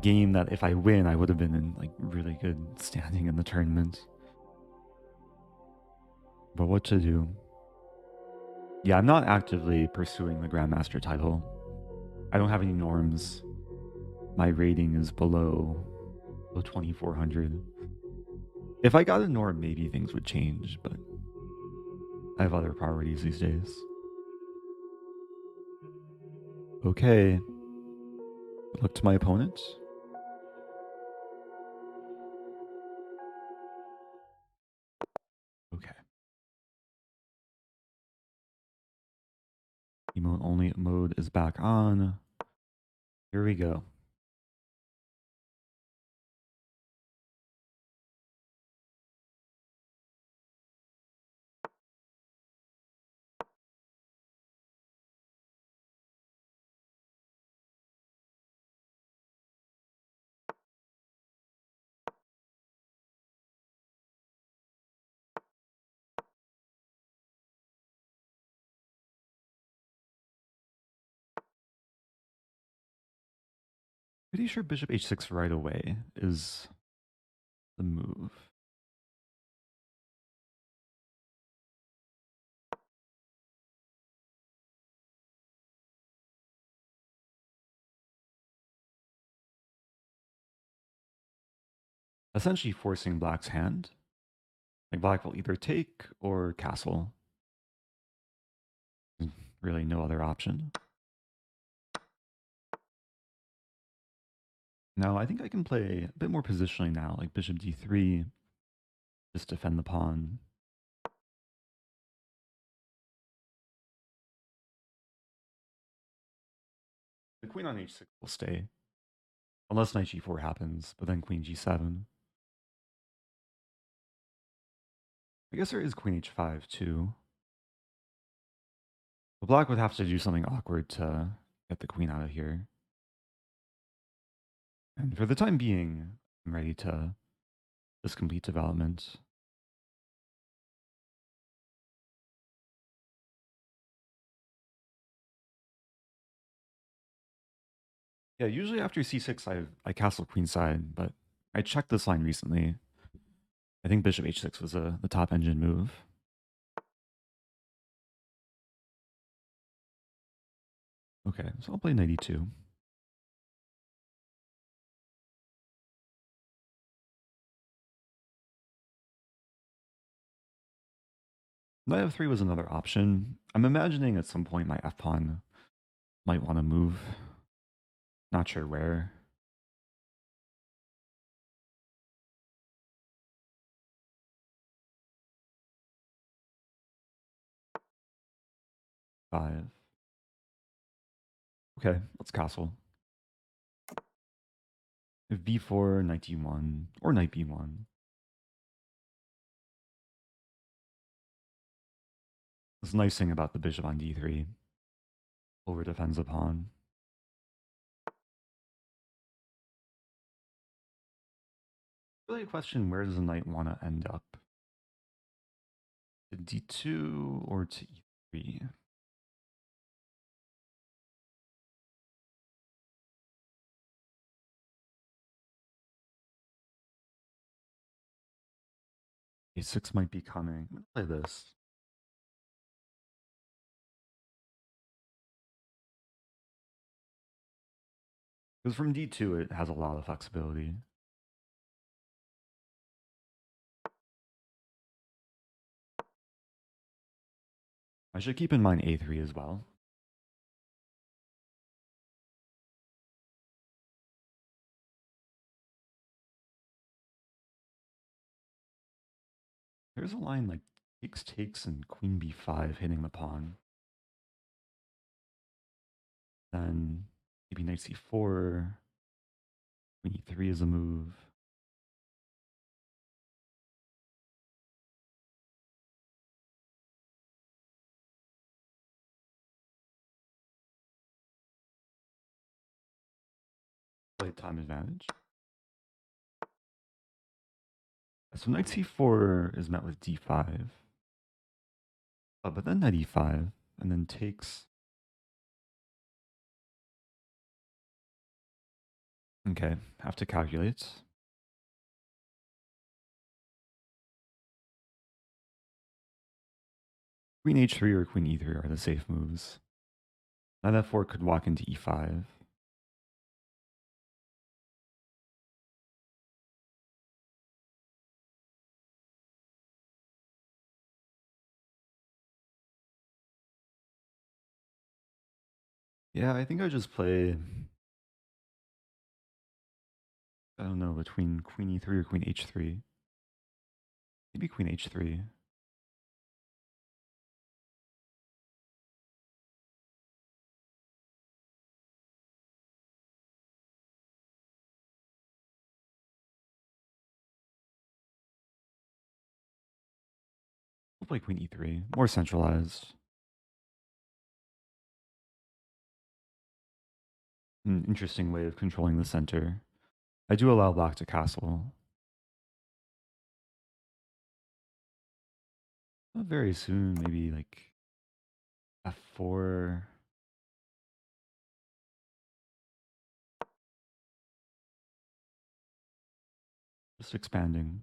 game that if I win, I would have been in like really good standing in the tournament. But what to do? Yeah, I'm not actively pursuing the Grandmaster title. I don't have any norms. My rating is below 2400. If I got a norm, maybe things would change, but I have other priorities these days. Okay, look to my opponent. Okay. Emote only mode is back on. Here we go. Pretty sure bishop h6 right away is the move. Essentially forcing black's hand. Like black will either take or castle. Really no other option. Now I think I can play a bit more positionally now, like bishop d3, just defend the pawn. The queen on h6 will stay, unless knight g4 happens, but then queen g7. I guess there is queen h5 too. But black would have to do something awkward to get the queen out of here. And for the time being, I'm ready to just complete development. Yeah, usually after c6, I castle queenside, but I checked this line recently. I think bishop h6 was the top engine move. Okay, so I'll play knight e2. Knight f3 was another option. I'm imagining at some point my f-pawn might want to move. Not sure where. Five. Okay, let's castle. If b4, knight d1, or knight b1. This nice thing about the bishop on d3. Over defends a pawn. Really a question, where does the knight want to end up? To d2 or to e3? a6 might be coming. I'm going to play this. Because from d2, it has a lot of flexibility. I should keep in mind a3 as well. There's a line like takes, takes, and queen b5 hitting the pawn. Then maybe knight c4. Queen e3 is a move. Play time advantage. So knight c4 is met with d5. But then knight e5, and then takes. Okay, have to calculate. Queen h3 or queen e3 are the safe moves. Knight f4 could walk into e5. Yeah, I think I just play, I don't know, between queen e3 or queen h3. Maybe queen h3. We'll play queen e3. More centralized. An interesting way of controlling the center. I do allow black to castle. Not very soon, maybe like f4. Just expanding.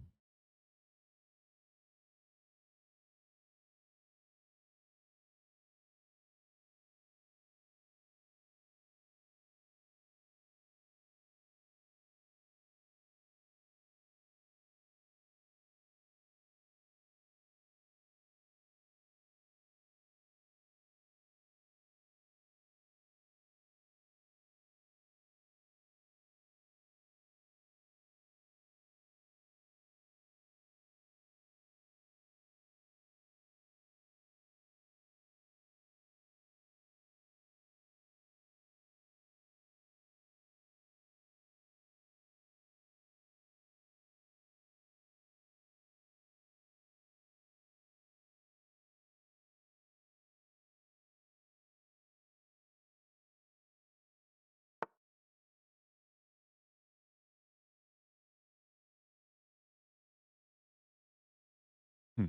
Hmm.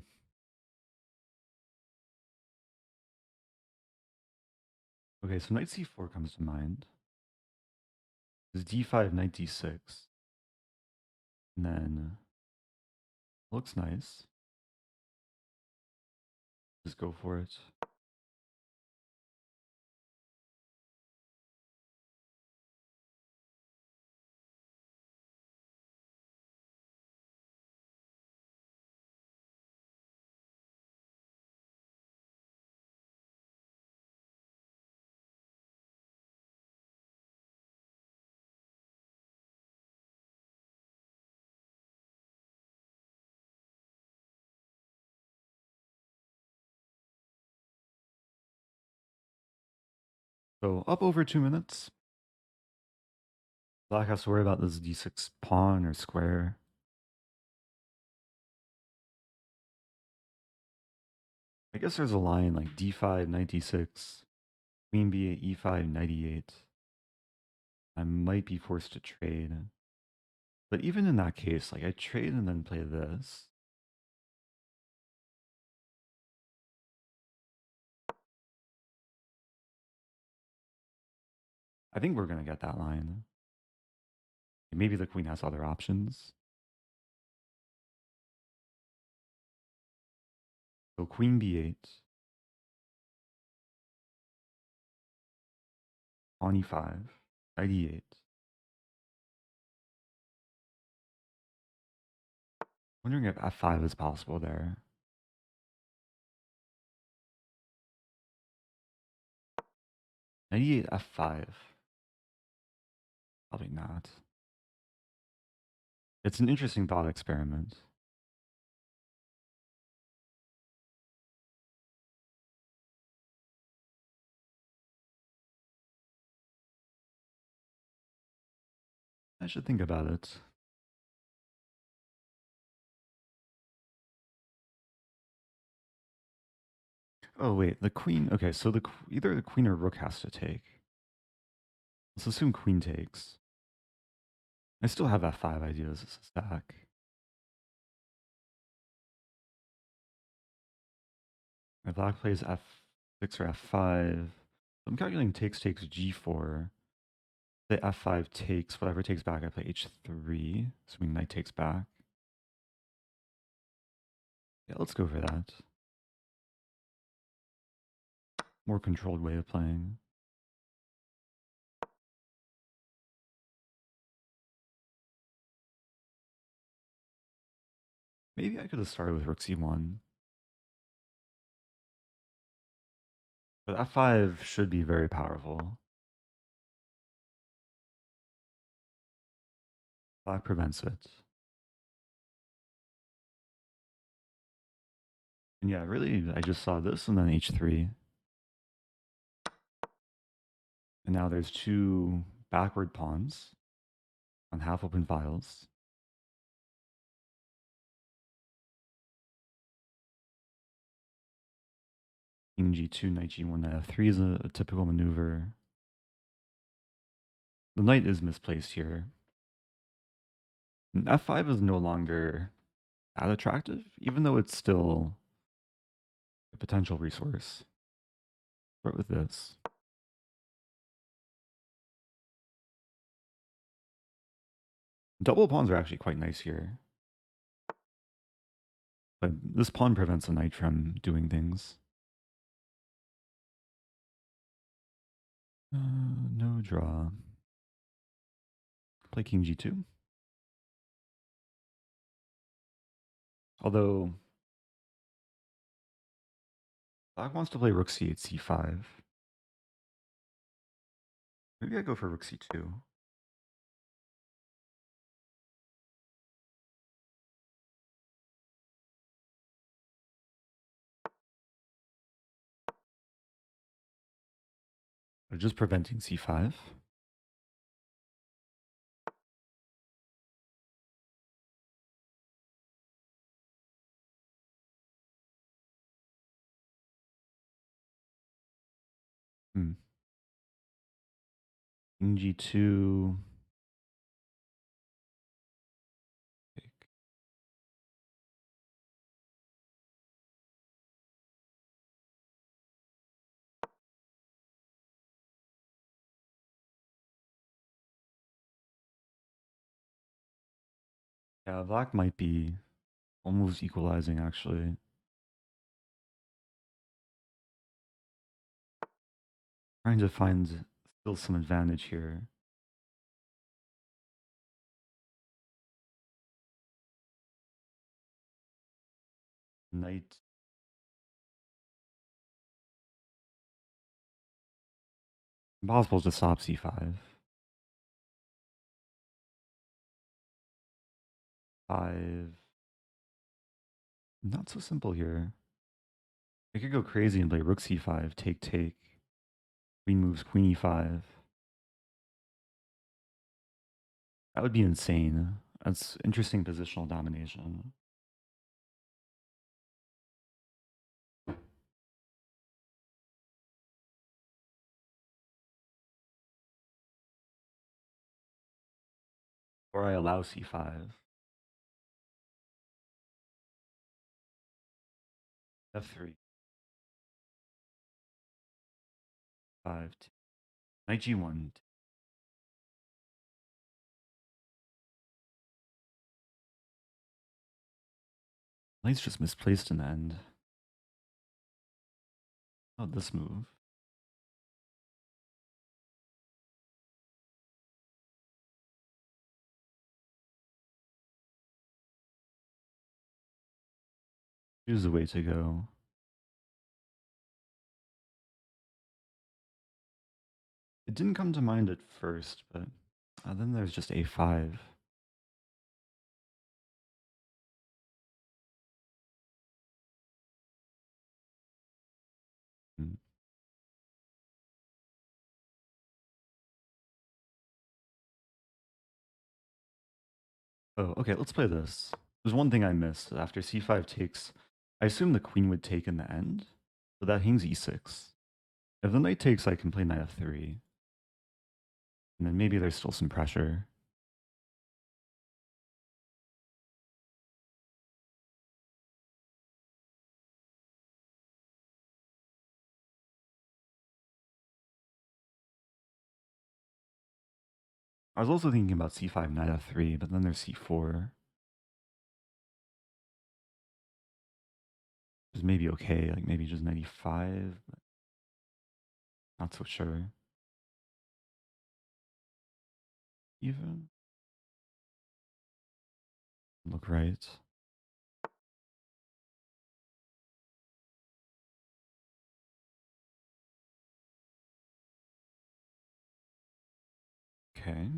Okay, so knight c4 comes to mind. Is d5, knight d6. And then looks nice. Just go for it. So up over 2 minutes. Black has to worry about this d6 pawn or square. I guess there's a line like d5, knight d6, queen b8, e5, knight e8. I might be forced to trade. But even in that case, like I trade and then play this. I think we're going to get that line. Maybe the queen has other options. So queen b8, pawn e5, knight e8. Wondering if f5 is possible there. Knight e8, f5. Probably not. It's an interesting thought experiment. I should think about it. Oh wait, the queen. Okay, so either the queen or rook has to take. Let's assume queen takes. I still have f5 ideas as a stack. My black plays f6 or f5. I'm calculating takes g4. The f5 takes, whatever takes back, I play h3, assuming knight takes back. Yeah, let's go for that. more controlled way of playing. Maybe I could have started with rook c1. But f5 should be very powerful. Black prevents it. And yeah, really, I just saw this and then h3. And now there's two backward pawns on half open files. King g2, knight g1, knight f3 is a typical maneuver. The knight is misplaced here. And f5 is no longer that attractive, even though it's still a potential resource. Start with this. Double pawns are actually quite nice here. But this pawn prevents the knight from doing things. No draw. Play king g2. Although black wants to play rook c8, c5. Maybe I go for rook c2. Just preventing c5. King g2. Take. Yeah, black might be almost equalizing actually. Trying to find still some advantage here. Knight. Impossible to stop c5. 5. Not so simple here. I could go crazy and play rook c5, take, take. Queen moves queen e5. That would be insane. That's interesting positional domination. Or I allow c5. f3. 5. Knight g1. Knight's just misplaced in the end. Oh, this move. Here's the way to go. It didn't come to mind at first, but then there's just a5. Hmm. Oh, okay, let's play this. There's one thing I missed. After c5 takes, I assume the queen would take in the end, so that hangs e6. If the knight takes, I can play knight f3. And then maybe there's still some pressure. I was also thinking about c5, knight f3, but then there's c4. Which is maybe okay, like maybe just knight e5. Not so sure. Even look right. Okay.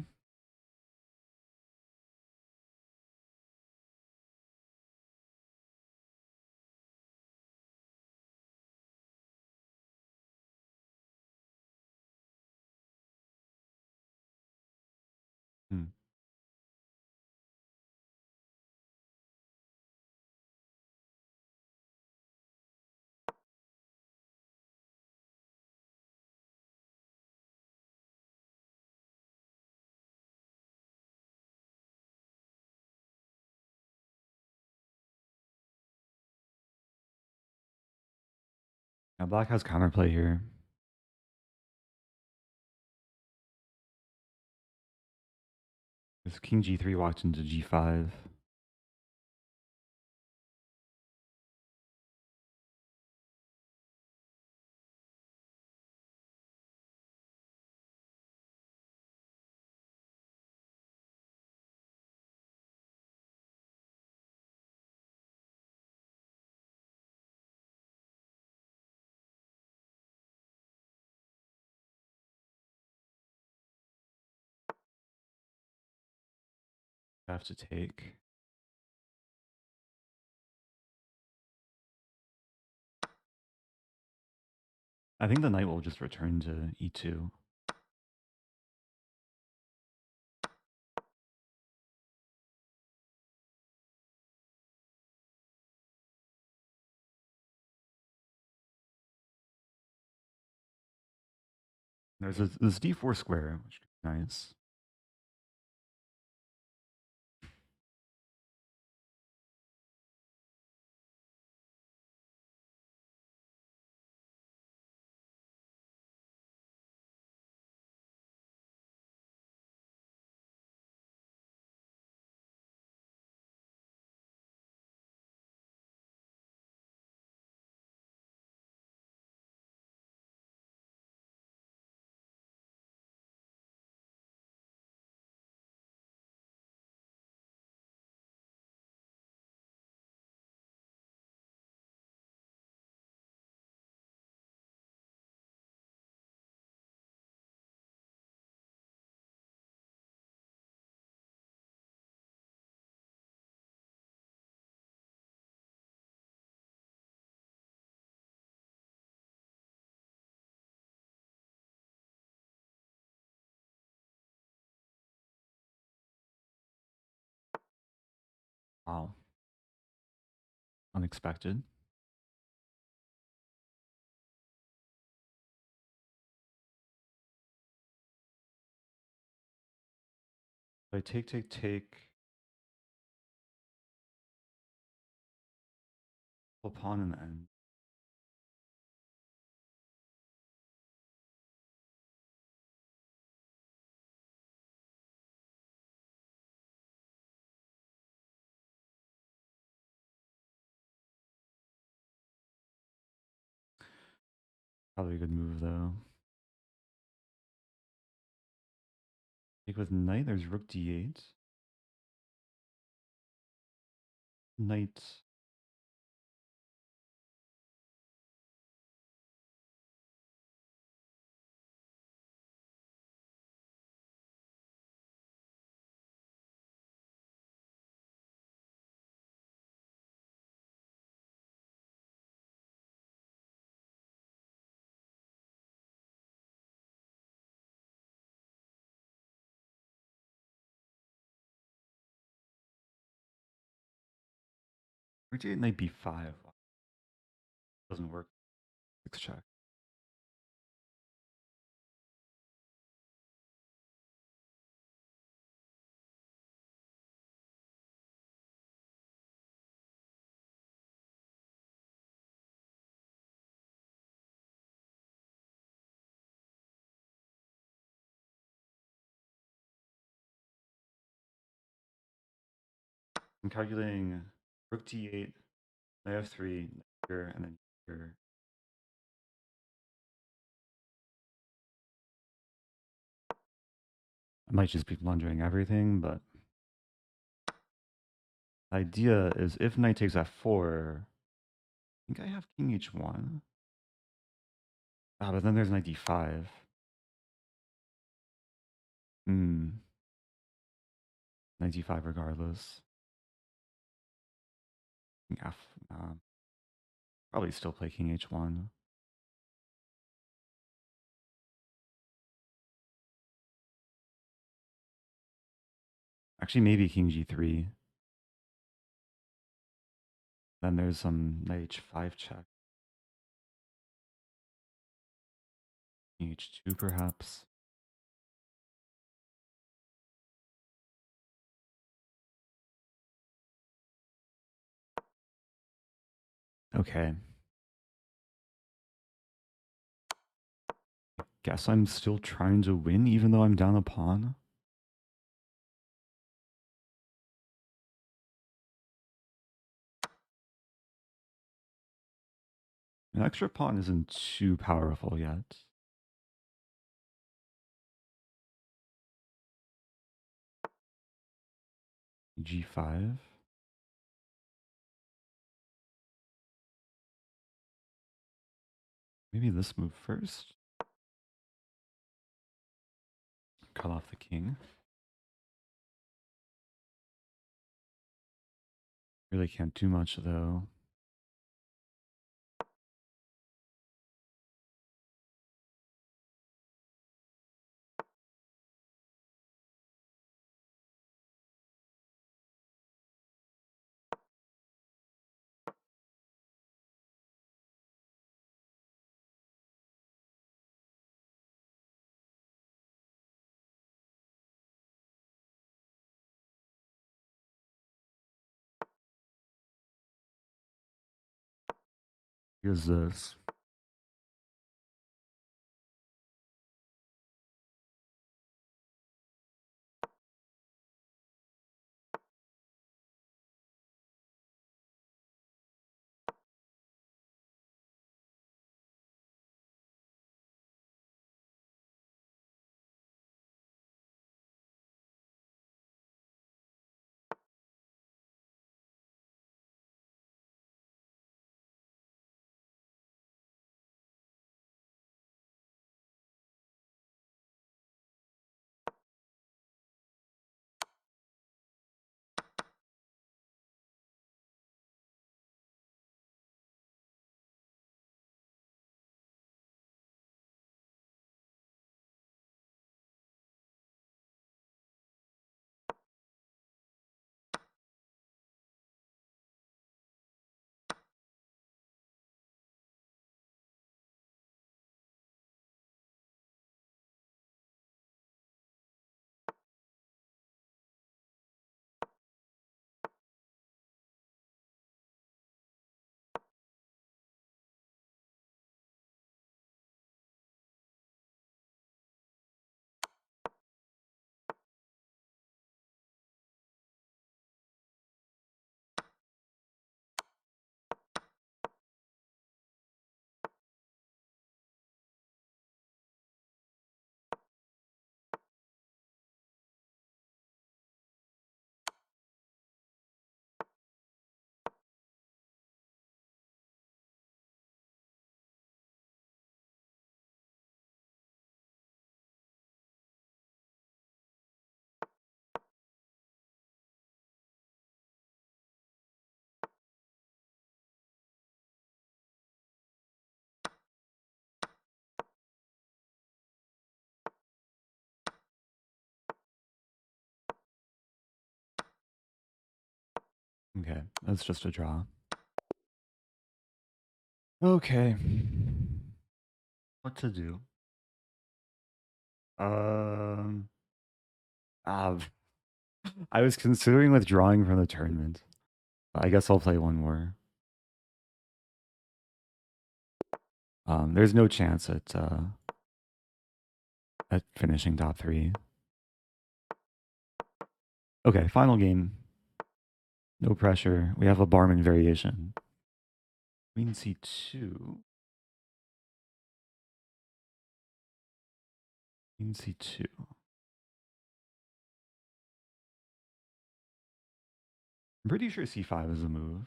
Hmm. Now black has counterplay here. This king g3 walked into g5. I have to take. I think the knight will just return to e2. There's this d4 square, which is nice. Wow. Unexpected. If I take, pull pawn in the end. Probably a good move though. Take with knight, there's rook d8. Knight. Rook d8, knight b5. Doesn't work. 6 check. I'm calculating rook d8, knight f3, knight here, and then here. I might just be blundering everything, but the idea is if knight takes f4, I think I have king h1. Ah, but then there's knight d5. Hmm, knight d5 regardless. F, probably still play king h1. Actually, maybe king g3. Then there's some knight h5 check. King h2 perhaps. Okay. Guess I'm still trying to win even though I'm down a pawn. An extra pawn isn't too powerful yet. G5. Maybe this move first. Cut off the king. Really can't do much though. Here's this. Okay, that's just a draw. Okay. What to do? Um, uh, I was considering withdrawing from the tournament. I guess I'll play one more. There's no chance at finishing top three. Okay, final game. No pressure. We have a Barman variation. Queen c2. Queen c2. I'm pretty sure c5 is a move.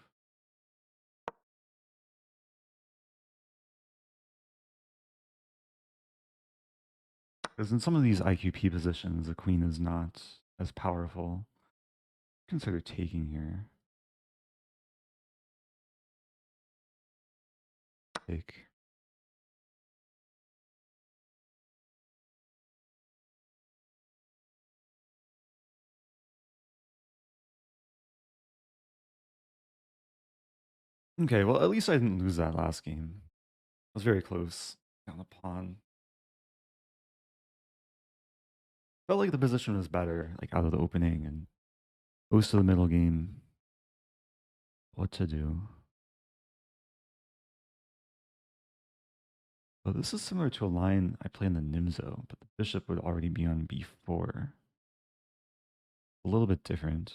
Because in some of these IQP positions, the queen is not as powerful. Consider taking here. Take. Okay, well, at least I didn't lose that last game. I was very close. Down a pawn. Felt like the position was better, like out of the opening and most of the middle game. What to do? So this is similar to a line I play in the Nimzo, but the bishop would already be on b4. A little bit different.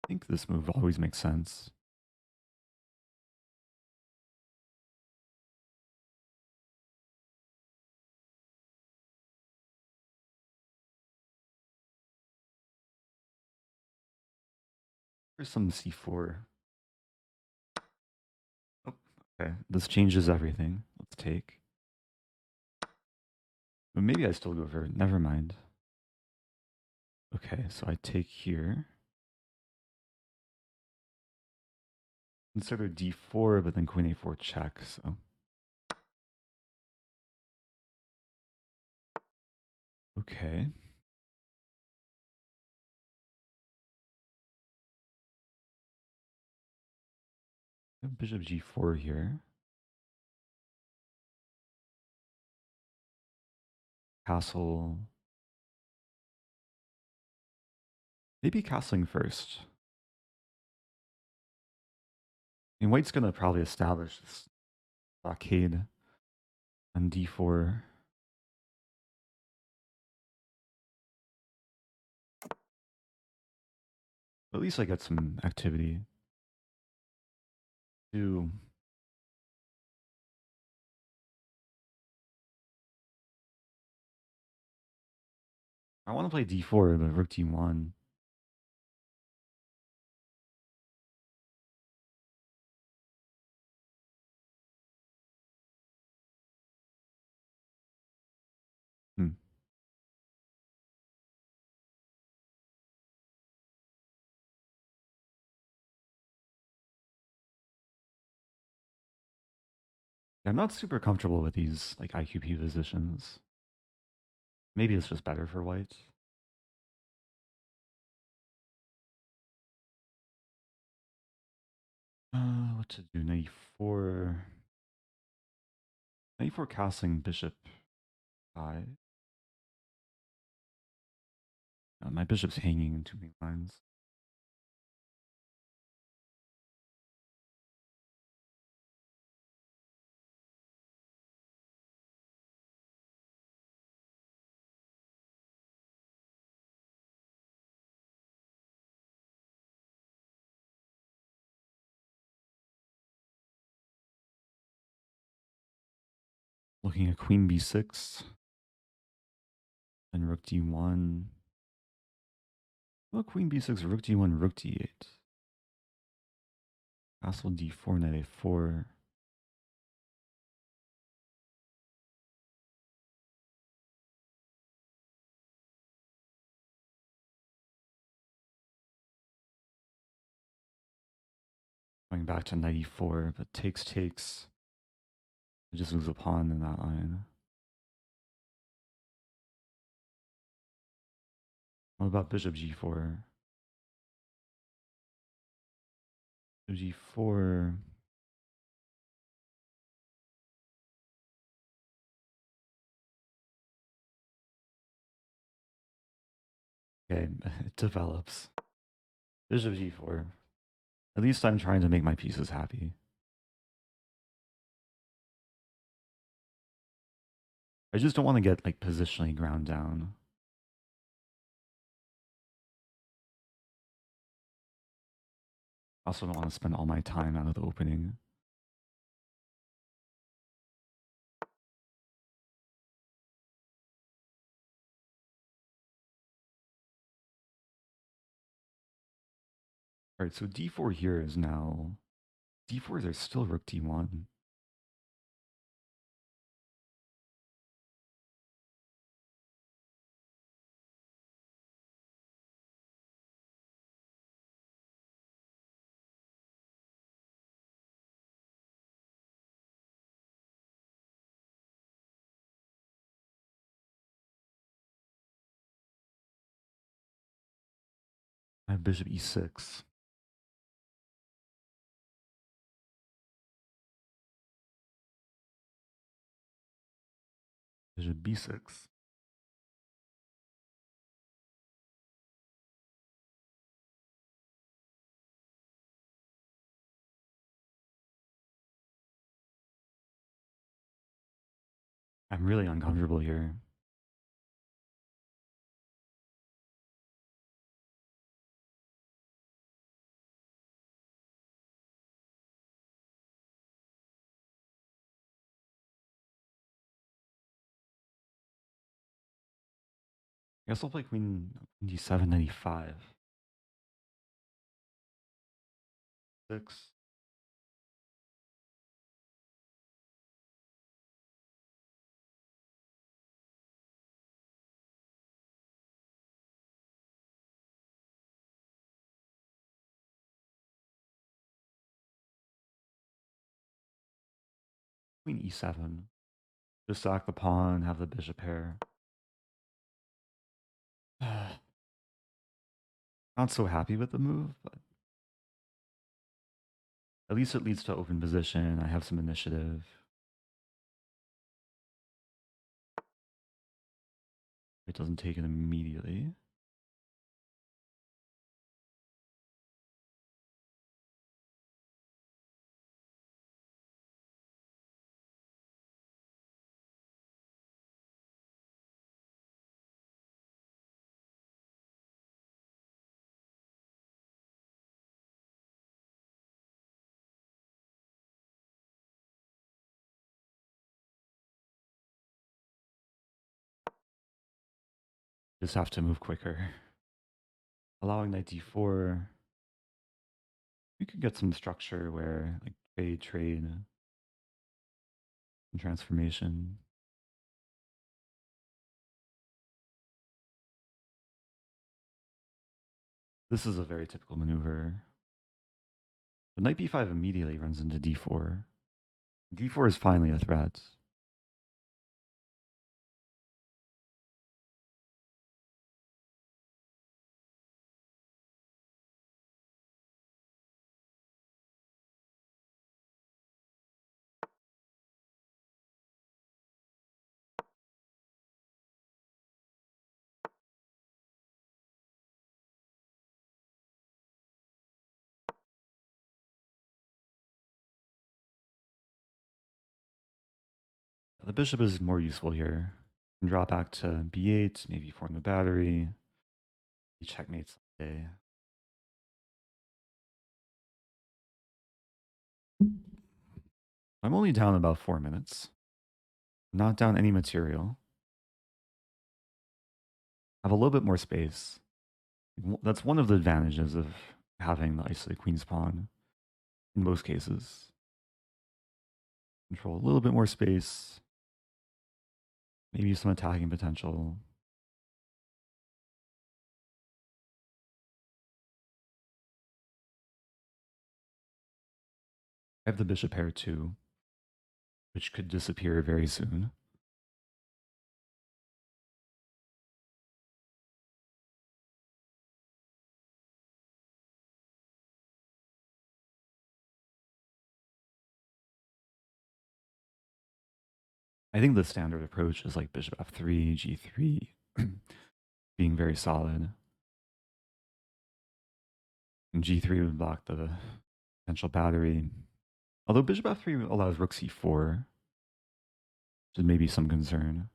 I think this move always makes sense. Here's some c4. Oh, okay. This changes everything. Let's take. But maybe I still go for it. Never mind. Okay, so I take here. Consider d4, but then queen a4 check, so. Okay. Bishop g4 here. Castle. Maybe castling first. And white's going to probably establish this blockade on d4. At least I get some activity. Two. I want to play d4, but rook d1. Hmm. I'm not super comfortable with these like IQP positions. Maybe it's just better for white. What to do? Knight e4. Knight e4 castling bishop 5. My bishop's hanging in too many lines. Looking at queen b6. And rook d1. Well, queen b6, rook d1, rook d8. Castle d4, knight a4. Going back to knight e4, but takes. It just moves a pawn in that line. What about bishop g4? G4. Okay, it develops. Bishop g4. At least I'm trying to make my pieces happy. I just don't want to get like positionally ground down. I also don't want to spend all my time out of the opening. All right, so d4 here is now d4s are still rook d1. I have bishop e6. Bishop b6. I'm really uncomfortable here. I guess I'll play queen d7, knight e5. 6. Queen e7. Just sack the pawn, have the bishop pair. Not so happy with the move, but at least it leads to open position. I have some initiative. It doesn't take it immediately. Just have to move quicker. Allowing knight d4. We could get some structure where like trade, and transformation. This is a very typical maneuver. But knight b5 immediately runs into d4. d4 is finally a threat. The bishop is more useful here. Can drop back to b8, maybe form the battery. He checkmates someday. I'm only down about 4 minutes. Not down any material. I have a little bit more space. That's one of the advantages of having the isolated queen's pawn in most cases. Control a little bit more space. Maybe some attacking potential. I have the bishop pair too, which could disappear very soon. I think the standard approach is like bishop f3, g3, being very solid. And g3 would block the potential battery. Although bishop f3 allows rook c4, which is maybe some concern.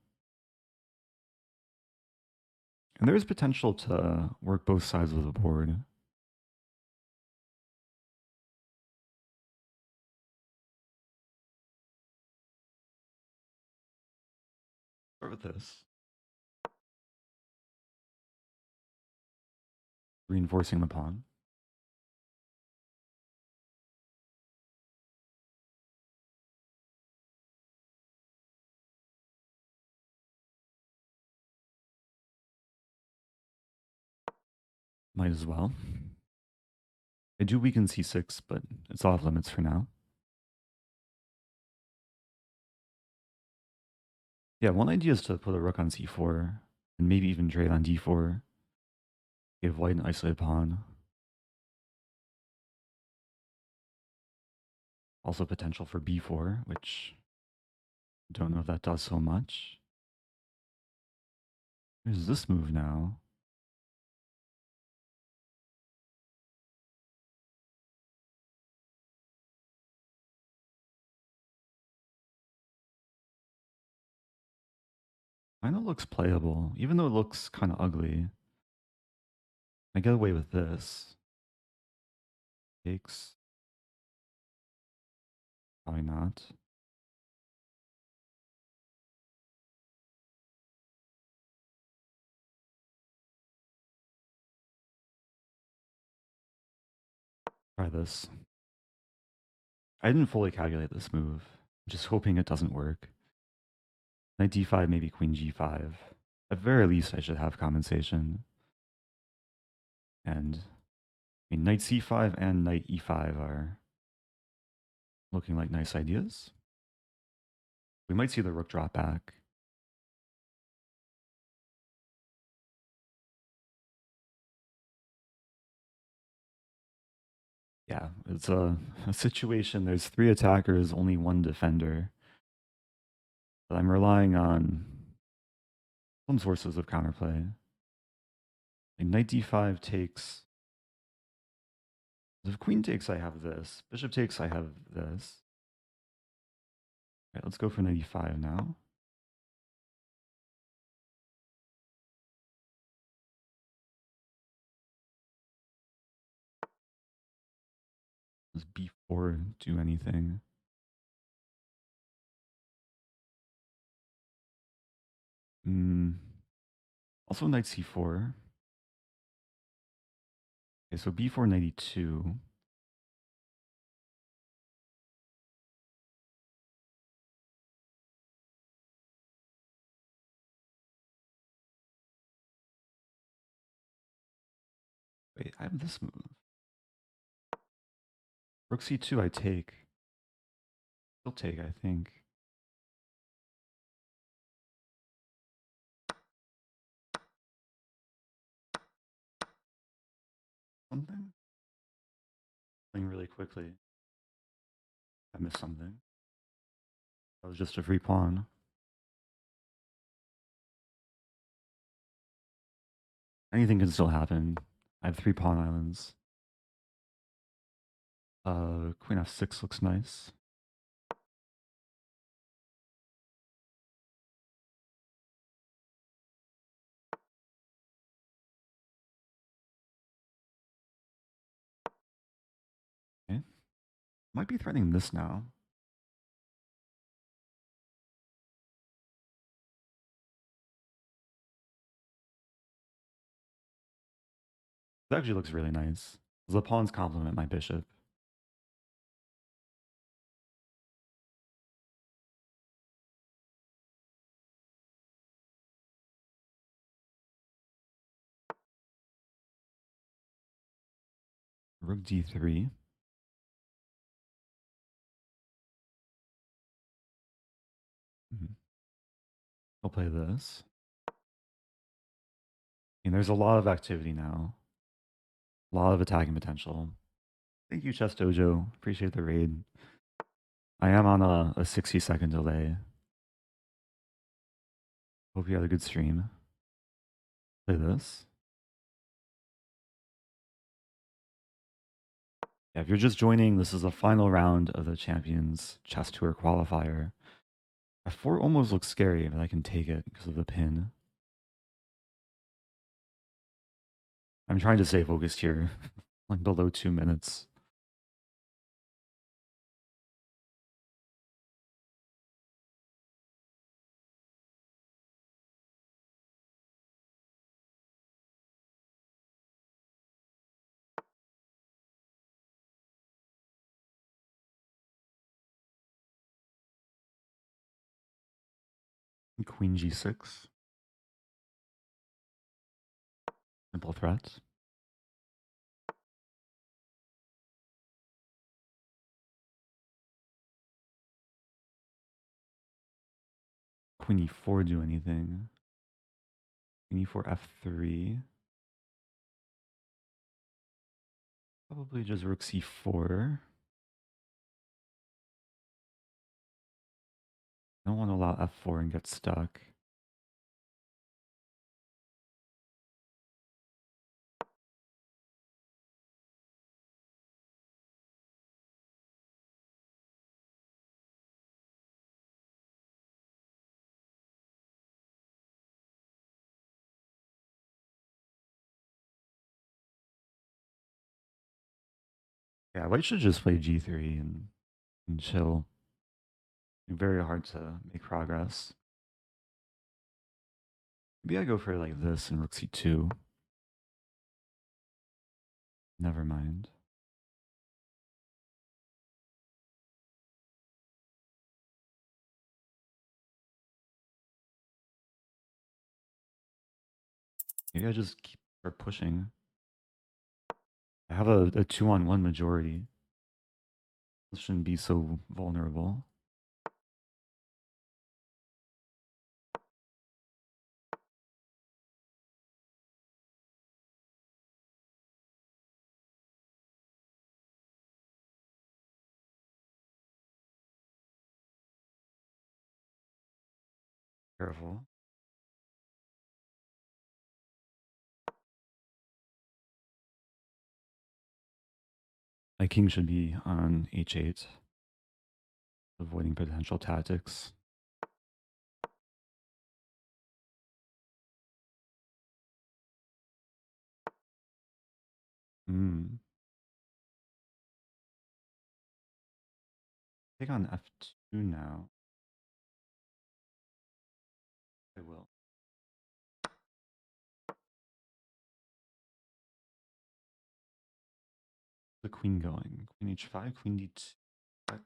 And there is potential to work both sides of the board. with this. Reinforcing the pawn. Might as well. I do weaken c6, but it's off limits for now. Yeah, one idea is to put a rook on c4, and maybe even trade on d4. Give white an isolated pawn. Also potential for b4, which I don't know if that does so much. There's this move now. Kind of looks playable, even though it looks kind of ugly. I get away with this. Takes. Probably not. Try this. I didn't fully calculate this move. I'm just hoping it doesn't work. Knight d5, maybe queen g5. At very least, I should have compensation. And I mean, knight c5 and knight e5 are looking like nice ideas. We might see the rook drop back. Yeah, it's a situation. There's 3 attackers, only 1 defender. But I'm relying on some sources of counterplay. Like knight d5 takes. If queen takes, I have this. Bishop takes, I have this. All right, let's go for knight e5 now. Does b4 do anything? Also knight c4. Okay, so b4, knight e2. Wait, I have this move. Rook c2, I take. Still take, I think. Something? Playing really quickly. I missed something. That was just a free pawn. Anything can still happen. I have 3 pawn islands. Queen f6 looks nice. Okay. Might be threatening this now. It actually looks really nice. The pawns complement my bishop. Rook d3. I'll play this. And there's a lot of activity now. A lot of attacking potential. Thank you, Chess Dojo. Appreciate the raid. I am on a 60-second delay. Hope you had a good stream. Play this. Yeah, if you're just joining, this is the final round of the Champions Chess Tour qualifier. F4 almost looks scary, but I can take it because of the pin. I'm trying to stay focused here, like below 2 minutes. Queen g6. Simple threats. Queen e4 do anything. Queen e4 f3. Probably just rook c4. I don't want to allow f4 and get stuck. Yeah, white should just play g3 and chill. Very hard to make progress. Maybe I go for like this and rook c2. Never mind. Maybe I just keep start pushing. I have a 2-on-1 majority. This shouldn't be so vulnerable. Careful. My king should be on h8, avoiding potential tactics. Hmm. Take on f2 now. I will. The queen going. Queen h5, queen d2. Check.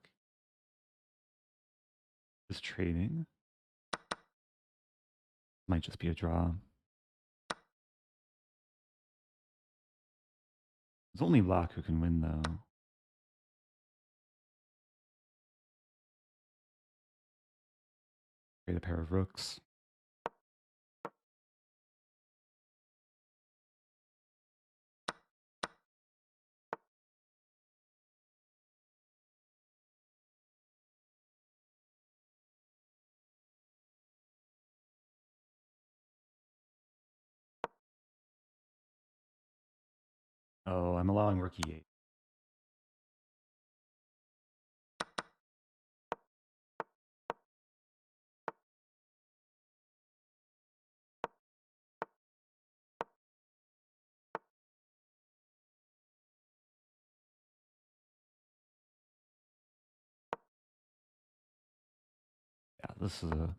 Just trading. Might just be a draw. It's only black who can win though. Trade a pair of rooks. Oh, I'm allowing rook e8. Yeah, this is a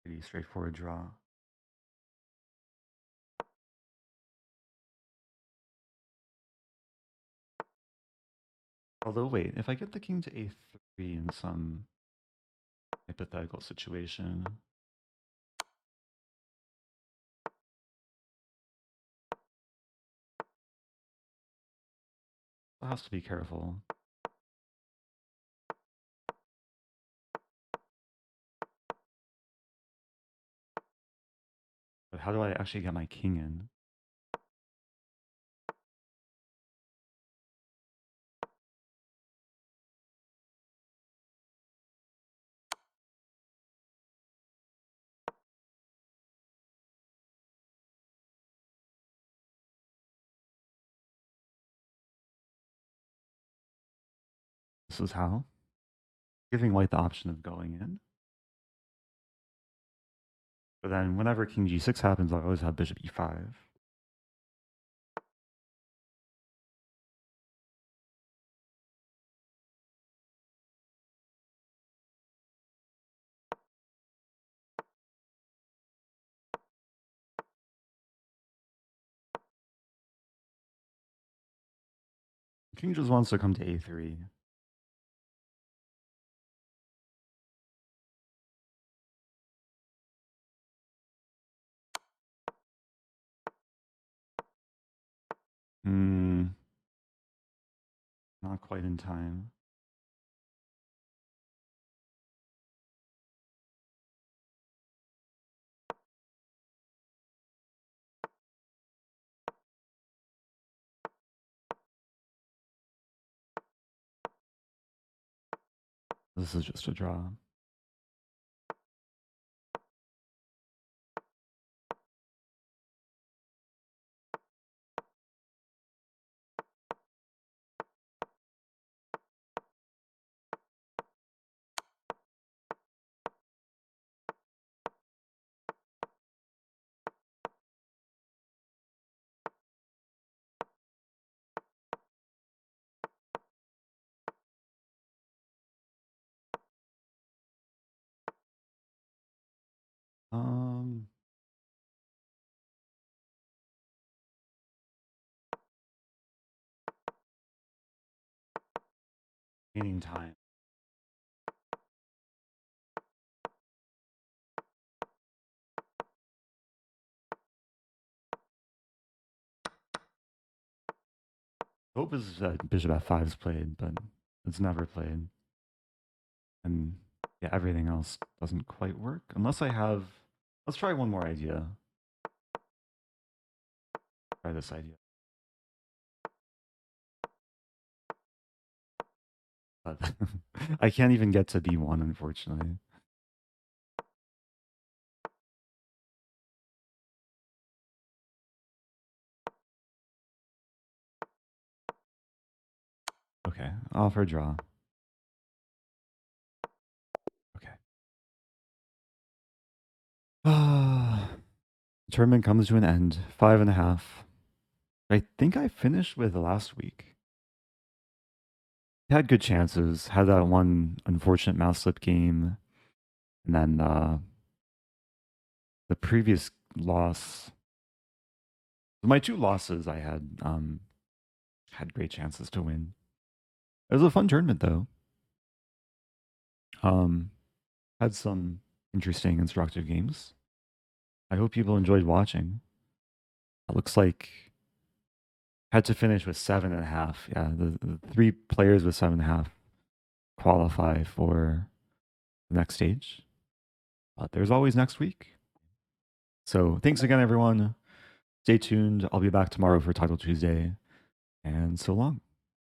pretty straightforward draw. Although, wait, if I get the king to a3 in some hypothetical situation, I have to be careful. But how do I actually get my king in? This is how. Giving white the option of going in. But then whenever king g6 happens, I always have bishop e5. King just wants to come to a3. Hmm, not quite in time. This is just a draw. Um, Gaining time. Hope is that Bishop F5 is played, but it's never played. And yeah, everything else doesn't quite work. Unless I have... Let's try one more idea. Try this idea. But I can't even get to B1, unfortunately. Okay, offer draw. Okay. Tournament comes to an end. 5.5. I think I finished with last week. Had good chances. Had that one unfortunate mouse slip game, and then the previous loss. My two losses, I had great chances to win. It was a fun tournament though. Um, had some interesting, instructive games. I hope people enjoyed watching. It looks like had to finish with 7.5. Yeah, the three players with 7.5 qualify for the next stage. But there's always next week. So thanks again, everyone. Stay tuned. I'll be back tomorrow for Title Tuesday. And so long.